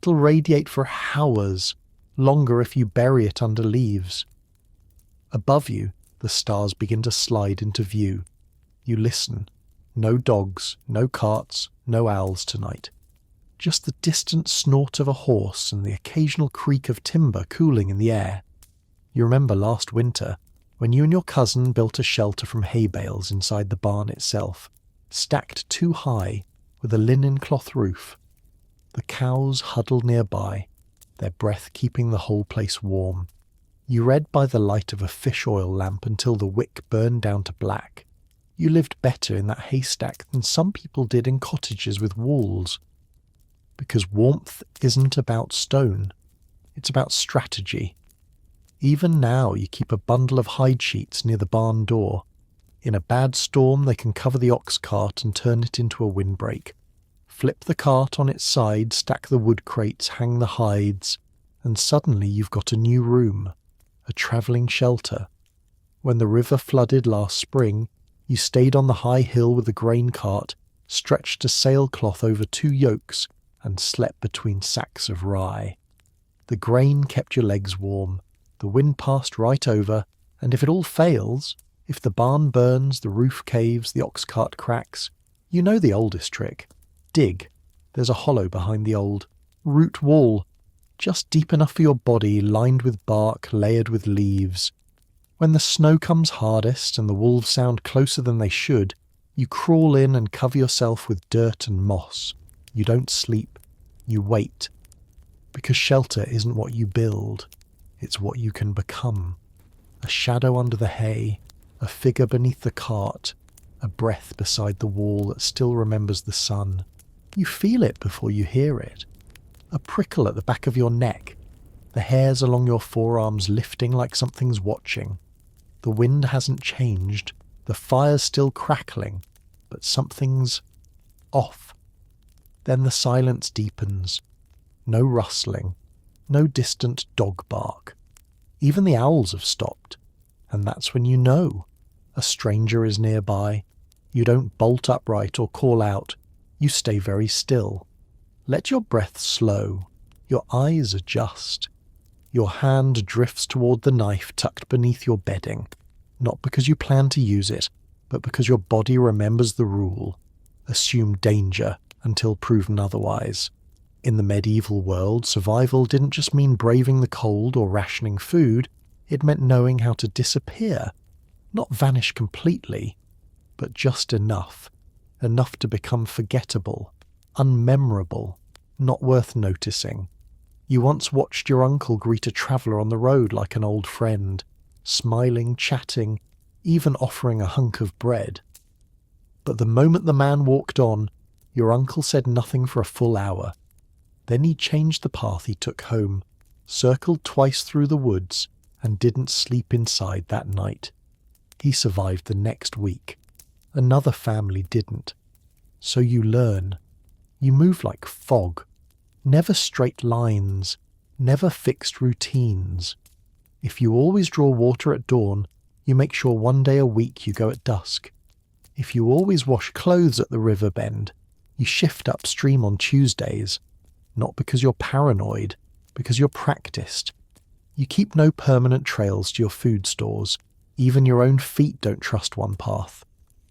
It'll radiate for hours, longer if you bury it under leaves. Above you, the stars begin to slide into view. You listen. No dogs, no carts, no owls tonight. Just the distant snort of a horse and the occasional creak of timber cooling in the air. You remember last winter, when you and your cousin built a shelter from hay bales inside the barn itself, stacked too high with a linen cloth roof. The cows huddled nearby, their breath keeping the whole place warm. You read by the light of a fish oil lamp until the wick burned down to black. You lived better in that haystack than some people did in cottages with walls. Because warmth isn't about stone, it's about strategy. Even now you keep a bundle of hide sheets near the barn door. In a bad storm they can cover the ox cart and turn it into a windbreak. Flip the cart on its side, stack the wood crates, hang the hides, and suddenly you've got a new room, a travelling shelter. When the river flooded last spring, you stayed on the high hill with the grain cart, stretched a sailcloth over 2 yokes, and slept between sacks of rye. The grain kept your legs warm, the wind passed right over, and if it all fails, if the barn burns, the roof caves, the ox cart cracks, you know the oldest trick. Dig. There's a hollow behind the old root wall, just deep enough for your body, lined with bark, layered with leaves. When the snow comes hardest and the wolves sound closer than they should, you crawl in and cover yourself with dirt and moss. You don't sleep. You wait. Because shelter isn't what you build. It's what you can become. A shadow under the hay, a figure beneath the cart, a breath beside the wall that still remembers the sun. You feel it before you hear it. A prickle at the back of your neck, the hairs along your forearms lifting like something's watching. The wind hasn't changed, the fire's still crackling, but something's off. Then the silence deepens. No rustling, no distant dog bark. Even the owls have stopped, and that's when you know a stranger is nearby. You don't bolt upright or call out. You stay very still. Let your breath slow. Your eyes adjust. Your hand drifts toward the knife tucked beneath your bedding, not because you plan to use it, but because your body remembers the rule. Assume danger until proven otherwise. In the medieval world, survival didn't just mean braving the cold or rationing food, it meant knowing how to disappear. Not vanish completely, but just enough. Enough to become forgettable, unmemorable, not worth noticing. You once watched your uncle greet a traveller on the road like an old friend, smiling, chatting, even offering a hunk of bread. But the moment the man walked on, your uncle said nothing for a full hour. Then he changed the path he took home, circled twice through the woods, and didn't sleep inside that night. He survived the next week. Another family didn't. So you learn. You move like fog. Never straight lines. Never fixed routines. If you always draw water at dawn, you make sure one day a week you go at dusk. If you always wash clothes at the river bend, you shift upstream on Tuesdays. Not because you're paranoid, because you're practiced. You keep no permanent trails to your food stores. Even your own feet don't trust one path.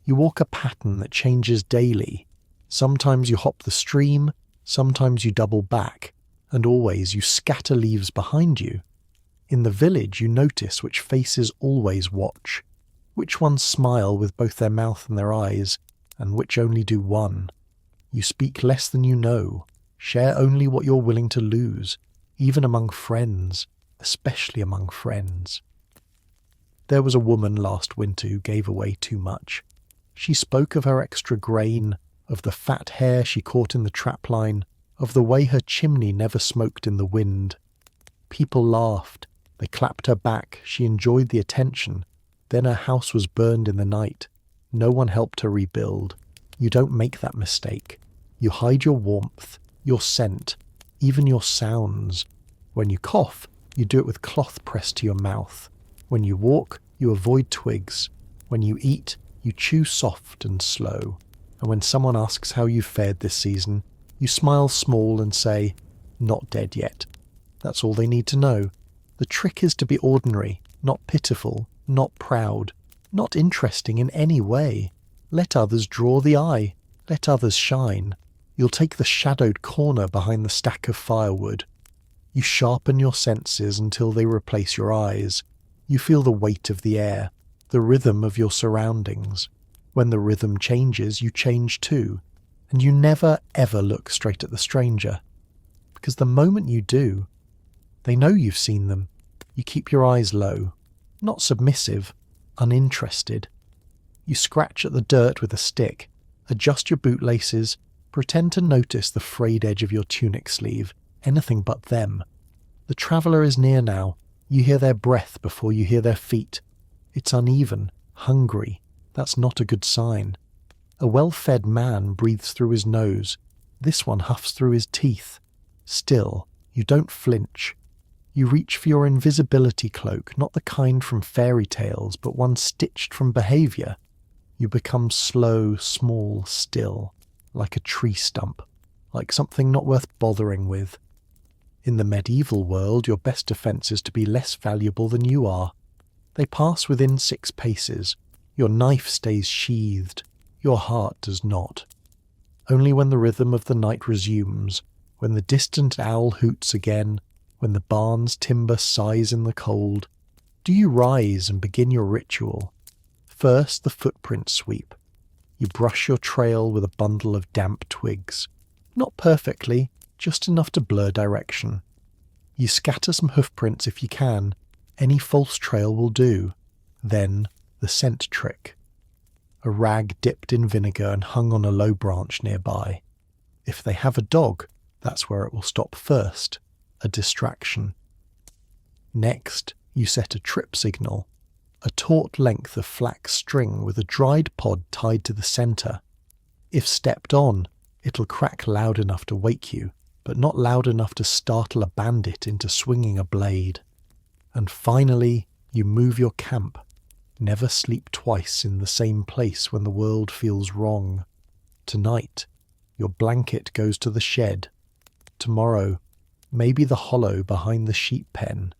You walk a pattern that changes daily. Sometimes you hop the stream, sometimes you double back, and always you scatter leaves behind you. In the village you notice which faces always watch, which ones smile with both their mouth and their eyes, and which only do one. You speak less than you know, share only what you're willing to lose, even among friends, especially among friends. There was a woman last winter who gave away too much. She spoke of her extra grain, of the fat hare she caught in the trapline, of the way her chimney never smoked in the wind. People laughed. They clapped her back. She enjoyed the attention. Then her house was burned in the night. No one helped her rebuild. You don't make that mistake. You hide your warmth, your scent, even your sounds. When you cough, you do it with cloth pressed to your mouth. When you walk, you avoid twigs. When you eat, you chew soft and slow. And when someone asks how you fared this season, you smile small and say, "Not dead yet." That's all they need to know. The trick is to be ordinary, not pitiful, not proud, not interesting in any way. Let others draw the eye. Let others shine. You'll take the shadowed corner behind the stack of firewood. You sharpen your senses until they replace your eyes. You feel the weight of the air, the rhythm of your surroundings. When the rhythm changes, you change too. And you never, ever look straight at the stranger. Because the moment you do, they know you've seen them. You keep your eyes low. Not submissive, uninterested. You scratch at the dirt with a stick, adjust your bootlaces, pretend to notice the frayed edge of your tunic sleeve, anything but them. The traveller is near now. You hear their breath before you hear their feet. It's uneven, hungry. That's not a good sign. A well-fed man breathes through his nose. This one huffs through his teeth. Still, you don't flinch. You reach for your invisibility cloak, not the kind from fairy tales, but one stitched from behaviour. You become slow, small, still, like a tree stump, like something not worth bothering with. In the medieval world, your best defence is to be less valuable than you are. They pass within 6 paces. Your knife stays sheathed. Your heart does not. Only when the rhythm of the night resumes, when the distant owl hoots again, when the barn's timber sighs in the cold, do you rise and begin your ritual. First, the footprint sweep. You brush your trail with a bundle of damp twigs. Not perfectly, just enough to blur direction. You scatter some hoofprints if you can. Any false trail will do. Then, the scent trick. A rag dipped in vinegar and hung on a low branch nearby. If they have a dog, that's where it will stop first. A distraction. Next, you set a trip signal. A taut length of flax string with a dried pod tied to the centre. If stepped on, It'll crack loud enough to wake you, but not loud enough to startle a bandit into swinging a blade. And finally, you move your camp. Never sleep twice in the same place when the world feels wrong. Tonight, your blanket goes to the shed. Tomorrow, maybe the hollow behind the sheep pen.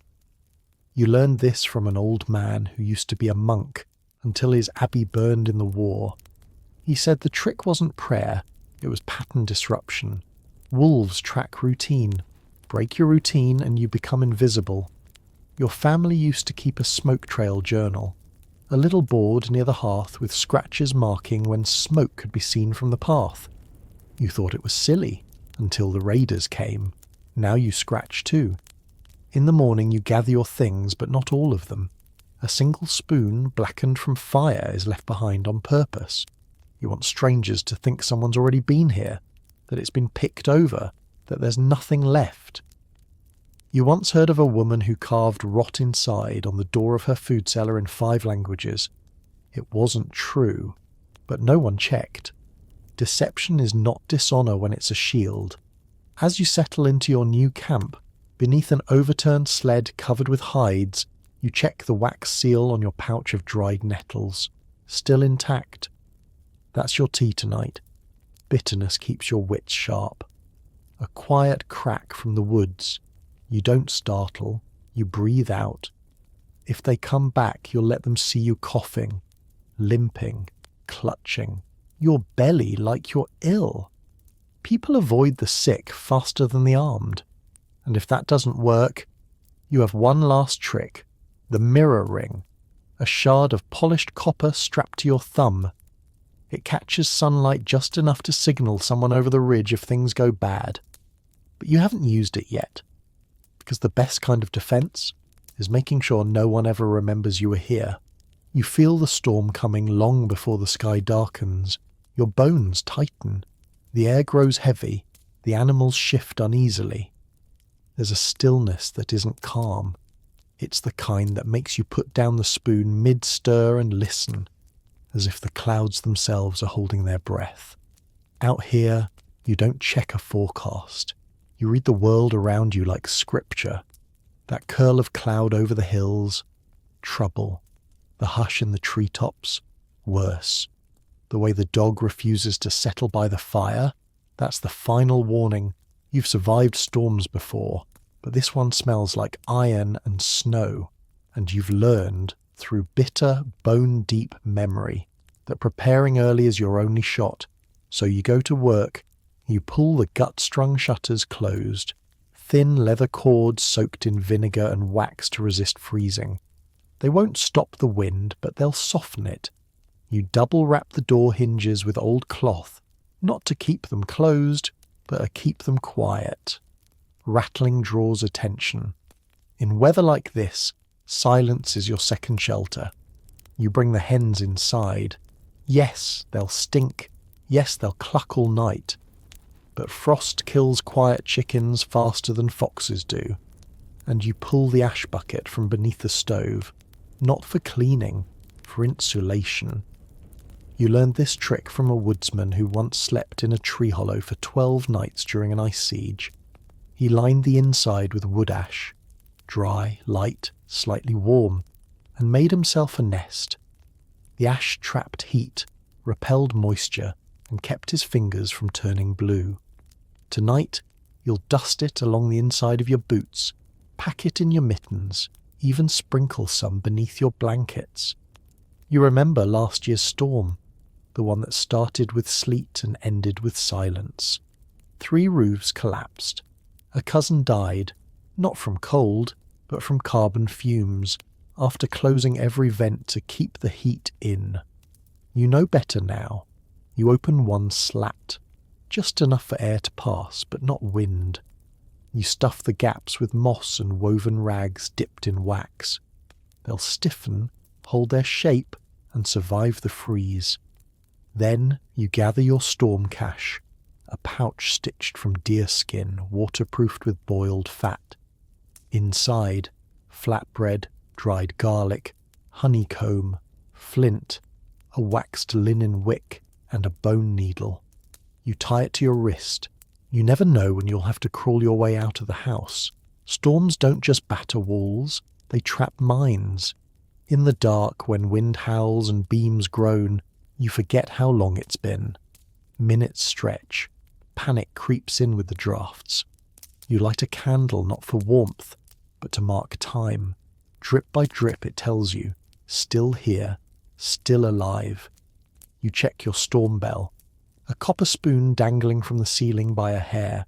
You learned this from an old man who used to be a monk until his abbey burned in the war. He said the trick wasn't prayer, it was pattern disruption. Wolves track routine. Break your routine and you become invisible. Your family used to keep a smoke trail journal, a little board near the hearth with scratches marking when smoke could be seen from the path. You thought it was silly until the raiders came. Now you scratch too. In the morning you gather your things, but not all of them. A single spoon blackened from fire is left behind on purpose. You want strangers to think someone's already been here, that it's been picked over, that there's nothing left. You once heard of a woman who carved rot inside on the door of her food cellar in 5 languages. It wasn't true, but no one checked. Deception is not dishonor when it's a shield. As you settle into your new camp, beneath an overturned sled covered with hides, you check the wax seal on your pouch of dried nettles. Still intact. That's your tea tonight. Bitterness keeps your wits sharp. A quiet crack from the woods. You don't startle, you breathe out. If they come back, you'll let them see you coughing, limping, clutching, your belly like you're ill. People avoid the sick faster than the armed. And if that doesn't work, you have one last trick, the mirror ring, a shard of polished copper strapped to your thumb. It catches sunlight just enough to signal someone over the ridge if things go bad. But you haven't used it yet, because the best kind of defense is making sure no one ever remembers you were here. You feel the storm coming long before the sky darkens. Your bones tighten. The air grows heavy. The animals shift uneasily. There's a stillness that isn't calm. It's the kind that makes you put down the spoon mid-stir and listen, as if the clouds themselves are holding their breath. Out here, you don't check a forecast. You read the world around you like scripture. That curl of cloud over the hills, trouble. The hush in the treetops, worse. The way the dog refuses to settle by the fire, that's the final warning. You've survived storms before, but this one smells like iron and snow, and you've learned, through bitter, bone-deep memory, that preparing early is your only shot. So you go to work, you pull the gut-strung shutters closed, thin leather cords soaked in vinegar and wax to resist freezing. They won't stop the wind, but they'll soften it. You double-wrap the door hinges with old cloth, not to keep them closed, but to keep them quiet. Rattling draws attention. In weather like this, silence is your second shelter. You bring the hens inside. Yes, they'll stink. Yes, they'll cluck all night. But frost kills quiet chickens faster than foxes do. And you pull the ash bucket from beneath the stove, not for cleaning, for insulation. You learned this trick from a woodsman who once slept in a tree hollow for 12 nights during an ice siege. He lined the inside with wood ash, dry, light, slightly warm, and made himself a nest. The ash trapped heat, repelled moisture, and kept his fingers from turning blue. Tonight, you'll dust it along the inside of your boots, pack it in your mittens, even sprinkle some beneath your blankets. You remember last year's storm, the one that started with sleet and ended with silence. 3 roofs collapsed. A cousin died, not from cold, but from carbon fumes, after closing every vent to keep the heat in. You know better now. You open one slat, just enough for air to pass, but not wind. You stuff the gaps with moss and woven rags dipped in wax. They'll stiffen, hold their shape, and survive the freeze. Then you gather your storm cache, a pouch stitched from deer skin, waterproofed with boiled fat. Inside, flatbread, dried garlic, honeycomb, flint, a waxed linen wick, and a bone needle. You tie it to your wrist. You never know when you'll have to crawl your way out of the house. Storms don't just batter walls, they trap minds. In the dark, when wind howls and beams groan, you forget how long it's been. Minutes stretch. Panic creeps in with the drafts. You light a candle not for warmth, but to mark time. Drip by drip it tells you, still here, still alive. You check your storm bell. A copper spoon dangling from the ceiling by a hair.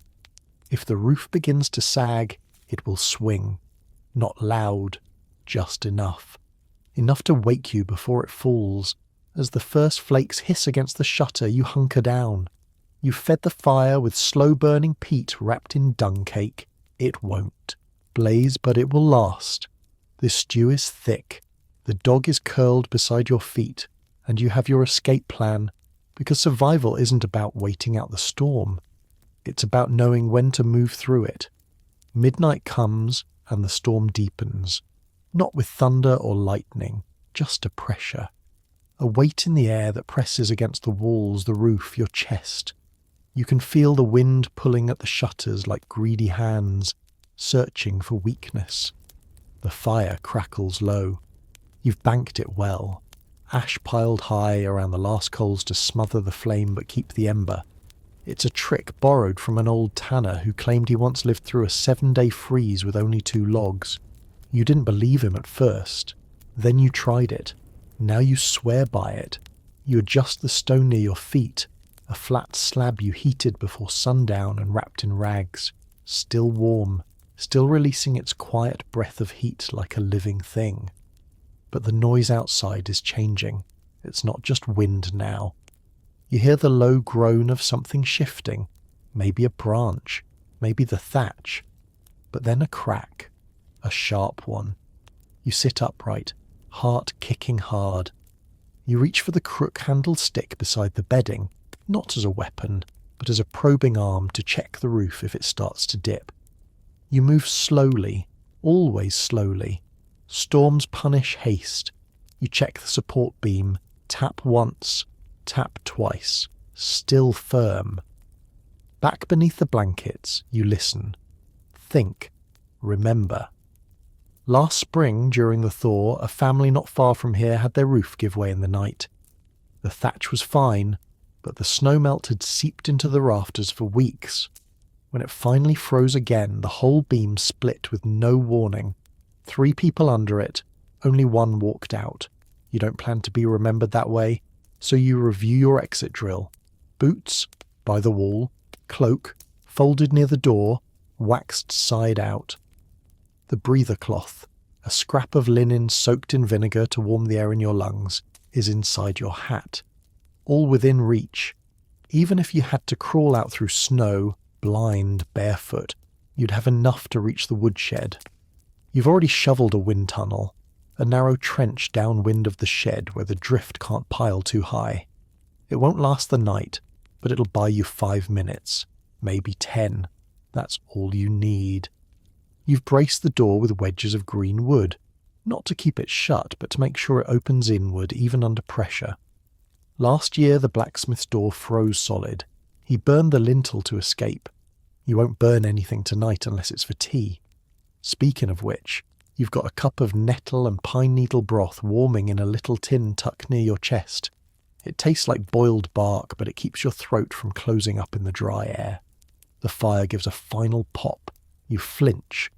If the roof begins to sag, it will swing. Not loud, just enough. Enough to wake you before it falls. As the first flakes hiss against the shutter, you hunker down. You fed the fire with slow-burning peat wrapped in dung cake. It won't blaze, but it will last. The stew is thick. The dog is curled beside your feet, and you have your escape plan, because survival isn't about waiting out the storm. It's about knowing when to move through it. Midnight comes, and the storm deepens. Not with thunder or lightning, just a pressure. A weight in the air that presses against the walls, the roof, your chest. You can feel the wind pulling at the shutters like greedy hands, searching for weakness. The fire crackles low. You've banked it well. Ash piled high around the last coals to smother the flame but keep the ember. It's a trick borrowed from an old tanner who claimed he once lived through a 7-day freeze with only 2 logs. You didn't believe him at first. Then you tried it. Now you swear by it. You adjust the stone near your feet, a flat slab you heated before sundown and wrapped in rags, still warm, still releasing its quiet breath of heat like a living thing. But the noise outside is changing. It's not just wind now. You hear the low groan of something shifting, maybe a branch, maybe the thatch, but then a crack, a sharp one. You sit upright, heart kicking hard. You reach for the crook-handled stick beside the bedding, not as a weapon, but as a probing arm to check the roof if it starts to dip. You move slowly, always slowly. Storms punish haste. You check the support beam, tap once, tap twice, still firm. Back beneath the blankets, you listen. Think. Remember. Last spring, during the thaw, a family not far from here had their roof give way in the night. The thatch was fine, but the snow melt had seeped into the rafters for weeks. When it finally froze again, the whole beam split with no warning. 3 people under it, only 1 walked out. You don't plan to be remembered that way, so you review your exit drill. Boots, by the wall, cloak, folded near the door, waxed side out. The breather cloth, a scrap of linen soaked in vinegar to warm the air in your lungs, is inside your hat. All within reach. Even if you had to crawl out through snow, blind, barefoot, you'd have enough to reach the woodshed. You've already shoveled a wind tunnel, a narrow trench downwind of the shed where the drift can't pile too high. It won't last the night, but it'll buy you 5 minutes, maybe 10. That's all you need. You've braced the door with wedges of green wood, not to keep it shut, but to make sure it opens inward even under pressure. Last year the blacksmith's door froze solid. He burned the lintel to escape. You won't burn anything tonight unless it's for tea. Speaking of which, you've got a cup of nettle and pine needle broth warming in a little tin tucked near your chest. It tastes like boiled bark, but it keeps your throat from closing up in the dry air. The fire gives a final pop. You flinch,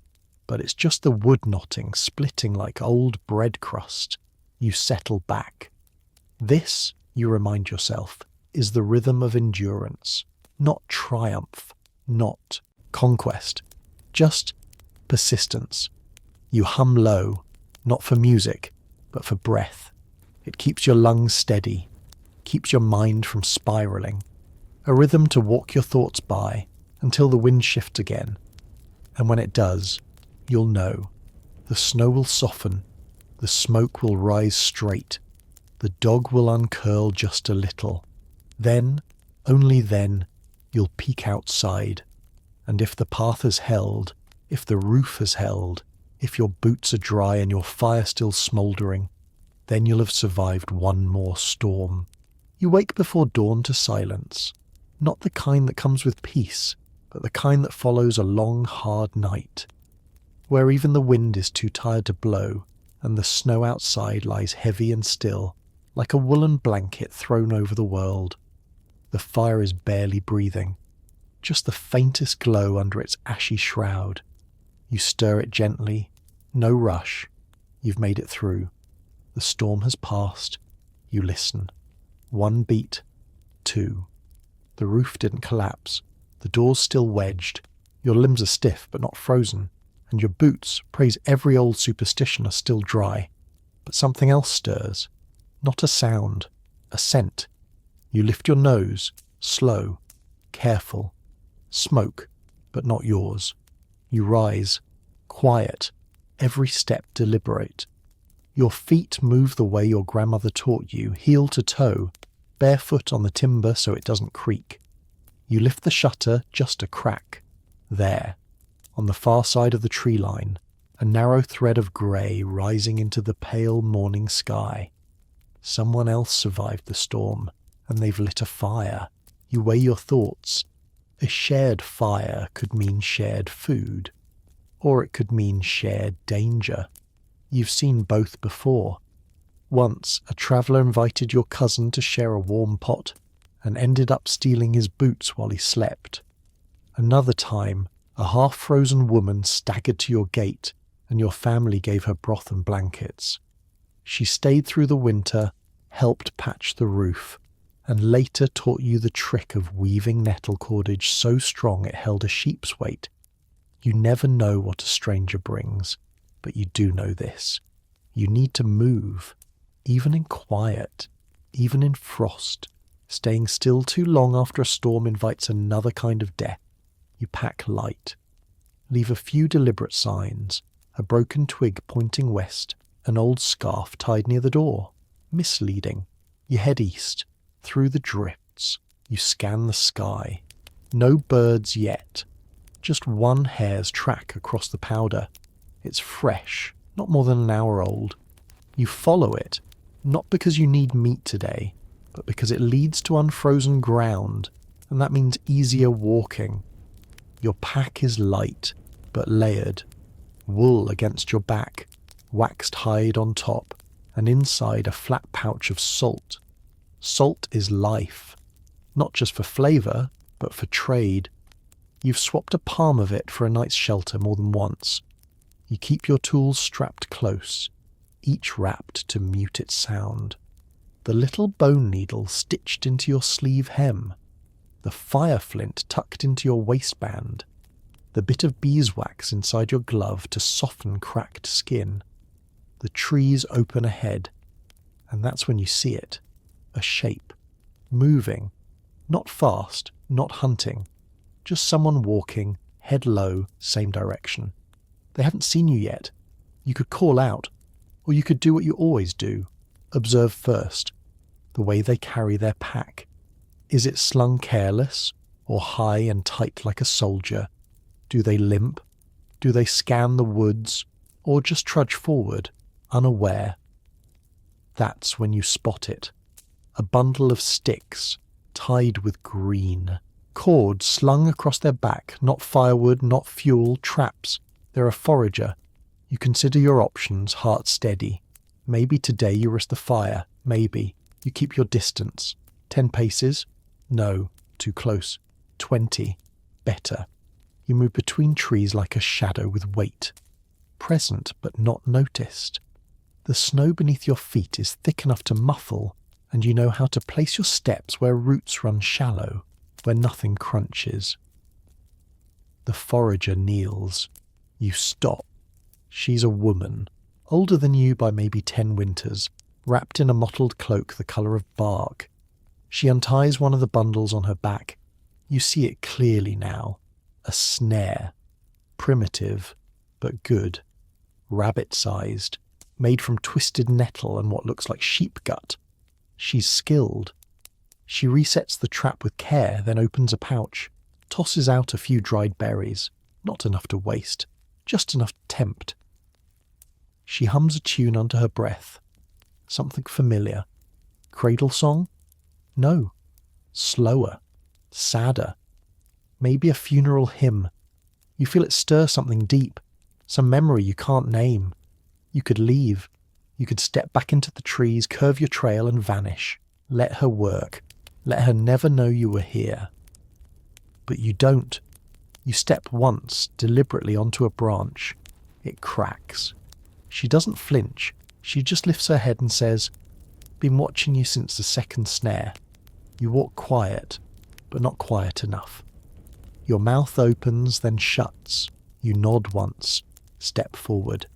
but it's just the wood knotting splitting like old bread crust. You settle back. This, you remind yourself, is the rhythm of endurance, not triumph, not conquest, just persistence. You hum low, not for music, but for breath. It keeps your lungs steady, keeps your mind from spiraling. A rhythm to walk your thoughts by until the wind shifts again. And when it does, you'll know. The snow will soften, the smoke will rise straight, the dog will uncurl just a little. Then, only then, you'll peek outside. And if the path has held, if the roof has held, if your boots are dry and your fire still smouldering, then you'll have survived one more storm. You wake before dawn to silence. Not the kind that comes with peace, but the kind that follows a long, hard night, where even the wind is too tired to blow, and the snow outside lies heavy and still, like a woolen blanket thrown over the world. The fire is barely breathing, just the faintest glow under its ashy shroud. You stir it gently, no rush. You've made it through. The storm has passed. You listen. 1 beat, 2. The roof didn't collapse. The door's still wedged. Your limbs are stiff but not frozen, and your boots, praise every old superstition, are still dry. But something else stirs. Not a sound, a scent. You lift your nose, slow, careful. Smoke, but not yours. You rise, quiet, every step deliberate. Your feet move the way your grandmother taught you, heel to toe, barefoot on the timber so it doesn't creak. You lift the shutter just a crack. There, on the far side of the tree line, a narrow thread of grey rising into the pale morning sky. Someone else survived the storm, and they've lit a fire. You weigh your thoughts. A shared fire could mean shared food, or it could mean shared danger. You've seen both before. Once, a traveller invited your cousin to share a warm pot, and ended up stealing his boots while he slept. Another time, a half-frozen woman staggered to your gate, and your family gave her broth and blankets. She stayed through the winter, helped patch the roof, and later taught you the trick of weaving nettle cordage so strong it held a sheep's weight. You never know what a stranger brings, but you do know this. You need to move, even in quiet, even in frost. Staying still too long after a storm invites another kind of death. You pack light. Leave a few deliberate signs, a broken twig pointing west, an old scarf tied near the door. Misleading. You head east, through the drifts. You scan the sky. No birds yet. Just one hare's track across the powder. It's fresh, not more than an hour old. You follow it, not because you need meat today, but because it leads to unfrozen ground, and that means easier walking. Your pack is light, but layered. Wool against your back, waxed hide on top, and inside a flat pouch of salt. Salt is life, not just for flavour, but for trade. You've swapped a palm of it for a night's shelter more than once. You keep your tools strapped close, each wrapped to mute its sound. The little bone needle stitched into your sleeve hem, the fire flint tucked into your waistband, the bit of beeswax inside your glove to soften cracked skin. The trees open ahead, and that's when you see it. A shape, moving, not fast, not hunting, just someone walking, head low, same direction. They haven't seen you yet. You could call out, or you could do what you always do. Observe first, the way they carry their pack. Is it slung careless, or high and tight like a soldier? Do they limp? Do they scan the woods, or just trudge forward, unaware? That's when you spot it. A bundle of sticks, tied with green. Cords slung across their back, not firewood, not fuel, traps. They're a forager. You consider your options, heart steady. Maybe today you risk the fire, maybe. You keep your distance. 10 paces? No, too close. 20. Better. You move between trees like a shadow with weight. Present but not noticed. The snow beneath your feet is thick enough to muffle, and you know how to place your steps where roots run shallow, where nothing crunches. The forager kneels. You stop. She's a woman, older than you by maybe 10 winters, wrapped in a mottled cloak the colour of bark. She unties one of the bundles on her back. You see it clearly now. A snare. Primitive, but good. Rabbit-sized, made from twisted nettle and what looks like sheep gut. She's skilled. She resets the trap with care, then opens a pouch, tosses out a few dried berries, not enough to waste, just enough to tempt. She hums a tune under her breath. Something familiar. Cradle song? No. Slower. sadder. Maybe a funeral hymn. You feel it stir something deep, some memory you can't name. You could leave. You could step back into the trees, curve your trail and vanish. Let her work. Let her never know you were here. But you don't. You step once, deliberately onto a branch. It cracks. She doesn't flinch. She just lifts her head and says, "Been watching you since the second snare." You walk quiet, but not quiet enough. Your mouth opens, then shuts. You nod once. Step forward.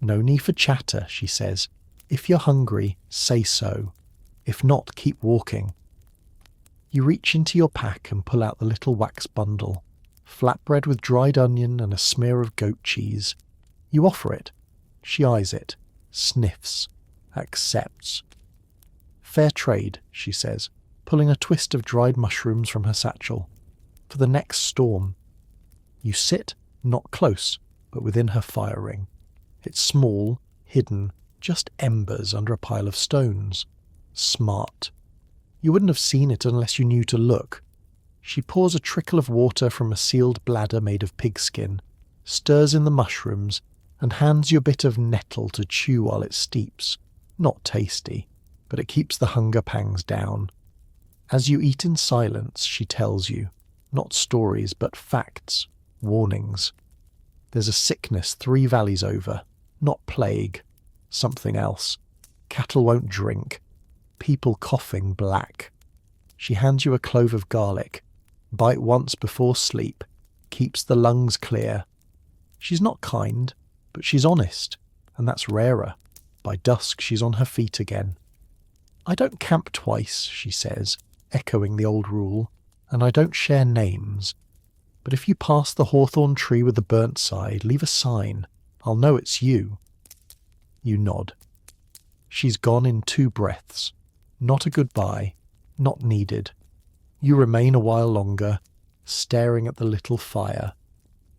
"No need for chatter," she says. "If you're hungry, say so. If not, keep walking." You reach into your pack and pull out the little wax bundle. Flatbread with dried onion and a smear of goat cheese. You offer it. She eyes it, sniffs, accepts. "Fair trade," she says, pulling a twist of dried mushrooms from her satchel. "For the next storm." You sit, not close, but within her fire ring. It's small, hidden, just embers under a pile of stones. Smart. You wouldn't have seen it unless you knew to look. She pours a trickle of water from a sealed bladder made of pigskin, stirs in the mushrooms, and hands you a bit of nettle to chew while it steeps. Not tasty, but it keeps the hunger pangs down. As you eat in silence, she tells you, not stories, but facts, warnings. There's a sickness 3 valleys over, not plague, something else. Cattle won't drink. People coughing black. She hands you a clove of garlic. Bite once before sleep. Keeps the lungs clear. She's not kind, but she's honest, and that's rarer. By dusk she's on her feet again. "I don't camp twice," she says, echoing the old rule, "and I don't share names. But if you pass the hawthorn tree with the burnt side, leave a sign. I'll know it's you." You nod. She's gone in 2 breaths. Not a goodbye, not needed. You remain a while longer, staring at the little fire.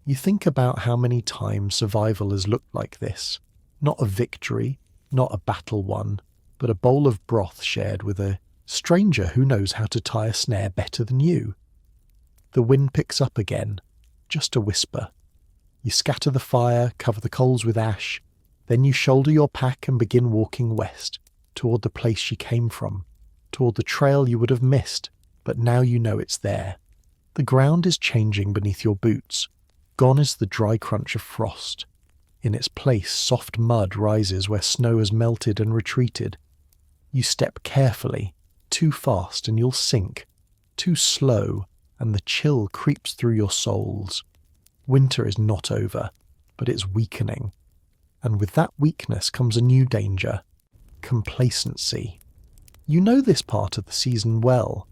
You think about how many times survival has looked like this. Not a victory, not a battle won, but a bowl of broth shared with a stranger who knows how to tie a snare better than you. The wind picks up again, just a whisper. You scatter the fire, cover the coals with ash, then you shoulder your pack and begin walking west, toward the place she came from, toward the trail you would have missed, but now you know it's there. The ground is changing beneath your boots. Gone is the dry crunch of frost. In its place, soft mud rises where snow has melted and retreated. You step carefully, too fast and you'll sink, too slow, and the chill creeps through your soles. Winter is not over, but it's weakening. And with that weakness comes a new danger: complacency. You know this part of the season well.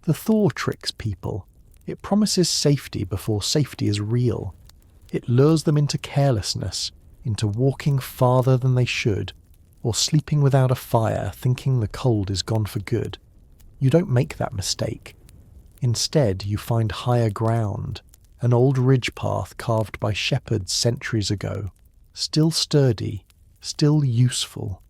The thaw tricks people. It promises safety before safety is real. It lures them into carelessness, into walking farther than they should, or sleeping without a fire, thinking the cold is gone for good. You don't make that mistake. Instead, you find higher ground, an old ridge path carved by shepherds centuries ago, still sturdy, still useful.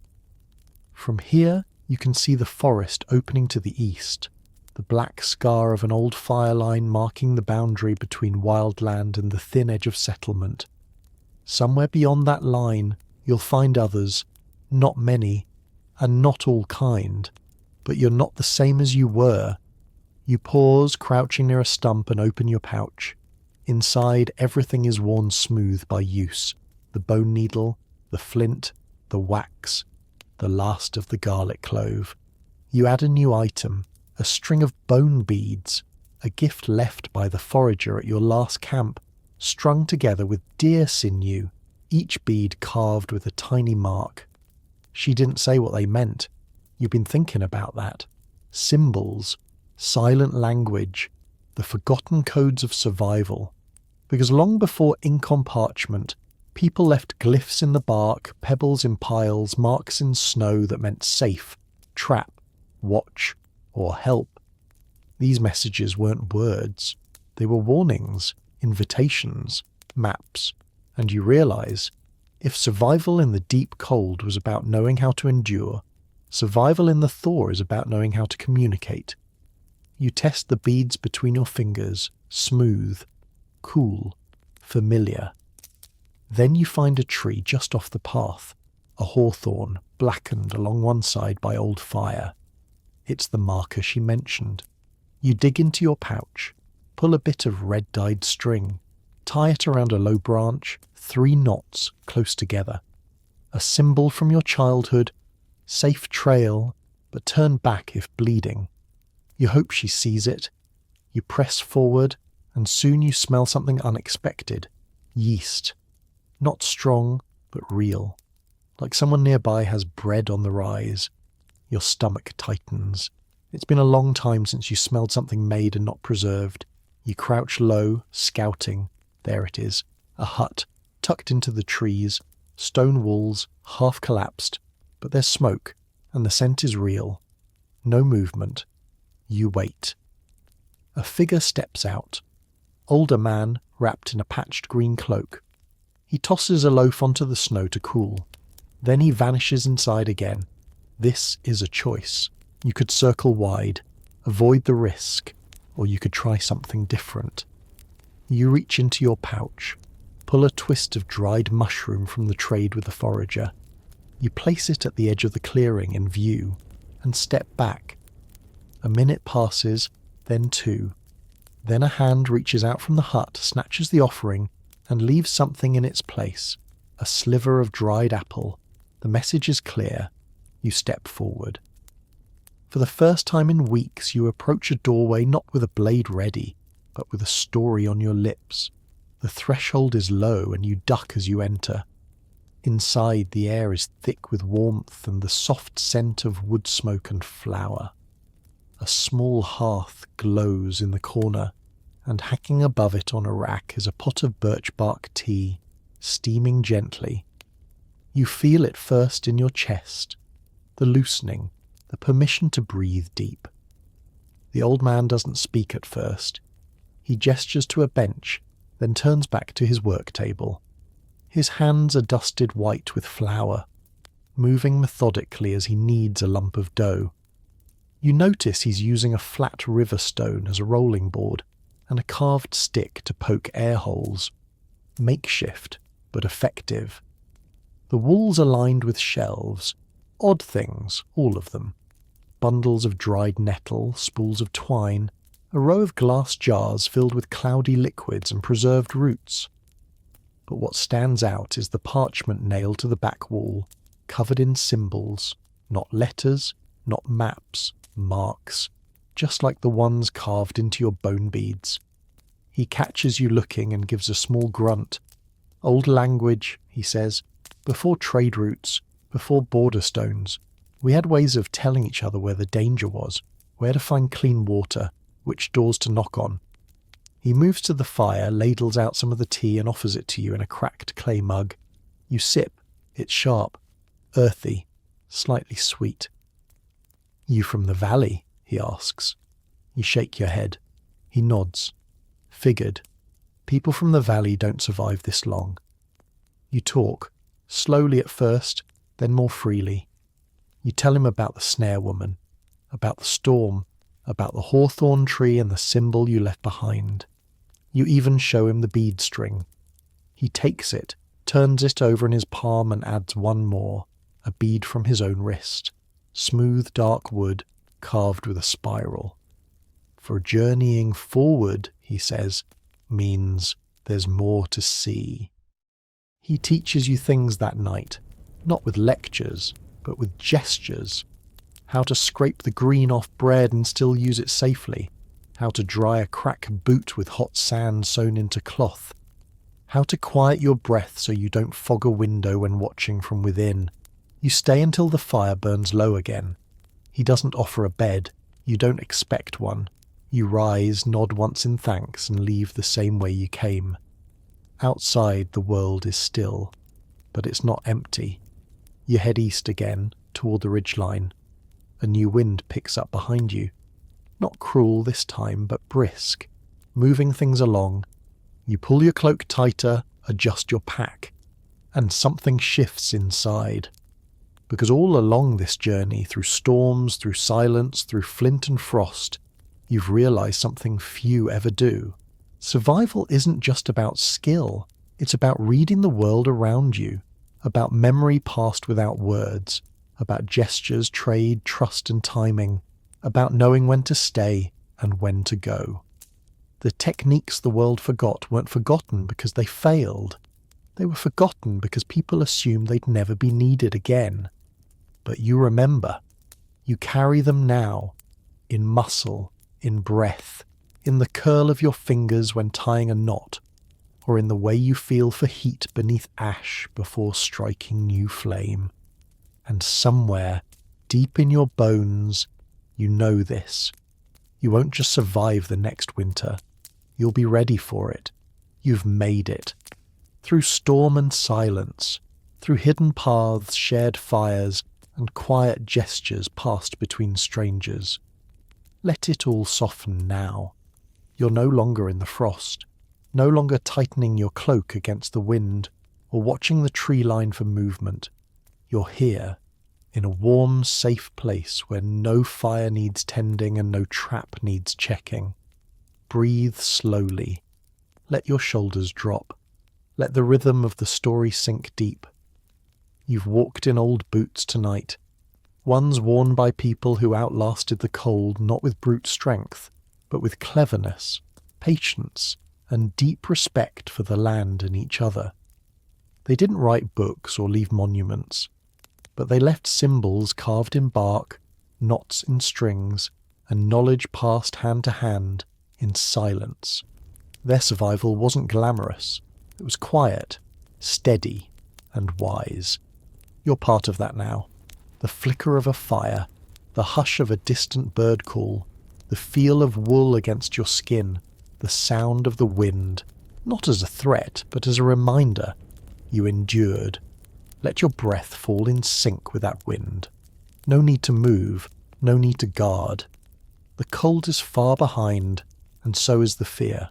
From here, you can see the forest opening to the east, the black scar of an old fire line marking the boundary between wildland and the thin edge of settlement. Somewhere beyond that line, you'll find others, not many, and not all kind, but you're not the same as you were. You pause, crouching near a stump, and open your pouch. Inside, everything is worn smooth by use. The bone needle, the flint, the wax, the last of the garlic clove. You add a new item, a string of bone beads, a gift left by the forager at your last camp, strung together with deer sinew, each bead carved with a tiny mark. She didn't say what they meant. You've been thinking about that. Symbols, silent language, the forgotten codes of survival. Because long before ink on parchment, people left glyphs in the bark, pebbles in piles, marks in snow that meant safe, trap, watch, or help. These messages weren't words. They were warnings, invitations, maps. And you realise, if survival in the deep cold was about knowing how to endure, survival in the thaw is about knowing how to communicate. You test the beads between your fingers, smooth, cool, familiar. Then you find a tree just off the path, a hawthorn blackened along one side by old fire. It's the marker she mentioned. You dig into your pouch, pull a bit of red-dyed string, tie it around a low branch, 3 knots close together. A symbol from your childhood, safe trail, but turn back if bleeding. You hope she sees it. You press forward, and soon you smell something unexpected. Yeast. Not strong, but real. Like someone nearby has bread on the rise. Your stomach tightens. It's been a long time since you smelled something made and not preserved. You crouch low, scouting. There it is. A hut, tucked into the trees. Stone walls, half collapsed. But there's smoke, and the scent is real. No movement. You wait. A figure steps out. Older man, wrapped in a patched green cloak. He tosses a loaf onto the snow to cool. Then he vanishes inside again. This is a choice. You could circle wide, avoid the risk, or you could try something different. You reach into your pouch, pull a twist of dried mushroom from the trade with the forager. You place it at the edge of the clearing in view, and step back. A minute passes, then 2. Then a hand reaches out from the hut, snatches the offering, and leaves something in its place. A sliver of dried apple. The message is clear. You step forward. For the first time in weeks, you approach a doorway not with a blade ready, but with a story on your lips. The threshold is low, and you duck as you enter. Inside, the air is thick with warmth and the soft scent of wood smoke and flour. A small hearth glows in the corner, and hanging above it on a rack is a pot of birch bark tea, steaming gently. You feel it first in your chest, the loosening, the permission to breathe deep. The old man doesn't speak at first. He gestures to a bench, then turns back to his work table. His hands are dusted white with flour, moving methodically as he kneads a lump of dough. You notice he's using a flat river stone as a rolling board and a carved stick to poke air holes. Makeshift, but effective. The walls are lined with shelves, odd things, all of them. Bundles of dried nettle, spools of twine, a row of glass jars filled with cloudy liquids and preserved roots. But what stands out is the parchment nailed to the back wall, covered in symbols, not letters, not maps, marks, just like the ones carved into your bone beads. He catches you looking and gives a small grunt. Old language, he says, before trade routes, before border stones. We had ways of telling each other where the danger was, where to find clean water, which doors to knock on. He moves to the fire, ladles out some of the tea and offers it to you in a cracked clay mug. You sip. It's sharp, earthy, slightly sweet. You from the valley? He asks. You shake your head. He nods. Figured. People from the valley don't survive this long. You talk, slowly at first, then more freely. You tell him about the snare woman, about the storm, about the hawthorn tree and the symbol you left behind. You even show him the bead string. He takes it, turns it over in his palm and adds one more, a bead from his own wrist. Smooth dark wood, carved with a spiral. For journeying forward, he says, means there's more to see. He teaches you things that night, not with lectures, but with gestures. How to scrape the green off bread and still use it safely. How to dry a crack boot with hot sand sewn into cloth. How to quiet your breath so you don't fog a window when watching from within. You stay until the fire burns low again. He doesn't offer a bed. You don't expect one. You rise, nod once in thanks, and leave the same way you came. Outside, the world is still, but it's not empty. You head east again, toward the ridgeline. A new wind picks up behind you. Not cruel this time, but brisk, moving things along. You pull your cloak tighter, adjust your pack, and something shifts inside. Because all along this journey, through storms, through silence, through flint and frost, you've realized something few ever do. Survival isn't just about skill. It's about reading the world around you, about memory passed without words, about gestures, trade, trust and timing, about knowing when to stay and when to go. The techniques the world forgot weren't forgotten because they failed. They were forgotten because people assumed they'd never be needed again. But you remember. You carry them now, in muscle, in breath, in the curl of your fingers when tying a knot, or in the way you feel for heat beneath ash before striking new flame. And somewhere, deep in your bones, you know this. You won't just survive the next winter. You'll be ready for it. You've made it. Through storm and silence, through hidden paths, shared fires, and quiet gestures passed between strangers. Let it all soften now. You're no longer in the frost, no longer tightening your cloak against the wind or watching the tree line for movement. You're here, in a warm, safe place where no fire needs tending and no trap needs checking. Breathe slowly. Let your shoulders drop. Let the rhythm of the story sink deep. You've walked in old boots tonight, ones worn by people who outlasted the cold not with brute strength, but with cleverness, patience, and deep respect for the land and each other. They didn't write books or leave monuments, but they left symbols carved in bark, knots in strings, and knowledge passed hand to hand in silence. Their survival wasn't glamorous. It was quiet, steady, and wise. You're part of that now. The flicker of a fire, the hush of a distant bird call, the feel of wool against your skin, the sound of the wind, not as a threat, but as a reminder. You endured. Let your breath fall in sync with that wind. No need to move, no need to guard. The cold is far behind, and so is the fear.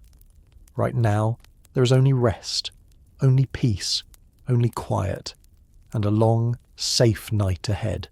Right now, there is only rest, only peace, only quiet, and a long, safe night ahead.